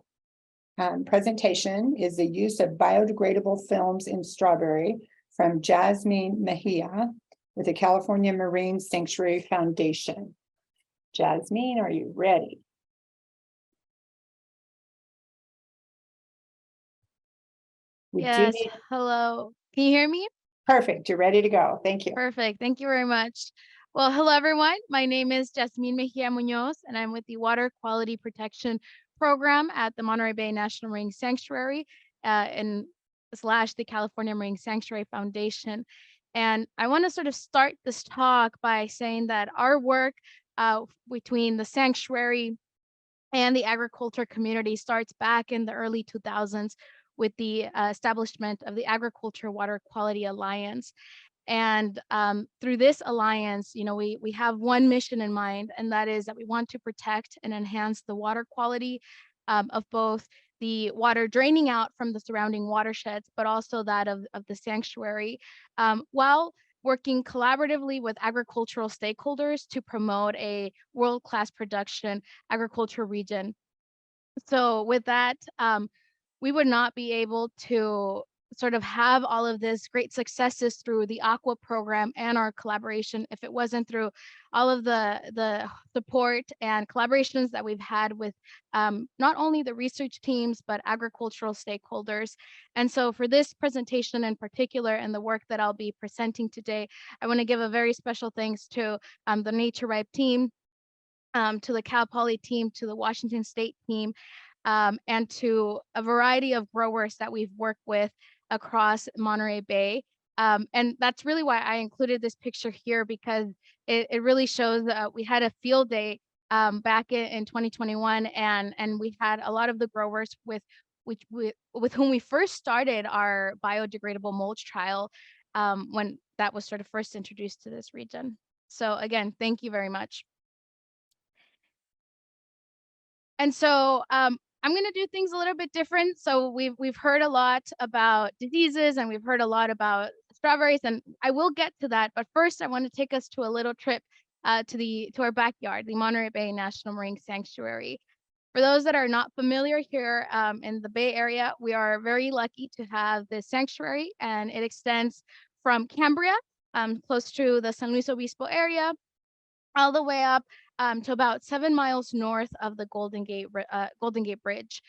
presentation is the use of biodegradable films in strawberry from Jasmine Mejia with the California Marine Sanctuary Foundation. Jasmine, are you ready? We do Yes, need- hello. Can you hear me? Perfect, you're ready to go. Thank you. Perfect. Thank you very much. Well, hello, everyone. My name is Jasmine Mejia Munoz, and I'm with the Water Quality Protection Program at the Monterey Bay National Marine Sanctuary and / the California Marine Sanctuary Foundation. And I want to sort of start this talk by saying that our work between the sanctuary and the agriculture community starts back in the early 2000s with the establishment of the Agriculture Water Quality Alliance. And through this alliance, you know, we have one mission in mind, and that is that we want to protect and enhance the water quality of both the water draining out from the surrounding watersheds, but also that of the sanctuary, while working collaboratively with agricultural stakeholders to promote a world-class production agriculture region. So with that, we would not be able to sort of have all of this great successes through the Aqua program and our collaboration if it wasn't through all of the support and collaborations that we've had with not only the research teams, but agricultural stakeholders. And so for this presentation in particular and the work that I'll be presenting today, I want to give a very special thanks to the NatureRipe team, to the Cal Poly team, to the Washington State team, and to a variety of growers that we've worked with across Monterey Bay. And that's really why I included this picture here, because it really shows we had a field day back in 2021, and we had a lot of the growers with whom we first started our biodegradable mulch trial when that was sort of first introduced to this region. So again, thank you very much. And so I'm going to do things a little bit different. So we've heard a lot about diseases and we've heard a lot about strawberries, and I will get to that. But first, I want to take us to a little trip to our backyard, the Monterey Bay National Marine Sanctuary. For those that are not familiar here in the Bay Area, we are very lucky to have this sanctuary, and it extends from Cambria, close to the San Luis Obispo area, all the way up to about 7 miles north of the Golden Gate Bridge.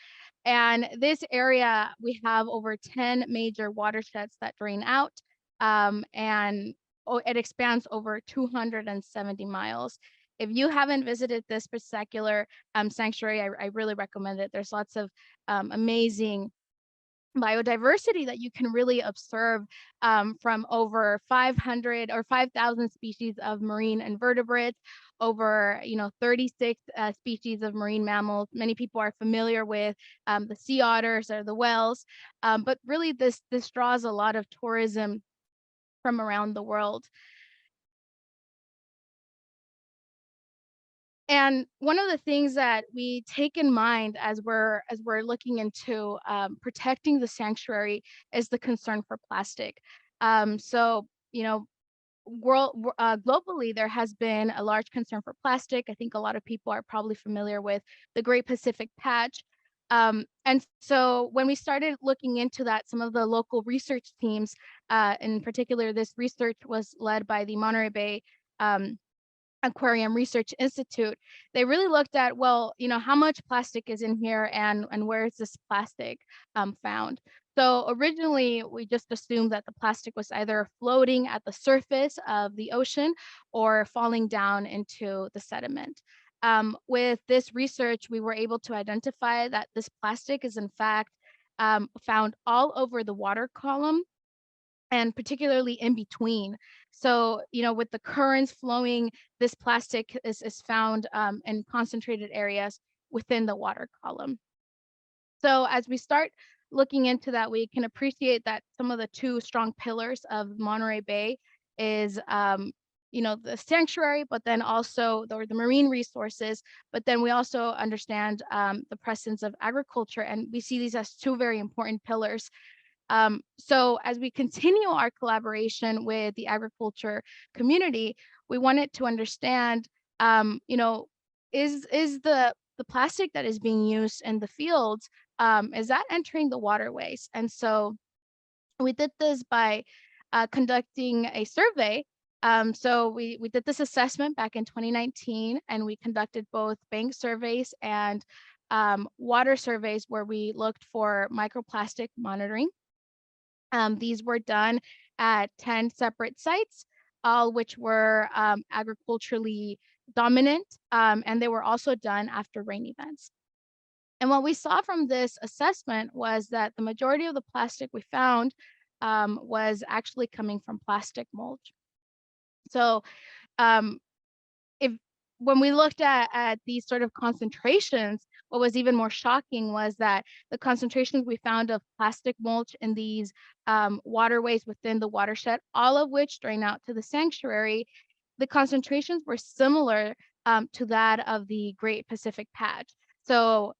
And this area, we have over 10 major watersheds that drain out, and it expands over 270 miles. If you haven't visited this particular sanctuary, I really recommend it. There's lots of amazing biodiversity that you can really observe from over 500 or 5,000 species of marine invertebrates, over 36 species of marine mammals. Many people are familiar with the sea otters or the whales, but really this draws a lot of tourism from around the world. And one of the things that we take in mind as we're looking into protecting the sanctuary is the concern for plastic. So, globally, there has been a large concern for plastic. I think a lot of people are probably familiar with the Great Pacific Patch. And so when we started looking into that, some of the local research teams, in particular, this research was led by the Monterey Bay Aquarium Research Institute. They really looked at, well, how much plastic is in here and where is this plastic found? So originally, we just assumed that the plastic was either floating at the surface of the ocean or falling down into the sediment. With this research, we were able to identify that this plastic is in fact found all over the water column, and particularly in between. So, with the currents flowing, this plastic is found in concentrated areas within the water column. So as we start looking into that, we can appreciate that some of the two strong pillars of Monterey Bay is, the sanctuary, but then also the marine resources. But then we also understand the presence of agriculture, and we see these as two very important pillars. So as we continue our collaboration with the agriculture community, we wanted to understand, is the plastic that is being used in the fields, is that entering the waterways? And so we did this by conducting a survey. So we did this assessment back in 2019, and we conducted both bank surveys and water surveys where we looked for microplastic monitoring. These were done at 10 separate sites, all which were agriculturally dominant, and they were also done after rain events. And what we saw from this assessment was that the majority of the plastic we found was actually coming from plastic mulch. So when we looked at these sort of concentrations, what was even more shocking was that the concentrations we found of plastic mulch in these waterways within the watershed, all of which drain out to the sanctuary, the concentrations were similar to that of the Great Pacific Patch. So,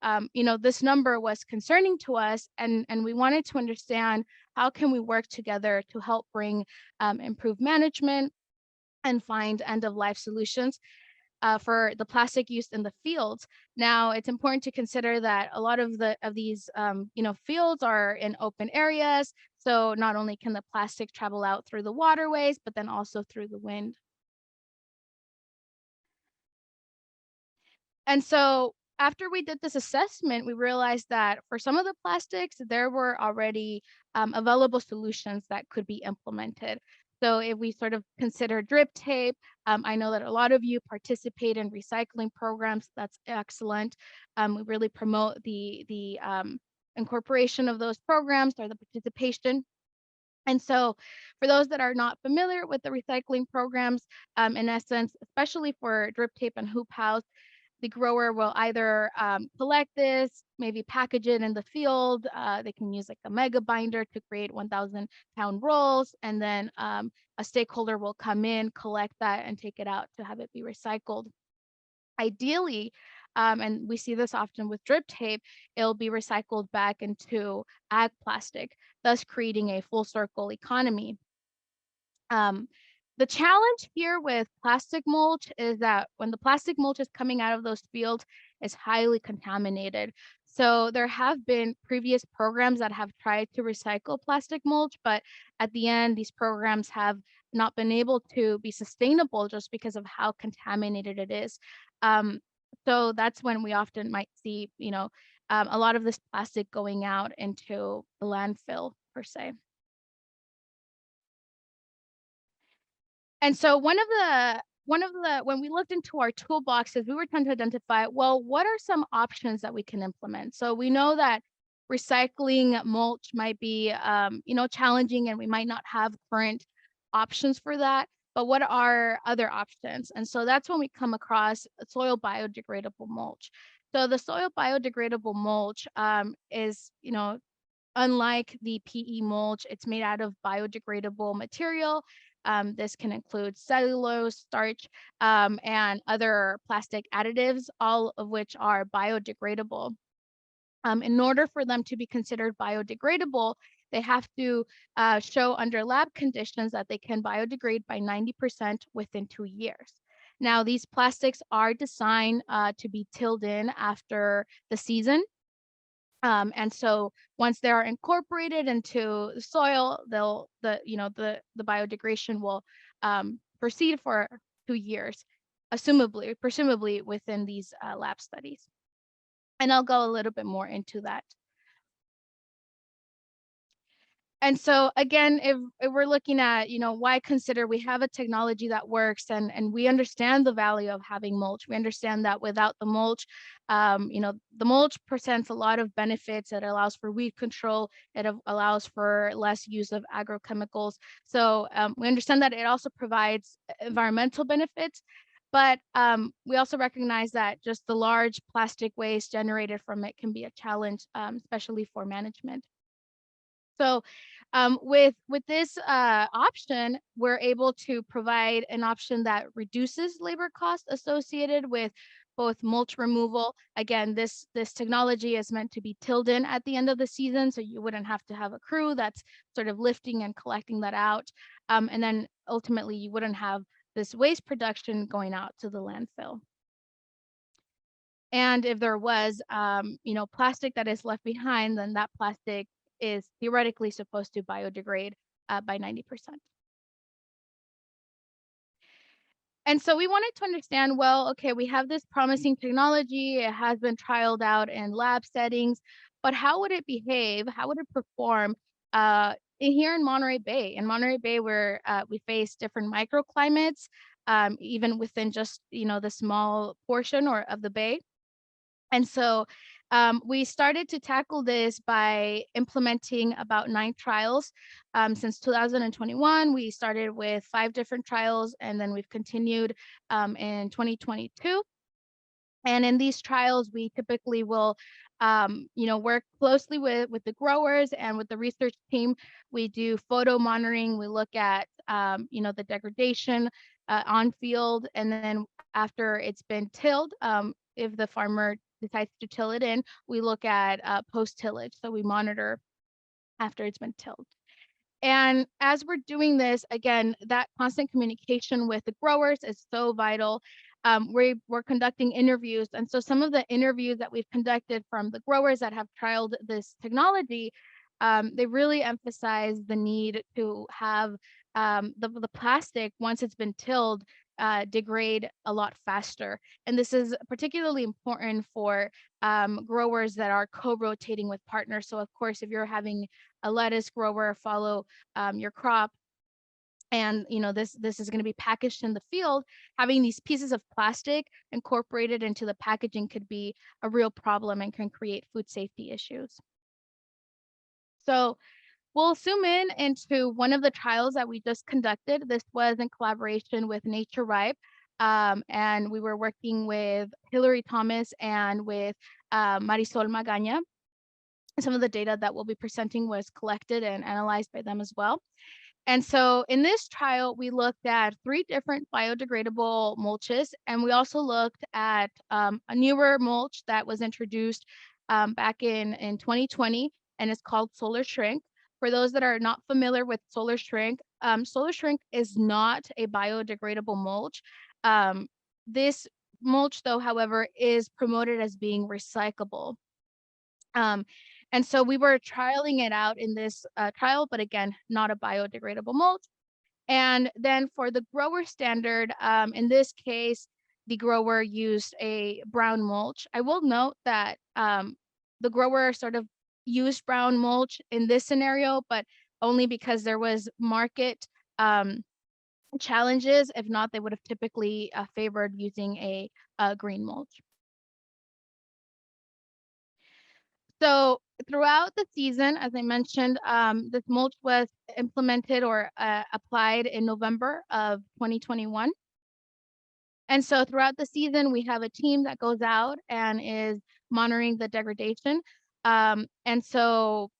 this number was concerning to us, and we wanted to understand how can we work together to help bring improved management and find end-of-life solutions for the plastic used in the fields. Now, it's important to consider that a lot of these fields are in open areas. So not only can the plastic travel out through the waterways, but then also through the wind. And so after we did this assessment, we realized that for some of the plastics, there were already available solutions that could be implemented. So if we sort of consider drip tape, I know that a lot of you participate in recycling programs. That's excellent. We really promote the incorporation of those programs or the participation. And so for those that are not familiar with the recycling programs, in essence, especially for drip tape and hoop house, the grower will either collect this, maybe package it in the field. They can use like a mega binder to create 1,000-pound rolls, and then a stakeholder will come in, collect that, and take it out to have it be recycled. Ideally, and we see this often with drip tape, it'll be recycled back into ag plastic, thus creating a full circle economy. The challenge here with plastic mulch is that when the plastic mulch is coming out of those fields, it's highly contaminated. So there have been previous programs that have tried to recycle plastic mulch, but at the end, these programs have not been able to be sustainable just because of how contaminated it is. So that's when we often might see, a lot of this plastic going out into the landfill per se. And so when we looked into our toolboxes, we were trying to identify, well, what are some options that we can implement? So we know that recycling mulch might be, challenging, and we might not have current options for that. But what are other options? And so that's when we come across soil biodegradable mulch. So the soil biodegradable mulch is, unlike the PE mulch, it's made out of biodegradable material. This can include cellulose, starch, and other plastic additives, all of which are biodegradable. In order for them to be considered biodegradable, they have to show under lab conditions that they can biodegrade by 90% within 2 years. Now, these plastics are designed to be tilled in after the season. And so once they are incorporated into the soil, the biodegradation will proceed for 2 years, presumably within these lab studies. And I'll go a little bit more into that. And so again, if we're looking at, why consider, we have a technology that works, and we understand the value of having mulch. We understand that without the mulch, the mulch presents a lot of benefits. It allows for weed control. It allows for less use of agrochemicals. So we understand that it also provides environmental benefits. But we also recognize that just the large plastic waste generated from it can be a challenge, especially for management. So with this option, we're able to provide an option that reduces labor costs associated with both mulch removal. Again, this technology is meant to be tilled in at the end of the season, so you wouldn't have to have a crew that's sort of lifting and collecting that out. And then ultimately, you wouldn't have this waste production going out to the landfill. And if there was, plastic that is left behind, then that plastic is theoretically supposed to biodegrade by 90%. And so we wanted to understand, well, okay, we have this promising technology. It has been trialed out in lab settings, but how would it behave? How would it perform here in Monterey Bay? In Monterey Bay, where we face different microclimates, even within just, the small portion of the bay. And so we started to tackle this by implementing about 9 trials. Since 2021, we started with 5 different trials, and then we've continued in 2022. And in these trials, we typically will, work closely with the growers and with the research team. We do photo monitoring. We look at, the degradation on field, and then after it's been tilled, if the farmer decides to till it in, we look at post-tillage. So we monitor after it's been tilled. And as we're doing this, again, that constant communication with the growers is so vital. We're conducting interviews. And so some of the interviews that we've conducted from the growers that have trialed this technology, they really emphasize the need to have the plastic, once it's been tilled, degrade a lot faster. And this is particularly important for growers that are co-rotating with partners. So of course, if you're having a lettuce grower follow your crop, and this is going to be packaged in the field, having these pieces of plastic incorporated into the packaging could be a real problem and can create food safety issues. So we'll zoom into one of the trials that we just conducted. This was in collaboration with NatureRipe. and we were working with Hillary Thomas and with Marisol Magaña. Some of the data that we'll be presenting was collected and analyzed by them as well. And so in this trial, we looked at 3 different biodegradable mulches, and we also looked at a newer mulch that was introduced back in 2020, and it's called Solar Shrink. For those that are not familiar with Solar Shrink is not a biodegradable mulch. This mulch, though, however, is promoted as being recyclable. And so we were trialing it out in this trial, but again, not a biodegradable mulch. And then for the grower standard, in this case, the grower used a brown mulch. I will note that the grower sort of used brown mulch in this scenario, but only because there was market challenges. If not, they would have typically favored using a green mulch. So throughout the season, as I mentioned, this mulch was implemented or applied in November of 2021. And so throughout the season, we have a team that goes out and is monitoring the degradation. And so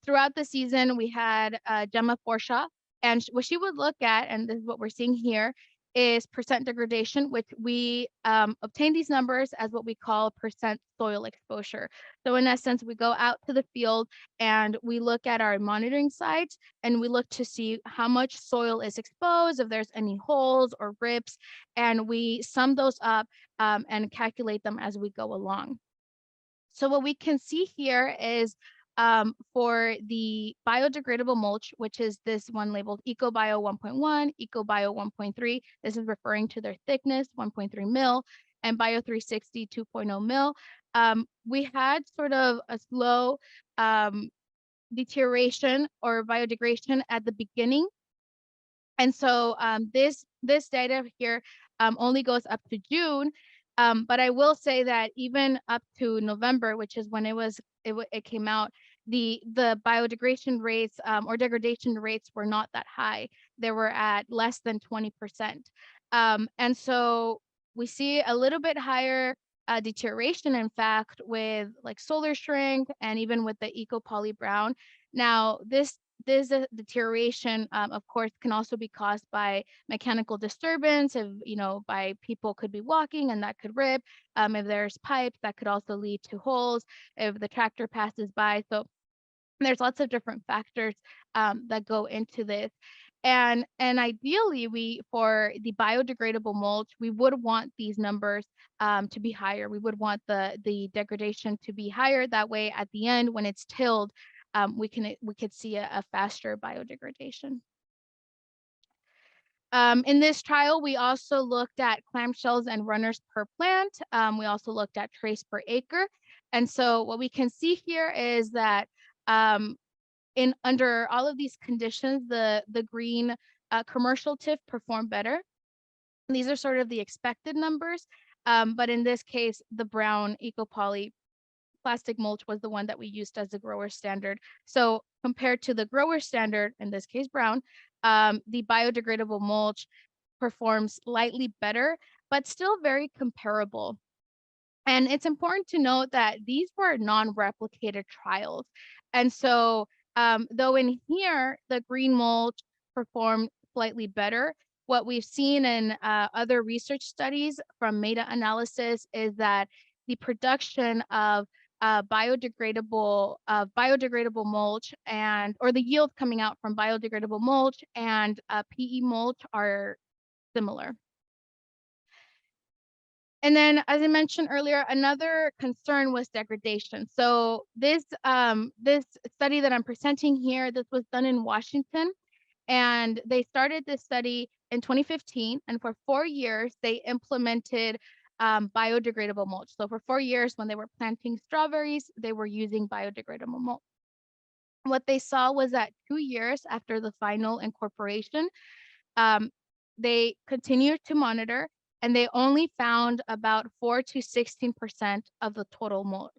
throughout the season, we had Gemma Forshaw, and what she would look at, and this is what we're seeing here, is percent degradation, which we obtain these numbers as what we call percent soil exposure. So in essence, we go out to the field and we look at our monitoring sites and we look to see how much soil is exposed, if there's any holes or rips, and we sum those up and calculate them as we go along. So what we can see here is for the biodegradable mulch, which is this one labeled EcoBio 1.1, EcoBio 1.3, this is referring to their thickness, 1.3 mil, and Bio 360, 2.0 mil. We had sort of a slow deterioration or biodegradation at the beginning. And so this data here only goes up to June. But I will say that even up to November, which is when it came out, the biodegradation rates or degradation rates were not that high. They were at less than 20%. And so we see a little bit higher deterioration, in fact, with like Solar Shrink and even with the Eco-Poly Brown. Now, this deterioration, of course, can also be caused by mechanical disturbance. If by people could be walking and that could rip. If there's pipes, that could also lead to holes. If the tractor passes by, so there's lots of different factors that go into this. And ideally, for the biodegradable mulch, we would want these numbers to be higher. We would want the degradation to be higher. That way, at the end, when it's tilled, we could see a faster biodegradation. In this trial, we also looked at clamshells and runners per plant. We also looked at trace per acre. And so what we can see here is that under all of these conditions, the green commercial TIF performed better. These are sort of the expected numbers. But in this case, the brown Eco-Poly plastic mulch was the one that we used as the grower standard. So compared to the grower standard, in this case brown, the biodegradable mulch performs slightly better, but still very comparable. And it's important to note that these were non-replicated trials. And so though in here, the green mulch performed slightly better, what we've seen in other research studies from meta-analysis is that the production of biodegradable mulch or the yield coming out from biodegradable mulch and PE mulch are similar. And then, as I mentioned earlier, another concern was degradation. So this study that I'm presenting here, this was done in Washington, and they started this study in 2015, and for 4 years they implemented biodegradable mulch. So for 4 years, when they were planting strawberries, they were using biodegradable mulch. What they saw was that 2 years after the final incorporation, they continued to monitor, and they only found about 4 to 16% of the total mulch,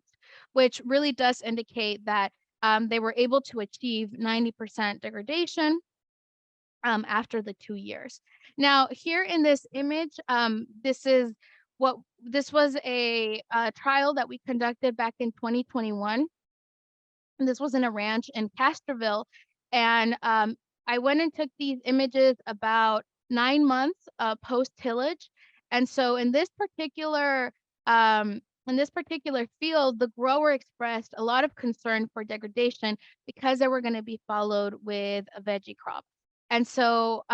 which really does indicate that they were able to achieve 90% degradation. after the 2 years. Now, here in this image, this was a trial that we conducted back in 2021. And this was in a ranch in Castroville. And I went and took these images about 9 months post tillage. And so in this particular field, the grower expressed a lot of concern for degradation because they were going to be followed with a veggie crop. And so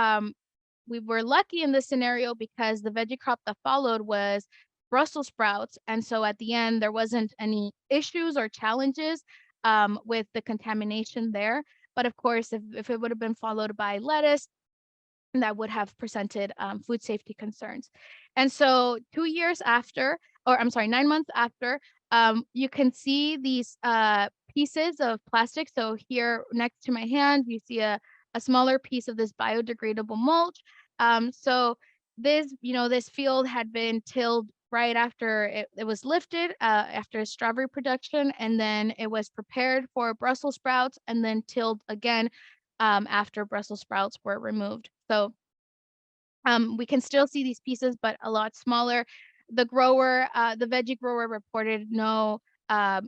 we were lucky in this scenario because the veggie crop that followed was Brussels sprouts. And so at the end, there wasn't any issues or challenges with the contamination there. But of course, if it would have been followed by lettuce, that would have presented food safety concerns. And so 2 years after, or I'm sorry, 9 months after, you can see these pieces of plastic. So here next to my hand, you see a smaller piece of this biodegradable mulch. So this field had been tilled right after it was lifted after strawberry production, and then it was prepared for Brussels sprouts and then tilled again after Brussels sprouts were removed. So we can still see these pieces, but a lot smaller. The veggie grower reported no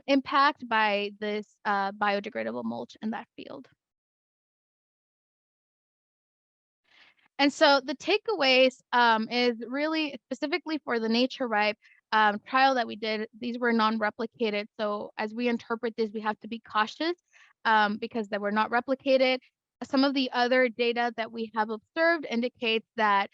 impact by this biodegradable mulch in that field. And so the takeaways is really specifically for the NatureRipe trial that we did. These were non-replicated. So as we interpret this, we have to be cautious because they were not replicated. Some of the other data that we have observed indicates that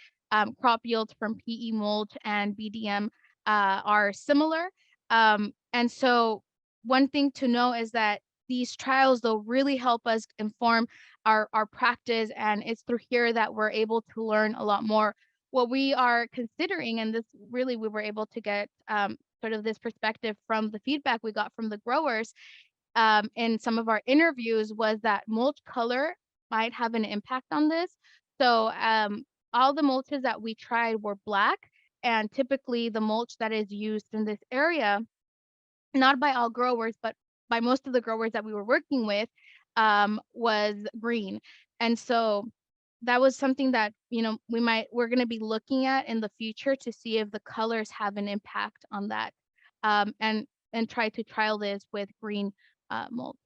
crop yields from PE mulch and BDM are similar. And so one thing to know is that these trials, though, really help us inform our practice, and it's through here that we're able to learn a lot more. What we are considering, and this really we were able to get sort of this perspective from the feedback we got from the growers in some of our interviews, was that mulch color might have an impact on this. So all the mulches that we tried were black, and typically the mulch that is used in this area, not by all growers, but by most of the growers that we were working with, was green. And so that was something that, we're going to be looking at in the future to see if the colors have an impact on that, and try to trial this with green mulch.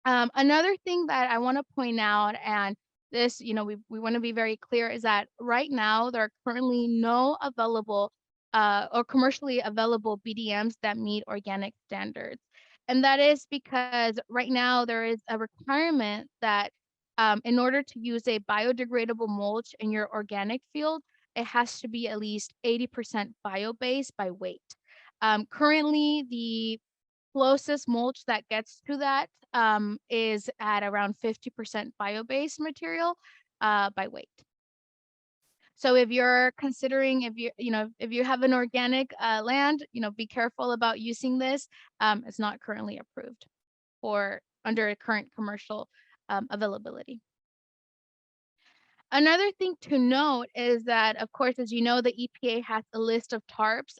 Another thing that I want to point out, and this, we want to be very clear, is that right now there are currently no available or commercially available BDMs that meet organic standards. And that is because right now there is a requirement that in order to use a biodegradable mulch in your organic field, it has to be at least 80% bio-based by weight. Currently, the closest mulch that gets to that is at around 50% bio-based material by weight. So if you're considering, if you have an organic land, be careful about using this. It's not currently approved or under current commercial availability. Another thing to note is that, of course, as you know, the EPA has a list of tarps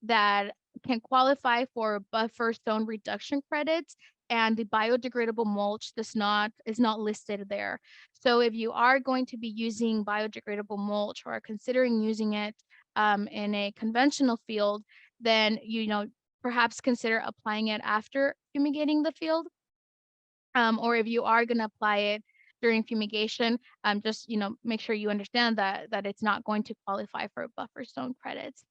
that can qualify for buffer zone reduction credits, and the biodegradable mulch is not listed there. So if you are going to be using biodegradable mulch or considering using it in a conventional field, then perhaps consider applying it after fumigating the field. Or if you are going to apply it during fumigation, just make sure you understand that it's not going to qualify for buffer zone credits.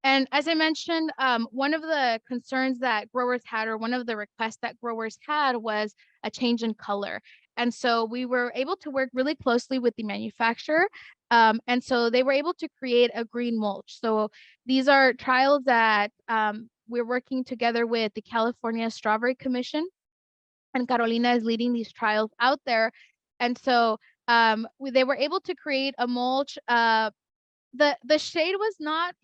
And as I mentioned, one of the concerns that growers had, or one of the requests that growers had, was a change in color. And so we were able to work really closely with the manufacturer. And so they were able to create a green mulch. So these are trials that we're working together with the California Strawberry Commission, and Carolina is leading these trials out there. And so they were able to create a mulch. The shade was not,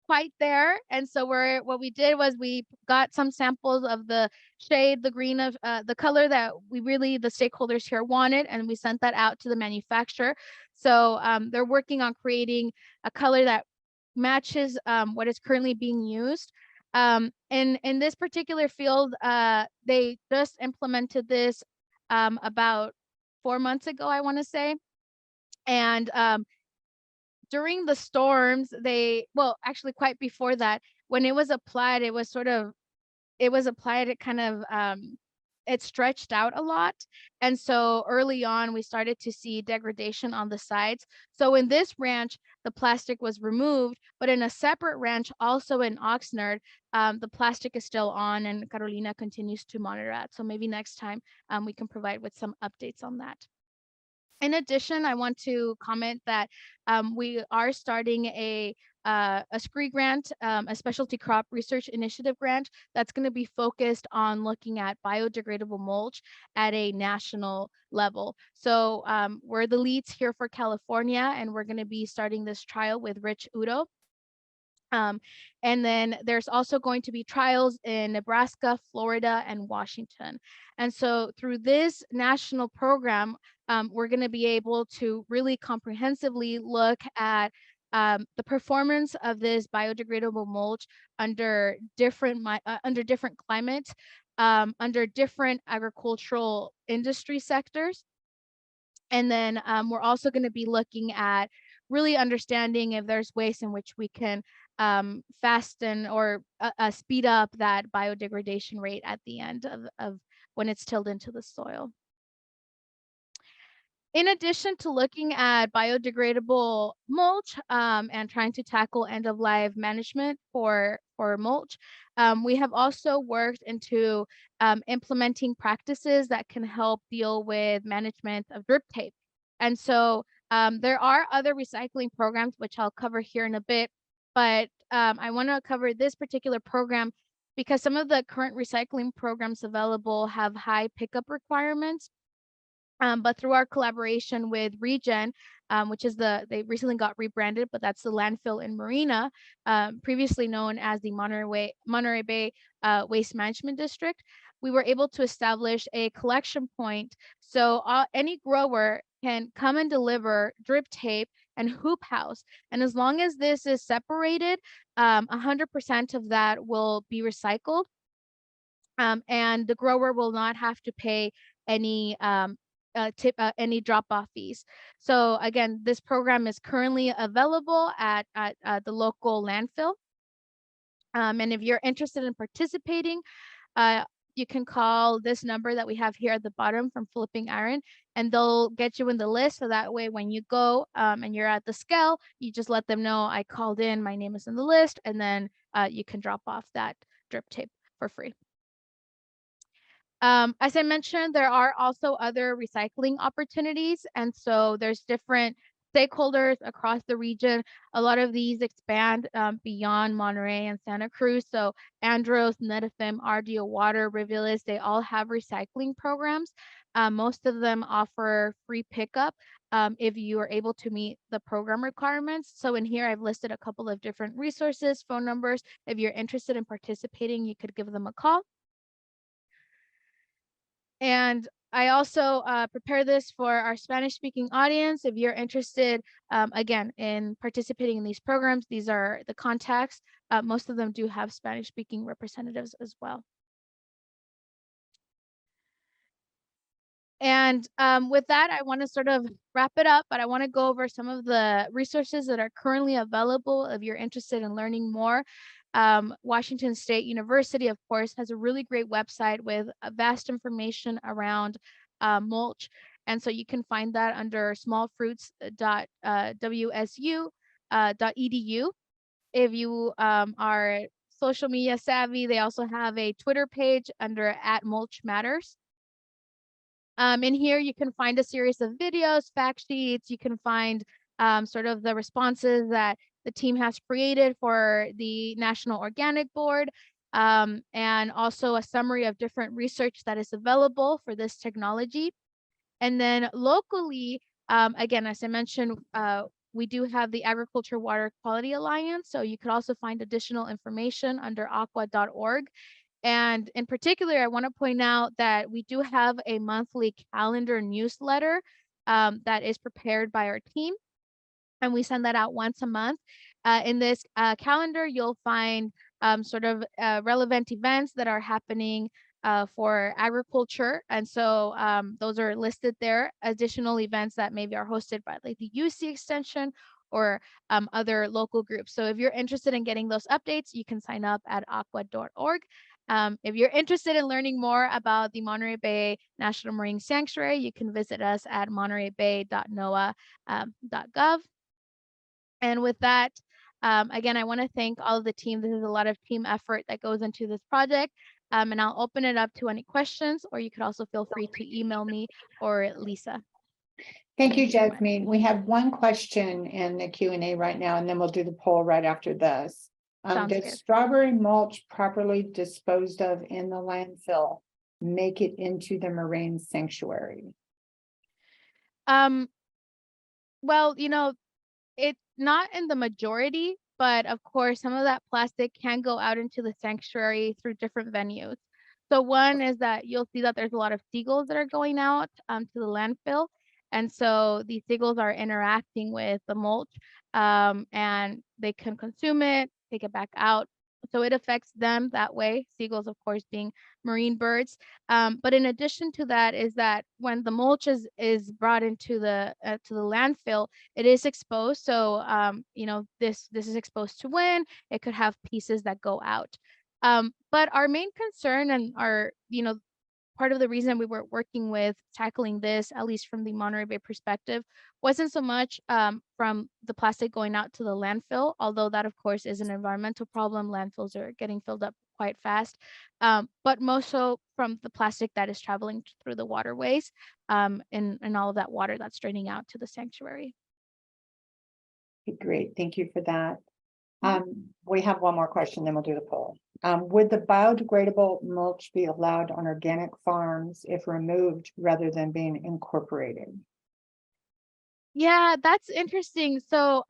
quite there. And so what we did was we got some samples of the shade, the green of the color that the stakeholders here wanted, and we sent that out to the manufacturer. So they're working on creating a color that matches what is currently being used. In this particular field, they just implemented this about 4 months ago, I want to say. And during the storms, well, actually quite before that, when it was applied, it was applied, it kind of, it stretched out a lot. And so early on, we started to see degradation on the sides. So in this ranch, the plastic was removed, but in a separate ranch, also in Oxnard, the plastic is still on, and Carolina continues to monitor that. So maybe next time we can provide with some updates on that. In addition, I want to comment that we are starting a SCREE grant, a specialty crop research initiative grant that's going to be focused on looking at biodegradable mulch at a national level. So we're the leads here for California, and we're going to be starting this trial with Rich Udo. And then there's also going to be trials in Nebraska, Florida, and Washington. And so through this national program, we're going to be able to really comprehensively look at the performance of this biodegradable mulch under different climates, under different agricultural industry sectors. And then we're also going to be looking at really understanding if there's ways in which we can fasten or speed up that biodegradation rate at the end of when it's tilled into the soil. In addition to looking at biodegradable mulch and trying to tackle end-of-life management for mulch, we have also worked into implementing practices that can help deal with management of drip tape. And so there are other recycling programs, which I'll cover here in a bit, but I want to cover this particular program because some of the current recycling programs available have high pickup requirements. But through our collaboration with Regen, which is they recently got rebranded, but that's the landfill in Marina, previously known as the Monterey Bay Waste Management District, we were able to establish a collection point. So any grower can come and deliver drip tape and hoop house. And as long as this is separated, 100% of that will be recycled. And the grower will not have to pay any any drop-off fees. So again, this program is currently available at the local landfill. And if you're interested in participating, you can call this number that we have here at the bottom from Flipping Iron, and they'll get you in the list. So that way, when you go and you're at the scale, you just let them know I called in, my name is in the list, and then you can drop off that drip tape for free. As I mentioned, there are also other recycling opportunities. And so there's different stakeholders across the region. A lot of these expand beyond Monterey and Santa Cruz. So Andros, Netafim, RDO Water, Rivulis, they all have recycling programs. Most of them offer free pickup if you are able to meet the program requirements. So in here, I've listed a couple of different resources, phone numbers. If you're interested in participating, you could give them a call. And I also prepare this for our Spanish-speaking audience. If you're interested, again, in participating in these programs, these are the contacts. Most of them do have Spanish-speaking representatives as well. And with that, I want to sort of wrap it up, but I want to go over some of the resources that are currently available if you're interested in learning more. Washington State University, of course, has a really great website with vast information around mulch. And so you can find that under smallfruits.wsu.edu. If you are social media savvy, they also have a Twitter page under @mulchmatters. In here, you can find a series of videos, fact sheets. You can find sort of the responses that the team has created for the National Organic Board, and also a summary of different research that is available for this technology. And then locally, again, as I mentioned, we do have the Agriculture Water Quality Alliance. So you could also find additional information under aqua.org. And in particular, I want to point out that we do have a monthly calendar newsletter that is prepared by our team, and we send that out once a month. In this calendar, you'll find sort of relevant events that are happening for agriculture. And so those are listed there. Additional events that maybe are hosted by like the UC Extension or other local groups. So if you're interested in getting those updates, you can sign up at aqua.org. If you're interested in learning more about the Monterey Bay National Marine Sanctuary, you can visit us at montereybay.noaa.gov. And with that, again, I want to thank all of the team. This is a lot of team effort that goes into this project. And I'll open it up to any questions, or you could also feel free to email me or Lisa. Thank you, Jasmine. We have one question in the Q&A right now, and then we'll do the poll right after this. Sounds Does good. strawberry mulch properly disposed of in the landfill make it into the marine sanctuary? Well, you know, it's not in the majority, but of course, some of that plastic can go out into the sanctuary through different venues. So one is that you'll see that there's a lot of seagulls that are going out to the landfill. And so these seagulls are interacting with the mulch and they can consume it, take it back out. So it affects them that way. Seagulls, of course, being marine birds. But in addition to that is that when the mulch is brought into the to the landfill, it is exposed. So you know, this is exposed to wind. It could have pieces that go out. But our main concern and our, you know, part of the reason we were working with tackling this, at least from the Monterey Bay perspective, wasn't so much from the plastic going out to the landfill, although that of course is an environmental problem. Landfills are getting filled up quite fast, but most so from the plastic that is traveling through the waterways and all of that water that's draining out to the sanctuary. Okay, great, thank you for that. We have one more question, then we'll do the poll. Would the biodegradable mulch be allowed on organic farms if removed rather than being incorporated? Yeah, that's interesting. So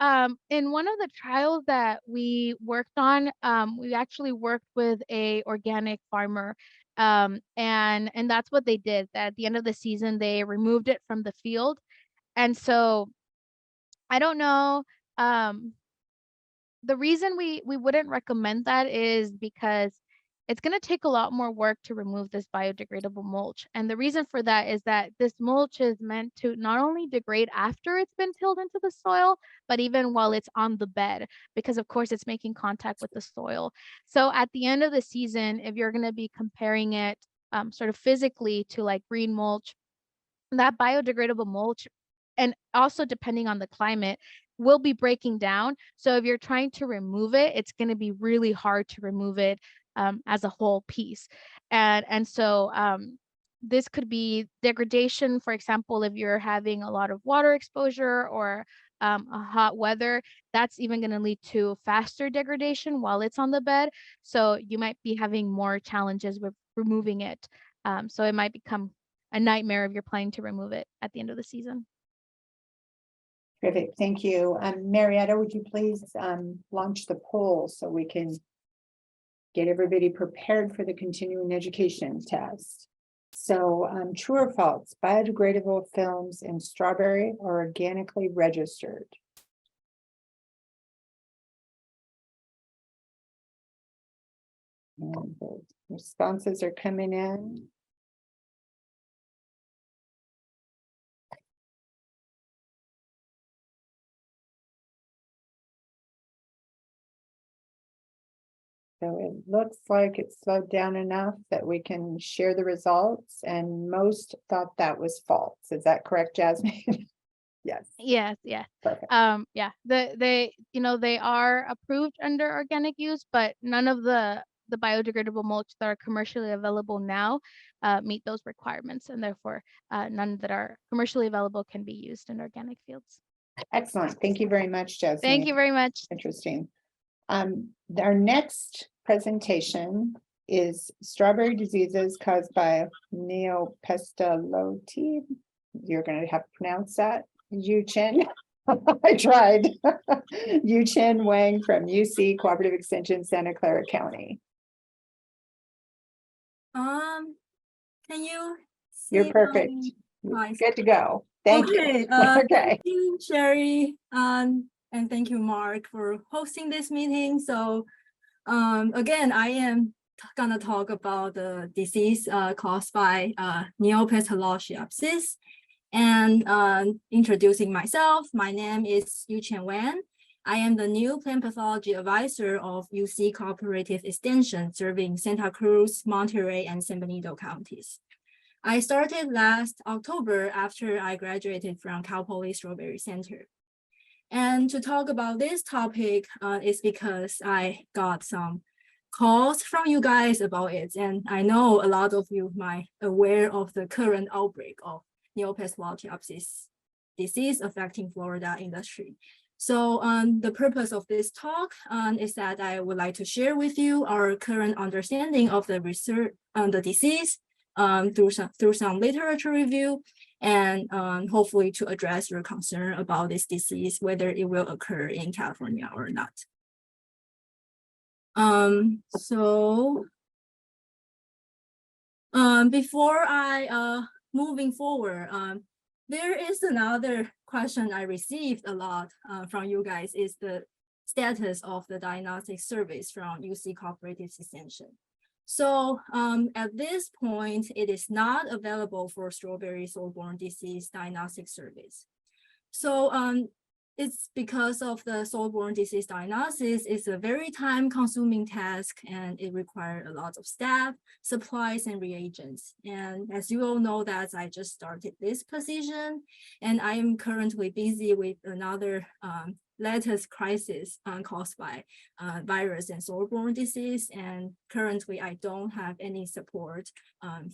in one of the trials that we worked on, we actually worked with a organic farmer. And that's what they did. That at the end of the season, they removed it from the field. And so I don't know. The reason we wouldn't recommend that is because it's going to take a lot more work to remove this biodegradable mulch. And the reason for that is that this mulch is meant to not only degrade after it's been tilled into the soil, but even while it's on the bed, because of course it's making contact with the soil. So at the end of the season, if you're going to be comparing it sort of physically to like green mulch, that biodegradable mulch, and also depending on the climate, will be breaking down. So if you're trying to remove it, it's going to be really hard to remove it as a whole piece. And so this could be degradation, for example, if you're having a lot of water exposure or a hot weather, that's even going to lead to faster degradation while it's on the bed. So you might be having more challenges with removing it. So it might become a nightmare if you're planning to remove it at the end of the season. Terrific, thank you. Marietta, would you please launch the poll so we can get everybody prepared for the continuing education test? So true or false, biodegradable films in strawberry are organically registered? And the responses are coming in. So it looks like it's slowed down enough that we can share the results, and most thought that was false. Is that correct, Jasmine? Yes. Yes, yes. Perfect. Yeah, they you know, they are approved under organic use, but none of the biodegradable mulch that are commercially available now meet those requirements, and therefore none that are commercially available can be used in organic fields. Excellent. Thank you very much, Jasmine. Thank you very much. Interesting. Our next presentation is strawberry diseases caused by Neopestalotes. You're going to have to pronounce that. Yu-Chen. I tried. Yu-Chen Wang from UC Cooperative Extension, Santa Clara County. Can you see You're perfect. my Good to go. Thank you. okay, Okay. thank you, Sherry, and thank you, Mark, for hosting this meeting. So again, I am gonna talk about the disease caused by Neopistolochiopsis. And introducing myself, my name is Yuqian Wan. I am the new plant pathology advisor of UC Cooperative Extension, serving Santa Cruz, Monterey, and San Benito counties. I started last October after I graduated from Cal Poly Strawberry Center. And to talk about this topic is because I got some calls from you guys about it. And I know a lot of you might aware of the current outbreak of Neopistolochiopsis disease affecting Florida industry. So the purpose of this talk is that I would like to share with you our current understanding of the research on the disease through some literature review, and hopefully to address your concern about this disease, whether it will occur in California or not. Before I moving forward, there is another question I received a lot from you guys, is the status of the diagnostic service from UC Cooperative Extension. So at this point, it is not available for strawberry soil-borne disease diagnostic service. So it's because of the soil-borne disease diagnosis is a very time-consuming task, and it requires a lot of staff, supplies, and reagents. And as you all know, that I just started this position, and I am currently busy with another latest crisis caused by virus and soil-borne disease. And currently, I don't have any support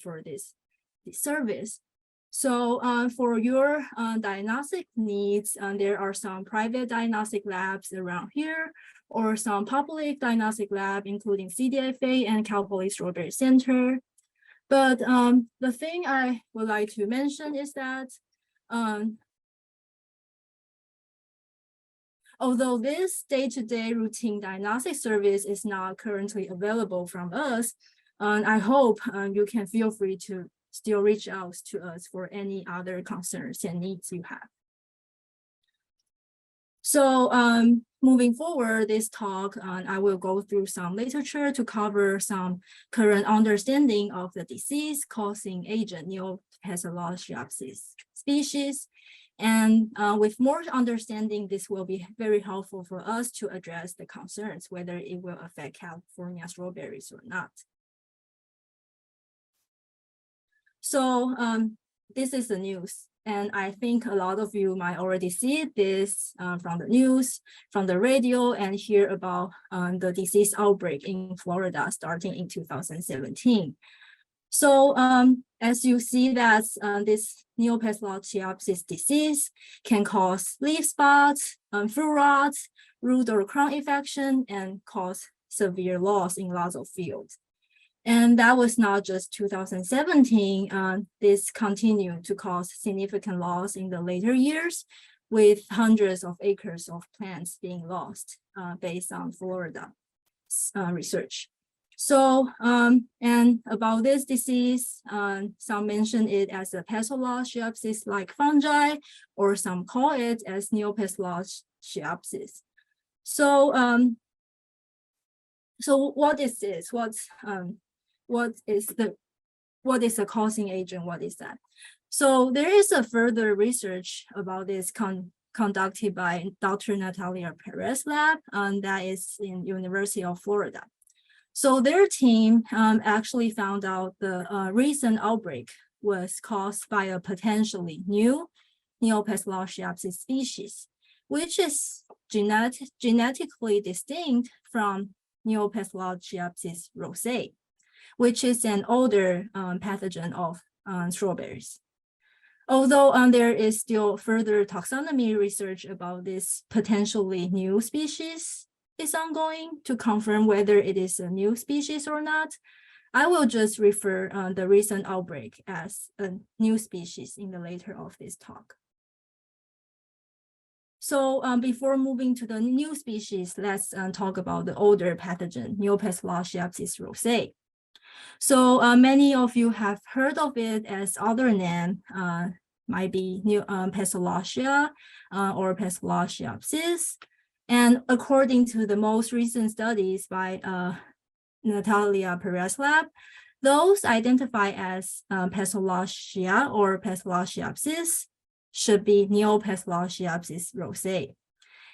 for this service. So for your diagnostic needs, there are some private diagnostic labs around here, or some public diagnostic lab, including CDFA and Cal Poly Strawberry Center. But the thing I would like to mention is that although this day-to-day routine diagnostic service is not currently available from us, I hope you can feel free to still reach out to us for any other concerns and needs you have. So moving forward, this talk, I will go through some literature to cover some current understanding of the disease causing agent, Neopistolochiopsis species. And with more understanding, this will be very helpful for us to address the concerns, whether it will affect California strawberries or not. So this is the news, and I think a lot of you might already see this from the news, from the radio, and hear about the disease outbreak in Florida starting in 2017. So as you see that this Neopistolochiopsis disease can cause leaf spots, fruit rot, root or crown infection, and cause severe loss in lots of fields. And that was not just 2017, this continued to cause significant loss in the later years, with hundreds of acres of plants being lost based on Florida research. So, and about this disease, some mention it as a Pistolochiopsis-like fungi, or some call it as Neopistolochiopsis. So, so what is this? What is the causing agent? What is that? So there is a further research about this conducted by Dr. Natalia Perez lab, that is in University of Florida. So their team actually found out the recent outbreak was caused by a potentially new Neopistolochiopsis species, which is genetically distinct from Neopistolochiopsis rosae, which is an older pathogen of strawberries. Although there is still further taxonomy research about this potentially new species is ongoing to confirm whether it is a new species or not, I will just refer the recent outbreak as a new species in the later of this talk. So before moving to the new species, let's talk about the older pathogen, Neopistolochiopsis rosae. So many of you have heard of it as other name, might be Pistolochia or Pistolochiopsis. And according to the most recent studies by Natalia Perez lab, those identified as Pasteurella or Pasteurella should be Neopasteurella rosea.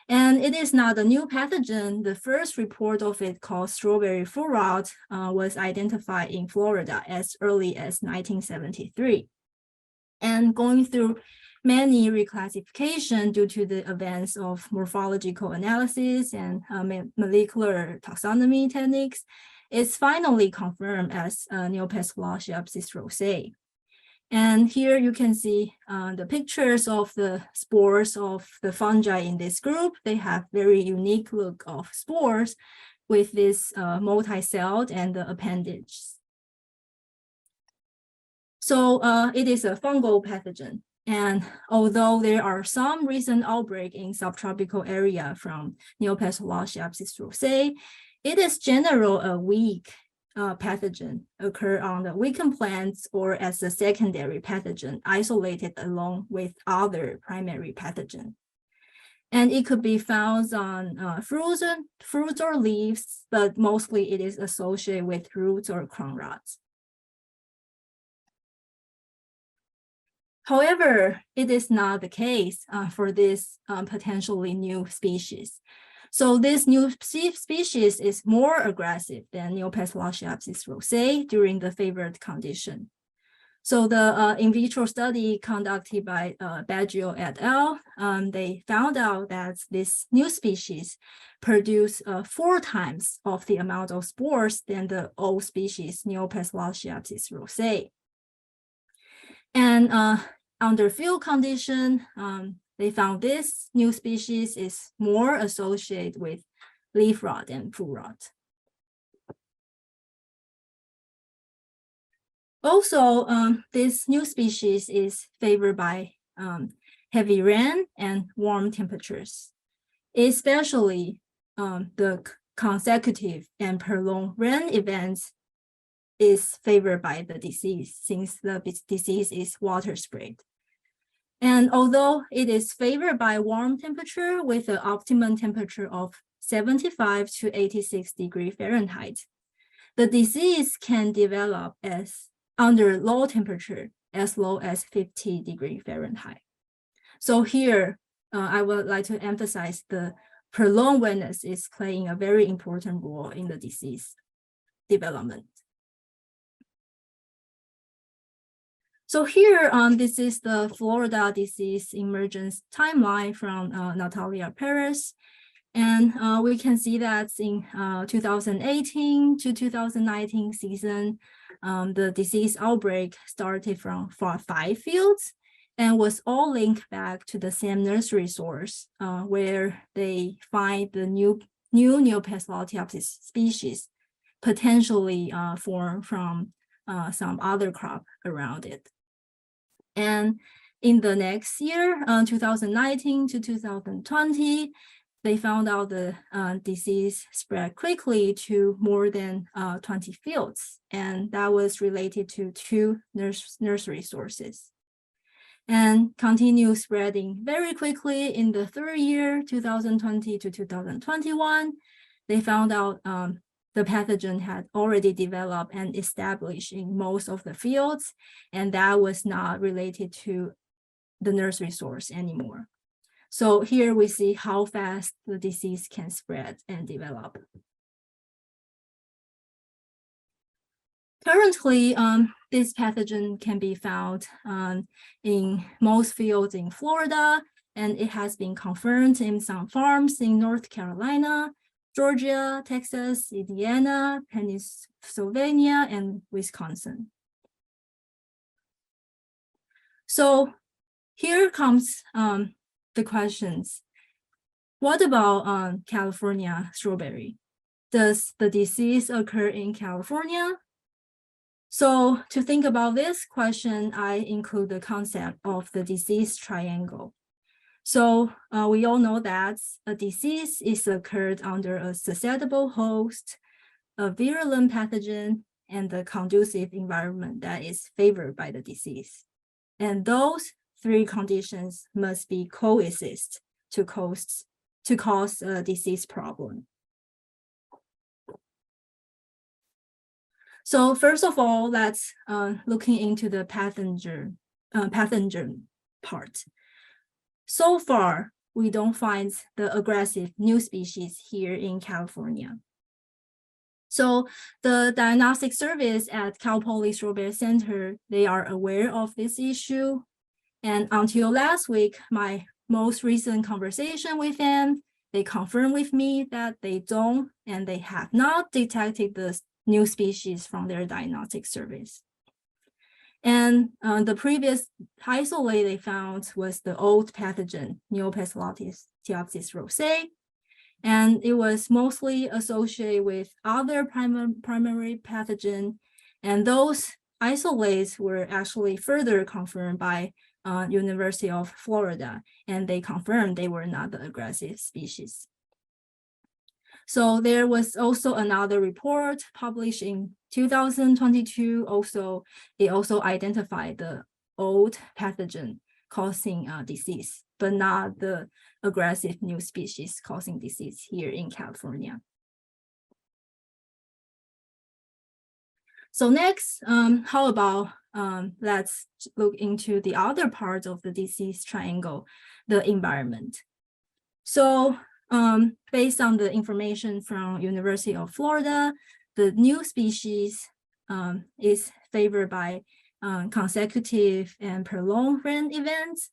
And it is not a new pathogen. The first report of it, called strawberry foot rot, was identified in Florida as early as 1973. And going through many reclassification due to the advance of morphological analysis and molecular taxonomy techniques, it's finally confirmed as Neopasteurella rosea. And here you can see the pictures of the spores of the fungi in this group. They have very unique look of spores with this multi-celled and the appendages. So it is a fungal pathogen. And although there are some recent outbreak in subtropical area from Neopasteurella rosea, it is generally a weak pathogen, occur on the weakened plants or as a secondary pathogen isolated along with other primary pathogen. And it could be found on fruits or leaves, but mostly it is associated with roots or crown rods. However, it is not the case for this potentially new species. So this new species is more aggressive than Neopasteurella rosea during the favored condition. So the in vitro study conducted by Baggio et al., they found out that this new species produce 4 times of the amount of spores than the old species Neopasteurella rosea. And under field condition, they found this new species is more associated with leaf rot and foot rot. Also, this new species is favored by heavy rain and warm temperatures, especially the consecutive and prolonged rain events is favored by the disease since the disease is water spread. And although it is favored by warm temperature with an optimum temperature of 75 to 86 degrees Fahrenheit, the disease can develop as under low temperature as low as 50 degrees Fahrenheit. So here, I would like to emphasize the prolonged wetness is playing a very important role in the disease development. So here, this is the Florida disease emergence timeline from Natalia Perez. And we can see that in 2018 to 2019 season, the disease outbreak started from 5 fields and was all linked back to the same nursery source where they find the new Neopasteurella species potentially formed from some other crop around it. And in the next year, 2019 to 2020, they found out the disease spread quickly to more than 20 fields, and that was related to 2 nursery sources. And continue spreading very quickly in the 3rd year, 2020 to 2021. They found out the pathogen had already developed and established in most of the fields, and that was not related to the nursery source anymore. So here we see how fast the disease can spread and develop. Currently, this pathogen can be found in most fields in Florida, and it has been confirmed in some farms in North Carolina, Georgia, Texas, Indiana, Pennsylvania, and Wisconsin. So here comes the questions. What about California strawberry? Does the disease occur in California? So to think about this question, I include the concept of the disease triangle. So we all know that a disease is occurred under a susceptible host, a virulent pathogen, and the conducive environment that is favored by the disease. And those 3 conditions must be coexist to cause to cause a disease problem. So first of all, let's looking into the pathogen part. So far, we don't find the aggressive new species here in California. So the diagnostic service at Cal Poly Strawberry Center, they are aware of this issue. And until last week, my most recent conversation with them, they confirmed with me that they don't and they have not detected the new species from their diagnostic service. And the previous isolate they found was the old pathogen, Neopasteurotis rosei, and it was mostly associated with other primary pathogen, and those isolates were actually further confirmed by University of Florida, and they confirmed they were not the aggressive species. So there was also another report published in 2022. It also identified the old pathogen causing disease, but not the aggressive new species causing disease here in California. So next, how about let's look into the other part of the disease triangle, the environment. So based on the information from University of Florida, the new species is favored by consecutive and prolonged rain events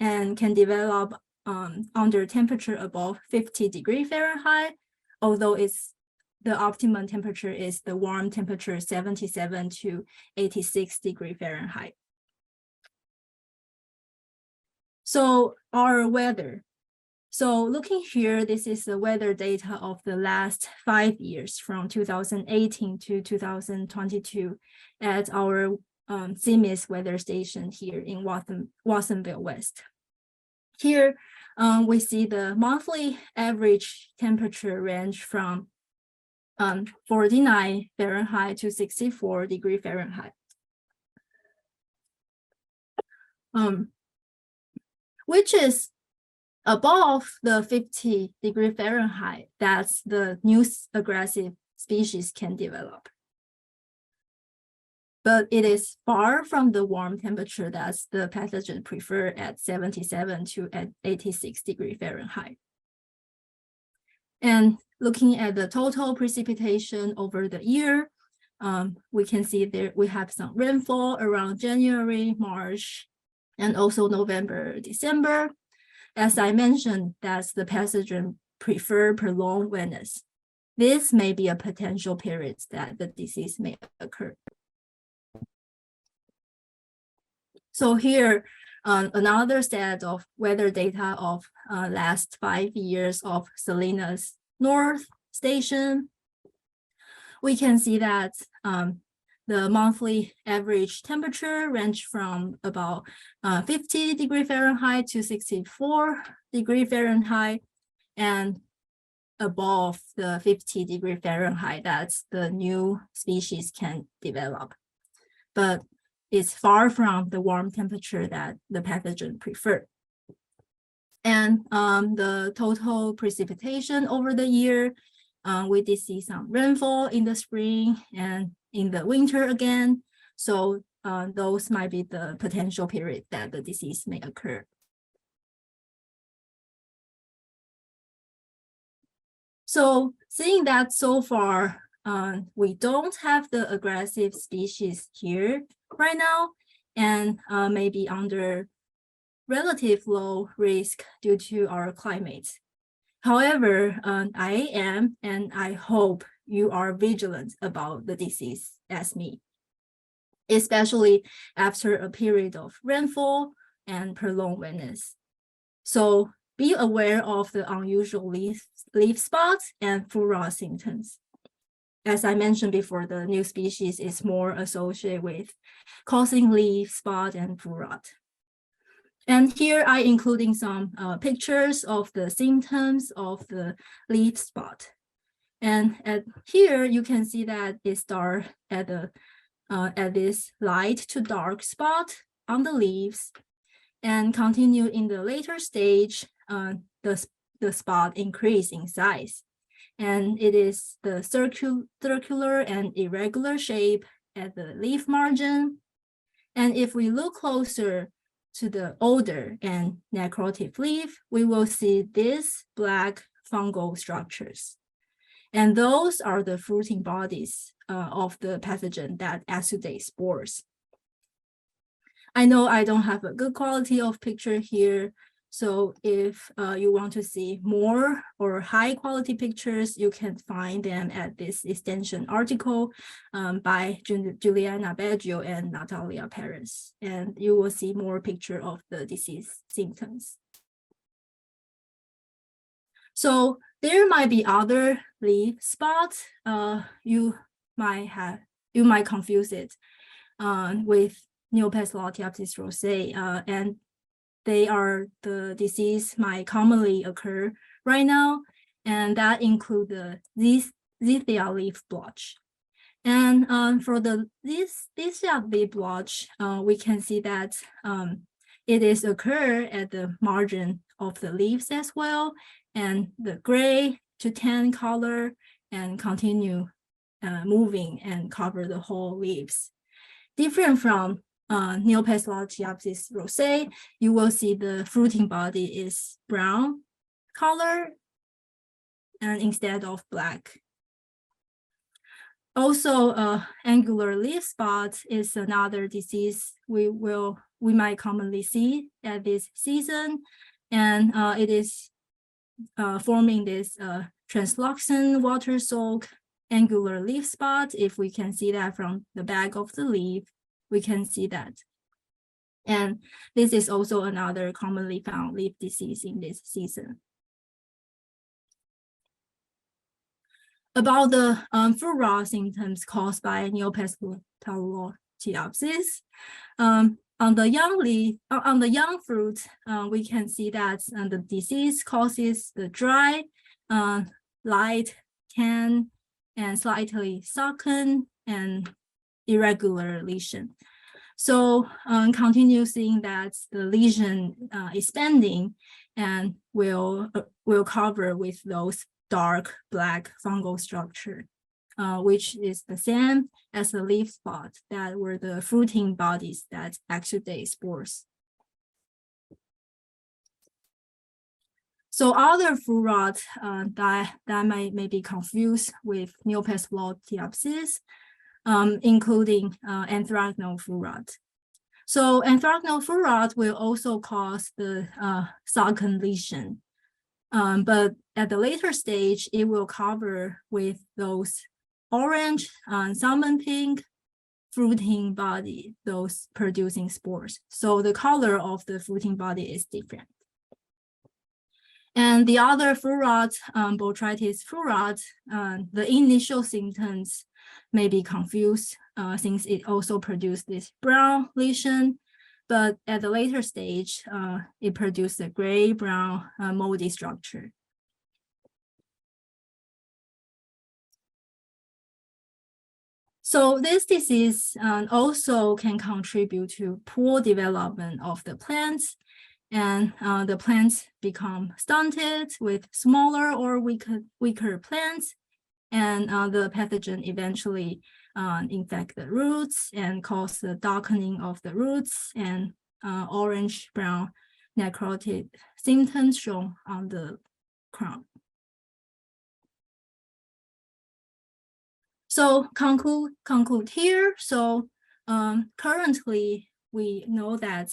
and can develop under temperature above 50 degrees Fahrenheit, although the optimum temperature is the warm temperature 77 to 86 degrees Fahrenheit. So our weather. So looking here, this is the weather data of the last 5 years from 2018 to 2022 at our CMIS weather station here in Watsonville West. Here, we see the monthly average temperature range from 49 Fahrenheit to 64 degrees Fahrenheit. Which is above the 50 degrees Fahrenheit that's the new aggressive species can develop. But it is far from the warm temperature that's the pathogen prefer at 77 to 86 degrees Fahrenheit. And looking at the total precipitation over the year, we can see there we have some rainfall around January, March, and also November, December. As I mentioned, that's the pathogen prefer prolonged wetness. This may be a potential period that the disease may occur. So here, another set of weather data of last 5 years of Salinas North Station. We can see that the monthly average temperature range from about 50 degrees Fahrenheit to 64 degrees Fahrenheit, and above the 50 degrees Fahrenheit, that's the new species can develop. But it's far from the warm temperature that the pathogen prefer. And the total precipitation over the year, we did see some rainfall in the spring and in the winter again. So those might be the potential period that the disease may occur. So seeing that so far, we don't have the aggressive species here right now, and maybe under relative low risk due to our climate. However, I am, and I hope you are vigilant about the disease as me, especially after a period of rainfall and prolonged wetness. So be aware of the unusual leaf spots and full rot symptoms. As I mentioned before, the new species is more associated with causing leaf spot and full rot. And here I including some pictures of the symptoms of the leaf spot. And here you can see that it starts at this light to dark spot on the leaves and continue in the later stage. The the spot increase in size. And it is the circular and irregular shape at the leaf margin. And if we look closer to the older and necrotic leaf, we will see these black fungal structures. And those are the fruiting bodies of the pathogen that exudate spores. I know I don't have a good quality of picture here. So if you want to see more or high quality pictures, you can find them at this extension article by Juliana Baggio and Natalia Perez. And you will see more picture of the disease symptoms. So there might be other leaf spots. You might confuse it with Neopets rosea, and they are the disease might commonly occur right now, and that include the Zithia leaf blotch. And for the Zithia leaf blotch, we can see that it is occur at the margin of the leaves as well, and the gray to tan color, and continue moving and cover the whole leaves. Different from Neopets rosea, you will see the fruiting body is brown color and instead of black. Also, angular leaf spot is another disease we might commonly see at this season, and it is forming this translucent water soak angular leaf spot. If we can see that from the back of the leaf, we can see that. And this is also another commonly found leaf disease in this season. About the fruit rot symptoms caused by Neopets on the young leaf, on the young fruit, we can see that the disease causes the dry, light, tan, and slightly sunken and irregular lesion. So continue seeing that the lesion expanding and will cover with those dark black fungal structure, which is the same as the leaf spot that were the fruiting bodies that exudate spores. So other fruit rot that may be confused with Neopets latiopsis, including anthracnose fruit rot. So anthracnose fruit rot will also cause the sunken lesion, but at the later stage, it will cover with those orange, salmon pink fruiting body, those producing spores. So the color of the fruiting body is different. And the other fruit rot, botrytis fruit rot, the initial symptoms may be confused since it also produced this brown lesion, but at the later stage, it produced a gray-brown moldy structure. So this disease also can contribute to poor development of the plants, and the plants become stunted with smaller or weaker plants, and the pathogen eventually infect the roots and cause the darkening of the roots and orange-brown necrotic symptoms shown on the crown. So conclude here. So currently we know that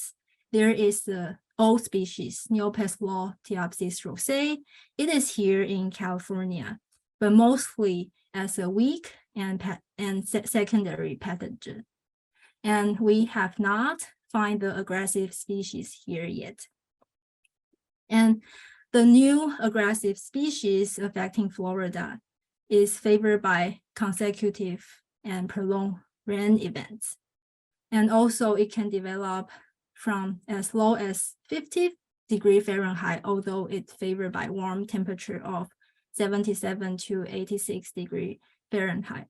there is the old species Neopets latiopsis rosea. It is here in California, but mostly as a weak and secondary pathogen. And we have not found the aggressive species here yet. And the new aggressive species affecting Florida is favored by consecutive and prolonged rain events. And also it can develop from as low as 50 degrees Fahrenheit, although it's favored by warm temperature of 77 to 86 degrees Fahrenheit.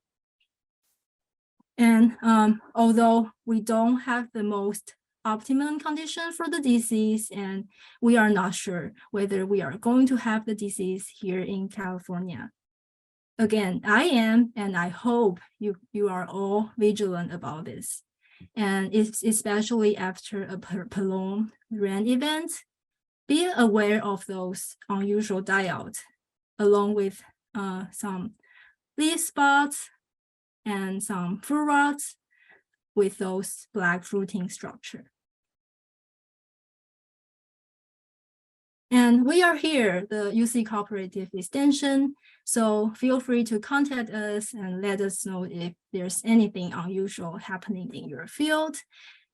And although we don't have the most optimum condition for the disease, and we are not sure whether we are going to have the disease here in California. Again, I am, and I hope you are all vigilant about this. And it's especially after a prolonged rain event, be aware of those unusual die-out, along with some leaf spots and some fruit rots with those black fruiting structure. And we are here, the UC Cooperative Extension, so feel free to contact us and let us know if there's anything unusual happening in your field,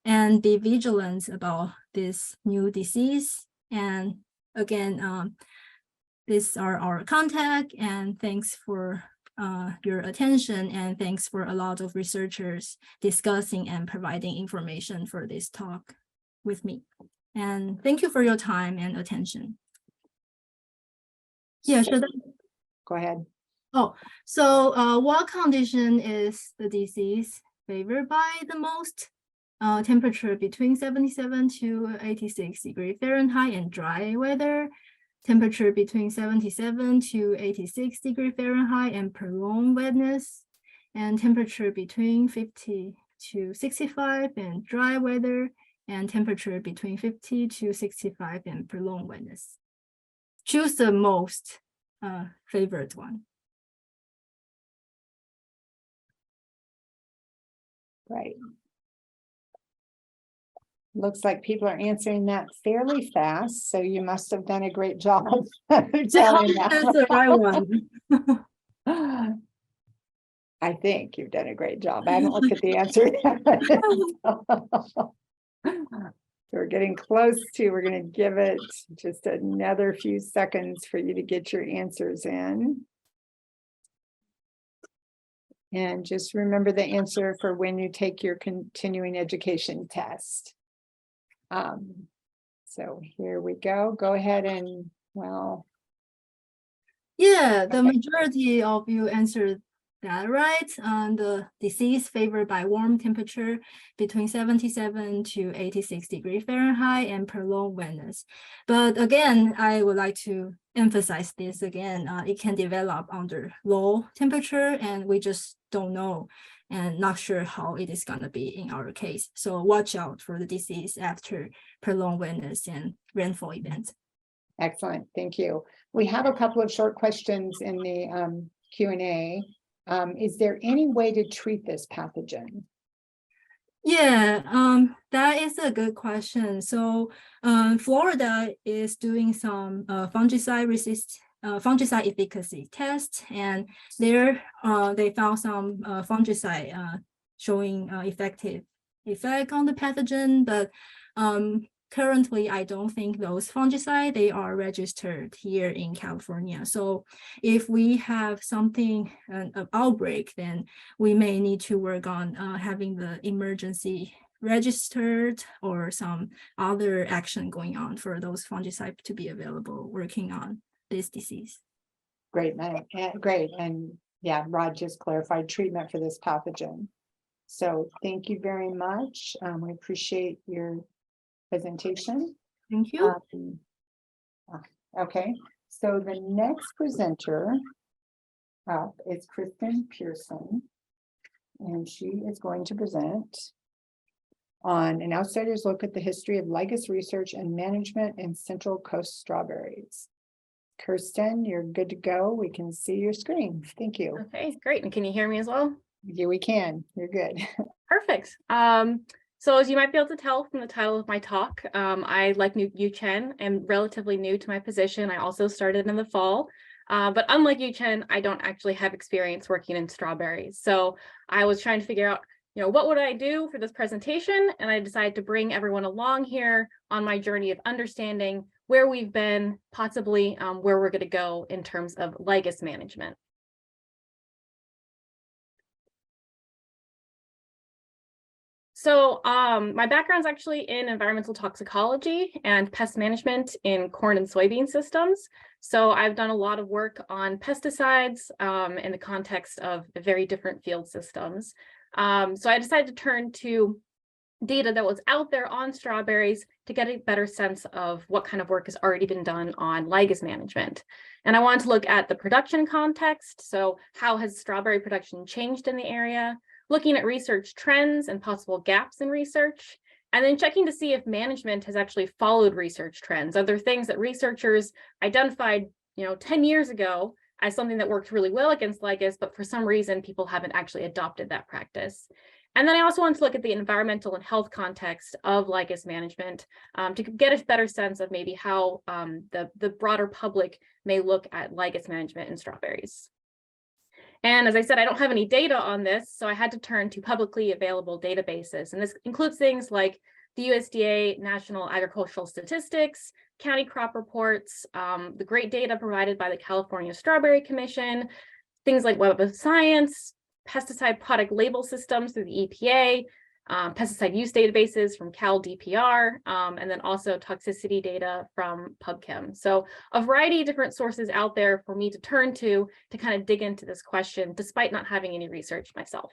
and be vigilant about this new disease. And again, these are our contact, and thanks for your attention, and thanks for a lot of researchers discussing and providing information for this talk with me. And thank you for your time and attention. Yeah, should I? Go ahead. Oh, so what condition is the disease favored by the most? Temperature between 77 to 86 degrees Fahrenheit and dry weather. Temperature between 77 to 86 degrees Fahrenheit and prolonged wetness. And temperature between 50 to 65 and dry weather. And temperature between 50 to 65 and prolonged wetness. Choose the most favorite one. Right. Looks like people are answering that fairly fast, so you must have done a great job telling That's the right one. that. I think you've done a great job. I haven't looked at the answer yet. We're getting close to, we're going to give it just another few seconds for you to get your answers in. And just remember the answer for when you take your continuing education test. So here we go. Go ahead and, well. Yeah, the Okay. majority of you answered that right. The disease favored by warm temperature between 77 to 86 degrees Fahrenheit and prolonged wetness. But again, I would like to emphasize this again. It can develop under low temperature, and we just don't know and not sure how it is going to be in our case. So watch out for the disease after prolonged wetness and rainfall events. Excellent, thank you. We have a couple of short questions in the Q&A. Is there any way to treat this pathogen? Yeah, that is a good question. So Florida is doing some fungicide efficacy tests, and there they found some fungicide showing effective effect on the pathogen, but currently, I don't think those fungicide, they are registered here in California. So if we have something, an outbreak, then we may need to work on having the emergency registered or some other action going on for those fungicide to be available working on this disease. Great, great. And yeah, Rod just clarified treatment for this pathogen. So thank you very much. We appreciate your presentation. Thank you. Okay, so the next presenter is Kristen Pearson, and she is going to present on an outsider's look at the history of Lygus research and management in Central Coast strawberries. Kirsten, you're good to go. We can see your screen. Thank you. Okay, great. And can you hear me as well? Yeah, we can. You're good. Perfect. So as you might be able to tell from the title of my talk, I, like Yu-Chen, am relatively new to my position. I also started in the fall, but unlike Yu-Chen, I don't actually have experience working in strawberries. So I was trying to figure out, what would I do for this presentation? And I decided to bring everyone along here on my journey of understanding where we've been, possibly where we're going to go in terms of Lygus management. So my background is actually in environmental toxicology and pest management in corn and soybean systems. So I've done a lot of work on pesticides in the context of very different field systems. So I decided to turn to data that was out there on strawberries to get a better sense of what kind of work has already been done on lygus management. And I wanted to look at the production context. So how has strawberry production changed in the area? Looking at research trends and possible gaps in research, and then checking to see if management has actually followed research trends. Are there things that researchers identified, 10 years ago as something that worked really well against lygus, but for some reason people haven't actually adopted that practice? And then I also want to look at the environmental and health context of lygus management to get a better sense of maybe how the broader public may look at lygus management in strawberries. And as I said, I don't have any data on this, so I had to turn to publicly available databases. And this includes things like the USDA National Agricultural Statistics, county crop reports, the great data provided by the California Strawberry Commission, things like Web of Science, pesticide product label systems through the EPA, pesticide use databases from Cal DPR, and then also toxicity data from PubChem. So a variety of different sources out there for me to turn to kind of dig into this question, despite not having any research myself.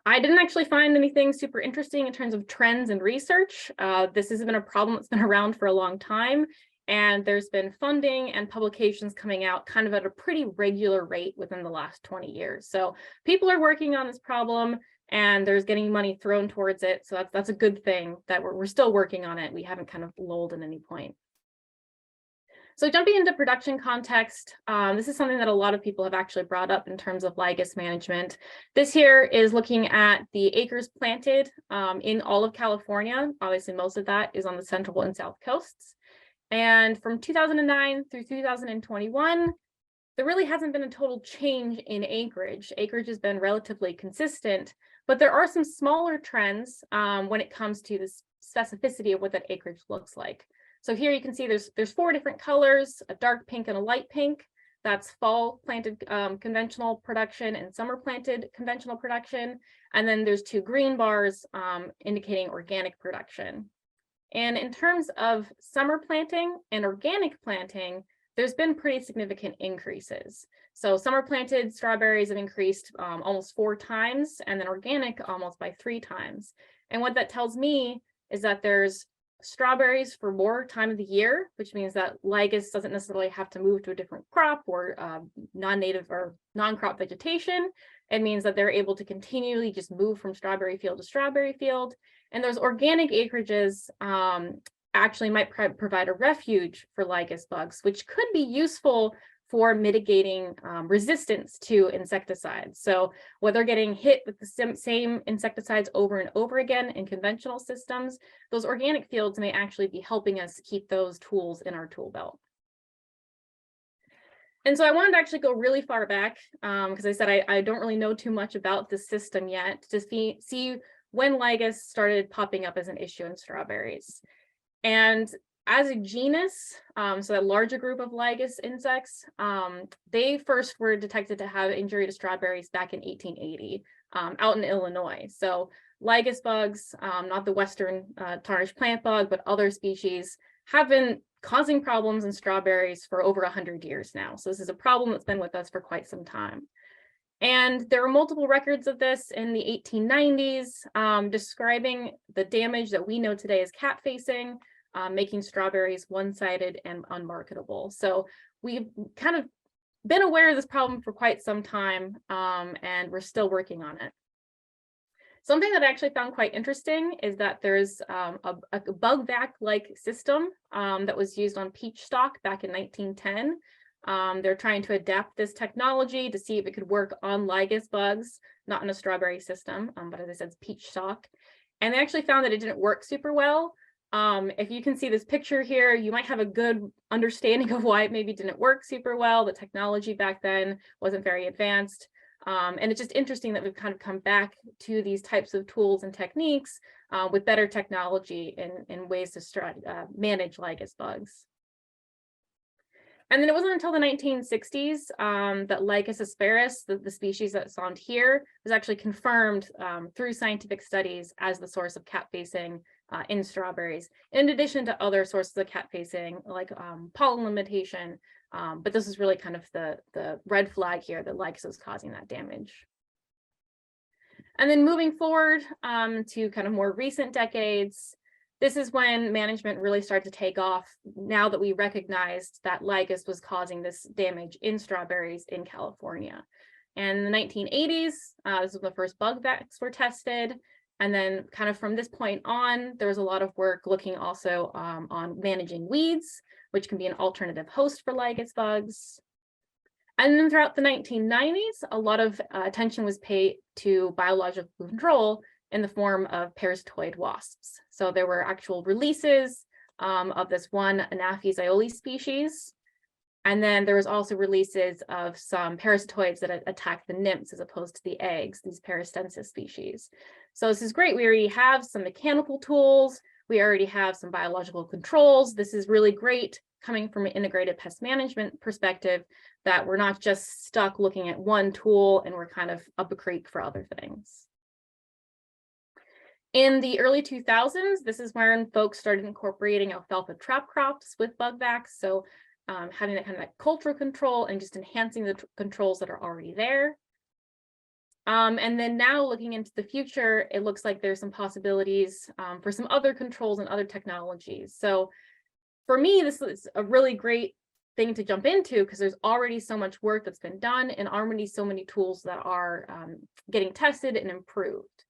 I didn't actually find anything super interesting in terms of trends and research. This has been a problem that's been around for a long time, and there's been funding and publications coming out kind of at a pretty regular rate within the last 20 years. So people are working on this problem, and there's getting money thrown towards it. So that's a good thing that we're still working on it. We haven't kind of lulled at any point. So jumping into production context, this is something that a lot of people have actually brought up in terms of lygus management. This here is looking at the acres planted in all of California. Obviously, most of that is on the central and south coasts. And from 2009 through 2021, there really hasn't been a total change in acreage. Acreage has been relatively consistent, but there are some smaller trends when it comes to the specificity of what that acreage looks like. So here you can see there's 4 different colors, a dark pink and a light pink. That's fall planted conventional production and summer planted conventional production. And then there's 2 green bars indicating organic production. And in terms of summer planting and organic planting, there's been pretty significant increases. So summer planted strawberries have increased almost 4 times, and then organic almost by 3 times. And what that tells me is that there's strawberries for more time of the year, which means that lygus doesn't necessarily have to move to a different crop or non-native or non-crop vegetation. It means that they're able to continually just move from strawberry field to strawberry field. And those organic acreages actually might provide a refuge for lygus bugs, which could be useful for mitigating resistance to insecticides. So whether getting hit with the same insecticides over and over again in conventional systems, those organic fields may actually be helping us keep those tools in our tool belt. And so I wanted to actually go really far back because I said I don't really know too much about the system yet to see when lygus started popping up as an issue in strawberries. And as a genus, so that larger group of lygus insects, they first were detected to have injury to strawberries back in 1880 out in Illinois. So lygus bugs, not the Western tarnished plant bug, but other species, have been causing problems in strawberries for over 100 years now. So this is a problem that's been with us for quite some time. And there are multiple records of this in the 1890s describing the damage that we know today as cat facing, making strawberries one-sided and unmarketable. So we've kind of been aware of this problem for quite some time, and we're still working on it. Something that I actually found quite interesting is that there's a bug vac-like system that was used on peach stalk back in 1910. They're trying to adapt this technology to see if it could work on lygus bugs, not in a strawberry system, but as I said, it's peach stalk. And they actually found that it didn't work super well. If you can see this picture here, you might have a good understanding of why it maybe didn't work super well. The technology back then wasn't very advanced. And it's just interesting that we've kind of come back to these types of tools and techniques with better technology in ways to manage lygus bugs. And then it wasn't until the 1960s that Lycus asperus, the species that's found here, was actually confirmed through scientific studies as the source of cat facing in strawberries, in addition to other sources of cat facing like pollen limitation. But this is really kind of the red flag here that Lycus is causing that damage. And then moving forward to kind of more recent decades, this is when management really started to take off now that we recognized that lygus was causing this damage in strawberries in California. And in the 1980s, this was the first bug vacs were tested. And then kind of from this point on, there was a lot of work looking also on managing weeds, which can be an alternative host for lygus bugs. And then throughout the 1990s, a lot of attention was paid to biological control in the form of parasitoid wasps. So there were actual releases of this one Anaphes aioli species. And then there was also releases of some parasitoids that attack the nymphs as opposed to the eggs, these Parastensis species. So this is great. We already have some mechanical tools. We already have some biological controls. This is really great coming from an integrated pest management perspective, that we're not just stuck looking at one tool and we're kind of up a creek for other things. In the early 2000s, this is when folks started incorporating alfalfa trap crops with bug vacs. So having that kind of that cultural control and just enhancing the controls that are already there. And then now looking into the future, it looks like there's some possibilities for some other controls and other technologies. So for me, this is a really great thing to jump into because there's already so much work that's been done and already so many tools that are getting tested and improved.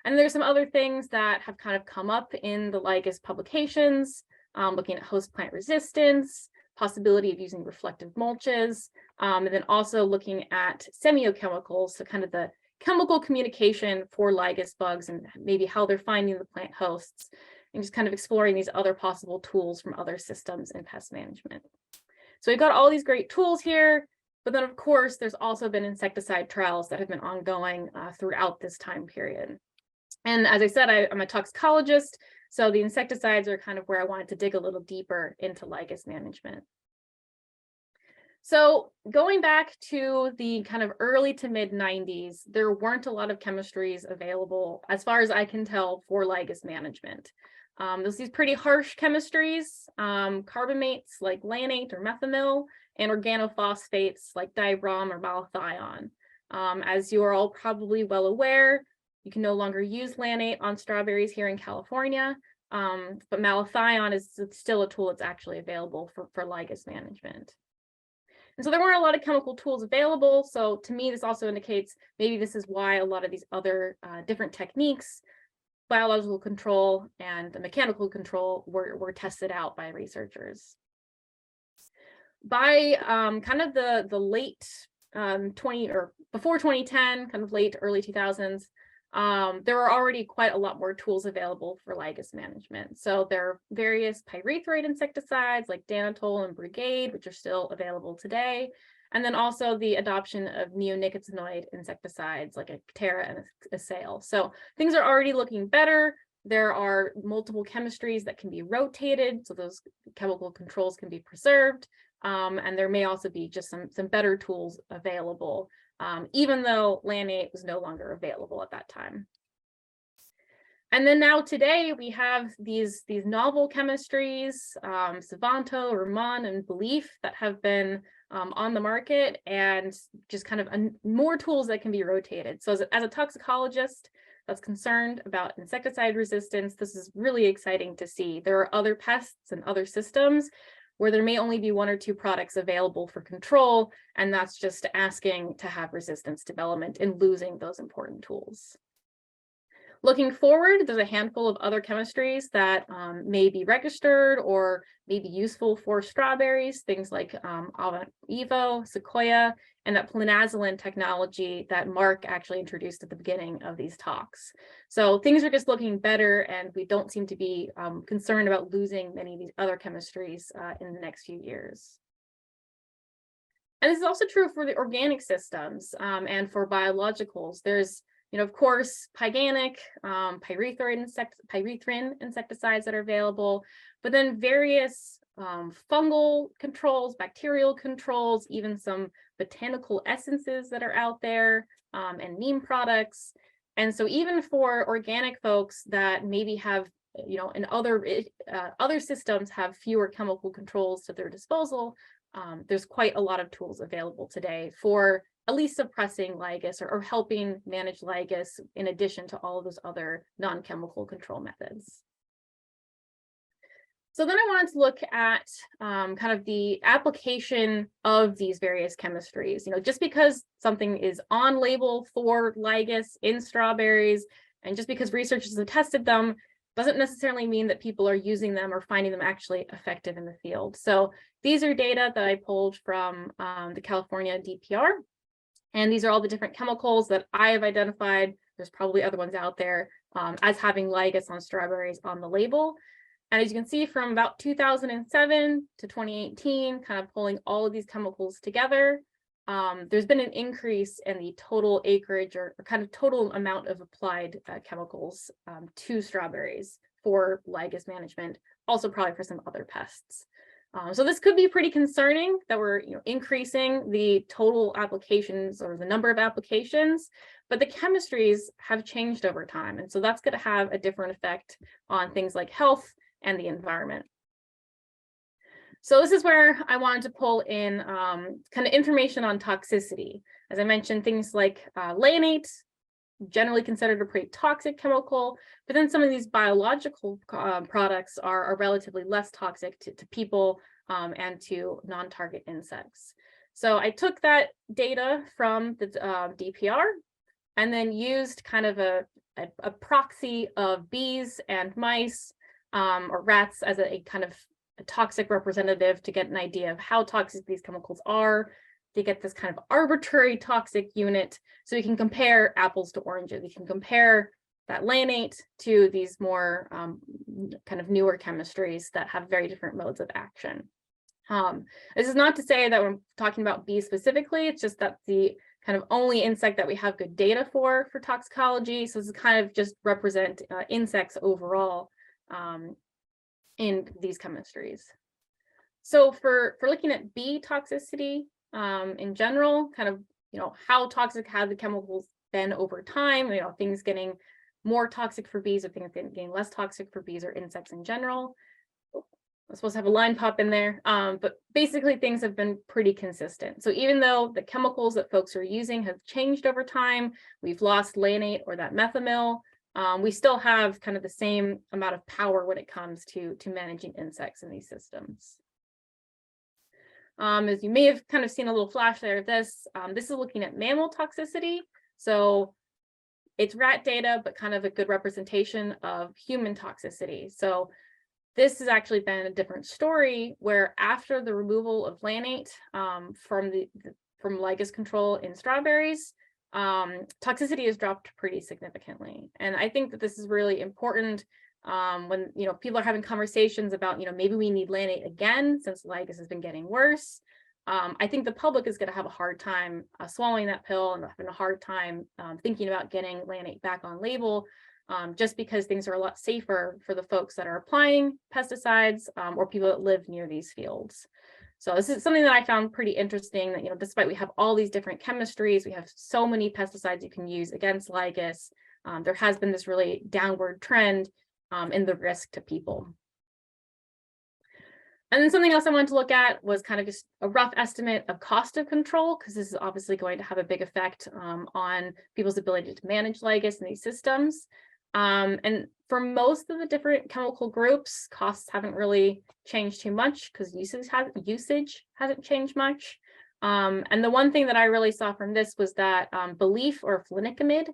And there's some other things that have kind of come up in the lygus publications, looking at host plant resistance, possibility of using reflective mulches, and then also looking at semiochemicals, so kind of the chemical communication for lygus bugs and maybe how they're finding the plant hosts, and just kind of exploring these other possible tools from other systems in pest management. So we've got all these great tools here, but then of course, there's also been insecticide trials that have been ongoing throughout this time period. And as I said, I'm a toxicologist, so the insecticides are kind of where I wanted to dig a little deeper into lygus management. So going back to the kind of early to mid 90s, there weren't a lot of chemistries available, as far as I can tell, for lygus management. There's these pretty harsh chemistries, carbamates like lannate or methomyl, and organophosphates like dibrom or malathion. As you are all probably well aware, you can no longer use lannate on strawberries here in California, but malathion is still a tool that's actually available for lygus management. And so there weren't a lot of chemical tools available. So to me, this also indicates maybe this is why a lot of these other different techniques, biological control and mechanical control, were tested out by researchers. By kind of the late before 2010, kind of late early 2000s, there were already quite a lot more tools available for lygus management. So there are various pyrethroid insecticides like Danatol and Brigade, which are still available today. And then also the adoption of neonicotinoid insecticides like Actera and Assail. So things are already looking better. There are multiple chemistries that can be rotated, so those chemical controls can be preserved. And there may also be just some better tools available, even though lannate was no longer available at that time. And then now today we have these novel chemistries, Savanto, Ramon, and Belief that have been on the market, and just kind of more tools that can be rotated. So as a toxicologist that's concerned about insecticide resistance, this is really exciting to see. There are other pests and other systems where there may only be one or two products available for control, and that's just asking to have resistance development and losing those important tools. Looking forward, there's a handful of other chemistries that may be registered or may be useful for strawberries, things like Evo, Sequoia, and that plinazoline technology that Mark actually introduced at the beginning of these talks. So things are just looking better, and we don't seem to be concerned about losing many of these other chemistries in the next few years. And this is also true for the organic systems and for biologicals. There's, of course, pyganic, pyrethrin insecticides that are available, but then various fungal controls, bacterial controls, even some botanical essences that are out there, and neem products. And so even for organic folks that maybe have, in other systems have fewer chemical controls to their disposal, there's quite a lot of tools available today for at least suppressing lygus or helping manage lygus in addition to all of those other non-chemical control methods. So then I wanted to look at kind of the application of these various chemistries. Just because something is on label for lygus in strawberries, and just because researchers have tested them, doesn't necessarily mean that people are using them or finding them actually effective in the field. So these are data that I pulled from the California DPR. And these are all the different chemicals that I have identified. There's probably other ones out there as having lygus on strawberries on the label. And as you can see, from about 2007 to 2018, kind of pulling all of these chemicals together, there's been an increase in the total acreage or kind of total amount of applied chemicals to strawberries for lygus management, also probably for some other pests. So this could be pretty concerning that we're increasing the total applications or the number of applications, but the chemistries have changed over time. And so that's going to have a different effect on things like health and the environment. So this is where I wanted to pull in kind of information on toxicity. As I mentioned, things like lanate, generally considered a pretty toxic chemical, but then some of these biological products are relatively less toxic to people and to non-target insects. So I took that data from the DPR and then used kind of a proxy of bees and mice or rats as a kind of a toxic representative to get an idea of how toxic these chemicals are, to get this kind of arbitrary toxic unit so we can compare apples to oranges. We can compare that lanate to these more kind of newer chemistries that have very different modes of action. This is not to say that we're talking about bees specifically, it's just that the kind of only insect that we have good data for toxicology. So this is kind of just represent insects overall in these chemistries. So for looking at bee toxicity in general, kind of, how toxic have the chemicals been over time, things getting more toxic for bees or things getting less toxic for bees or insects in general. I'm supposed to have a line pop in there, but basically things have been pretty consistent. So even though the chemicals that folks are using have changed over time, we've lost lanate or that methomyl, we still have kind of the same amount of power when it comes to managing insects in these systems. As you may have kind of seen a little flash there of this, this is looking at mammal toxicity. So it's rat data, but kind of a good representation of human toxicity. So this has actually been a different story where after the removal of lanate from lygus control in strawberries, toxicity has dropped pretty significantly. And I think that this is really important when people are having conversations about maybe we need lanate again since lygus has been getting worse. I think the public is going to have a hard time swallowing that pill and having a hard time thinking about getting lanate back on label, just because things are a lot safer for the folks that are applying pesticides or people that live near these fields. So this is something that I found pretty interesting, that despite we have all these different chemistries, we have so many pesticides you can use against lygus, there has been this really downward trend in the risk to people. And then something else I wanted to look at was kind of just a rough estimate of cost of control, because this is obviously going to have a big effect on people's ability to manage lygus in these systems. And for most of the different chemical groups, costs haven't really changed too much because usage hasn't changed much. And the one thing that I really saw from this was that Belief or flunicimid,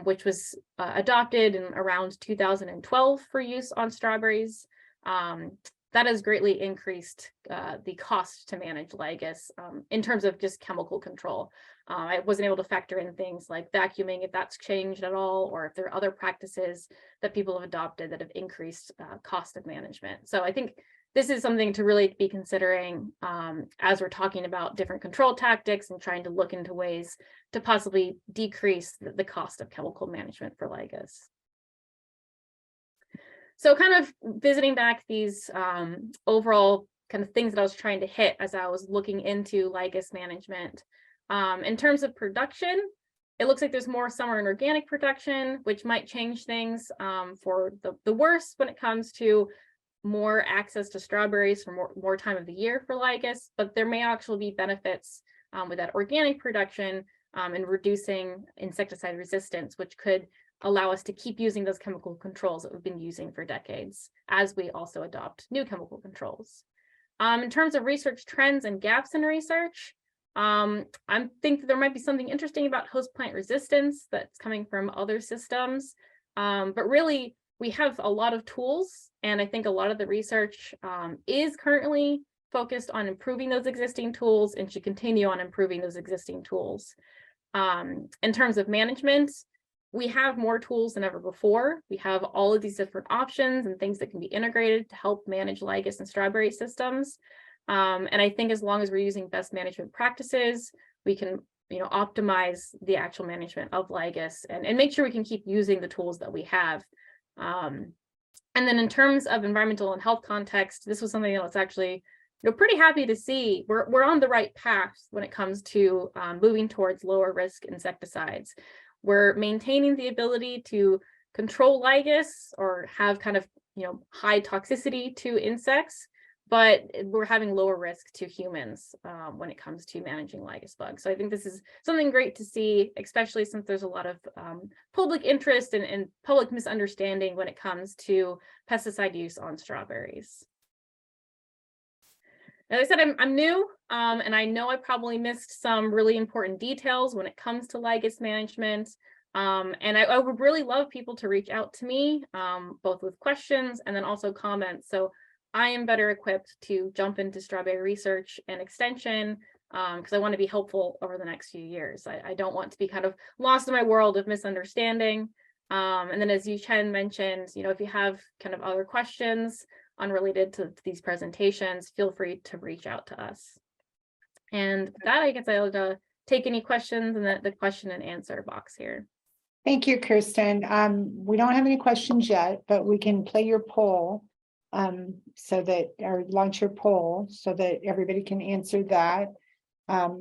which was adopted in around 2012 for use on strawberries, that has greatly increased the cost to manage lygus in terms of just chemical control. I wasn't able to factor in things like vacuuming, if that's changed at all, or if there are other practices that people have adopted that have increased cost of management. So I think this is something to really be considering as we're talking about different control tactics and trying to look into ways to possibly decrease the cost of chemical management for lygus. So kind of visiting back these overall kind of things that I was trying to hit as I was looking into lygus management. In terms of production, it looks like there's more summer and organic production, which might change things for the worse when it comes to more access to strawberries for more time of the year for lygus, but there may actually be benefits with that organic production and reducing insecticide resistance, which could allow us to keep using those chemical controls that we've been using for decades as we also adopt new chemical controls. In terms of research trends and gaps in research, I think that there might be something interesting about host plant resistance that's coming from other systems, but really we have a lot of tools, and I think a lot of the research is currently focused on improving those existing tools and should continue on improving those existing tools. In terms of management, we have more tools than ever before. We have all of these different options and things that can be integrated to help manage lygus and strawberry systems. And I think as long as we're using best management practices, we can, optimize the actual management of lygus and make sure we can keep using the tools that we have. And then in terms of environmental and health context, this was something that was actually pretty happy to see. We're on the right path when it comes to moving towards lower risk insecticides. We're maintaining the ability to control lygus or have kind of, high toxicity to insects, but we're having lower risk to humans when it comes to managing lygus bugs. So I think this is something great to see, especially since there's a lot of public interest and public misunderstanding when it comes to pesticide use on strawberries. As I said, I'm new, and I know I probably missed some really important details when it comes to lygus management. And I would really love people to reach out to me, both with questions and then also comments. So I am better equipped to jump into strawberry research and extension because I want to be helpful over the next few years. I don't want to be kind of lost in my world of misunderstanding. And then as Yu-Chen mentioned, if you have kind of other questions unrelated to these presentations, feel free to reach out to us. And with that, I guess I'll take any questions in the question and answer box here. Thank you, Kirsten. We don't have any questions yet, but we can play your poll or launch your poll so that everybody can answer that.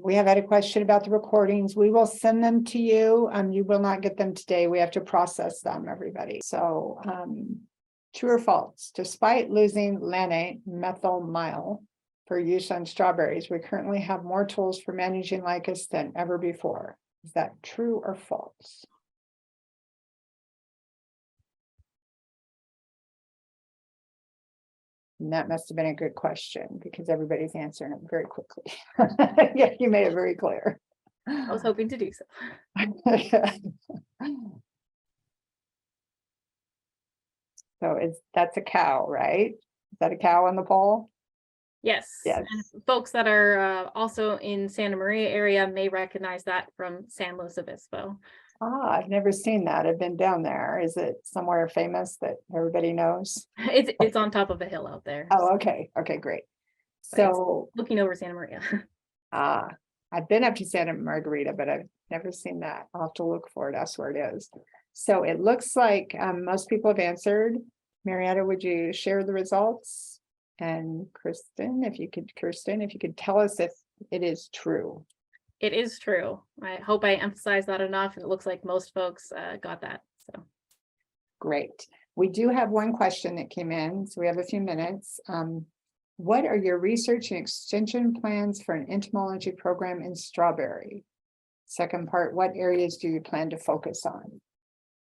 We have had a question about the recordings. We will send them to you. You will not get them today. We have to process them, everybody. So true or false, despite losing lannate methylmyl for use on strawberries, we currently have more tools for managing lygus than ever before. Is that true or false? And that must have been a good question because everybody's answering it very quickly. Yeah, you made it very clear. I was hoping to do so. So that's a cow, right? Is that a cow on the poll? Yes. Yes. And folks that are also in Santa Maria area may recognize that from San Luis Obispo. I've never seen that. I've been down there. Is it somewhere famous that everybody knows? It's on top of a hill out there. Oh, okay. Okay, great. But it's So looking over Santa Maria. I've been up to Santa Margarita, but I've never seen that. I'll have to look for it. That's where it is. So it looks like most people have answered. Marietta, would you share the results? And Kirsten, if you could tell us if it is true. It is true. I hope I emphasized that enough. It looks like most folks got that. So Great. We do have one question that came in, so we have a few minutes. What are your research and extension plans for an entomology program in strawberry? Second part, what areas do you plan to focus on?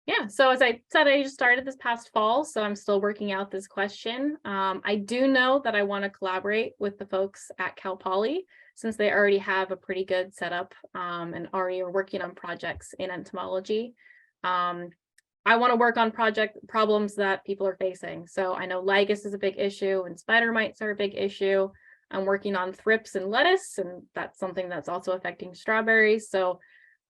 yeah, so as I said, I just started this past fall, so I'm still working out this question. I do know that I want to collaborate with the folks at Cal Poly since they already have a pretty good setup and already are working on projects in entomology. I want to work on project problems that people are facing. So I know lygus is a big issue and spider mites are a big issue. I'm working on thrips and lettuce, and that's something that's also affecting strawberries. So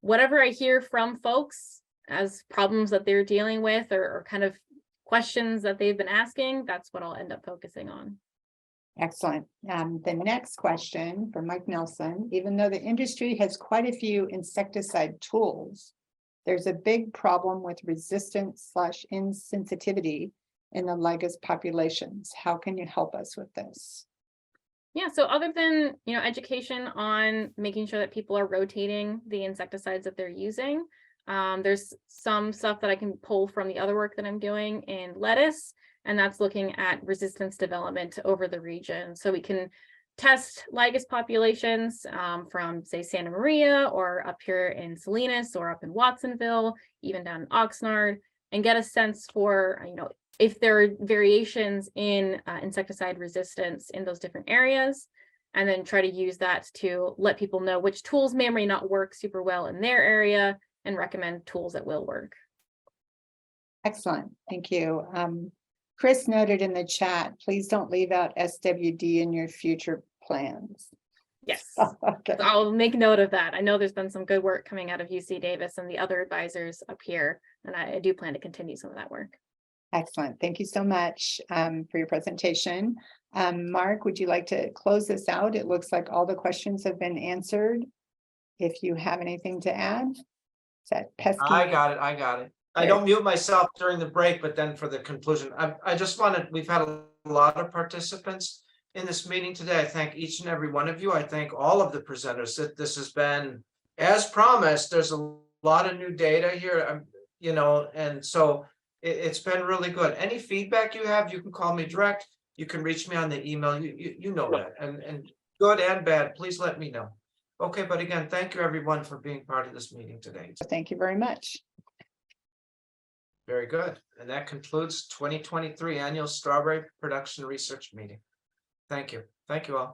whatever I hear from folks as problems that they're dealing with or kind of questions that they've been asking, that's what I'll end up focusing on. Excellent. The next question from Mike Nelson, even though the industry has quite a few insecticide tools, there's a big problem with resistance / insensitivity in the lygus populations. How can you help us with this? Yeah, so other than, education on making sure that people are rotating the insecticides that they're using, there's some stuff that I can pull from the other work that I'm doing in lettuce, and that's looking at resistance development over the region. So we can test lygus populations from say Santa Maria or up here in Salinas or up in Watsonville, even down in Oxnard, and get a sense for, if there are variations in insecticide resistance in those different areas, and then try to use that to let people know which tools may or may not work super well in their area and recommend tools that will work. Excellent, thank you. Chris noted in the chat, please don't leave out SWD in your future plans. Yes, Okay. I'll make note of that. I know there's been some good work coming out of UC Davis and the other advisors up here, and I do plan to continue some of that work. Excellent. Thank you so much for your presentation. Mark, would you like to close this out? It looks like all the questions have been answered. If you have anything to add, is that pesky? I got it. I Great. don't mute myself during the break, but then for the conclusion, I just wanted, we've had a lot of participants in this meeting today. I thank each and every one of you. I thank all of the presenters that this has been, as promised, there's a lot of new data here, and so it's been really good. Any feedback you have, you can call me direct. You can reach me on the email. You know that, and good and bad, please let me know. Okay, but again, thank you everyone for being part of this meeting today. Thank you very much. Very good. And that concludes 2023 Annual Strawberry Production Research Meeting. Thank you. Thank you all.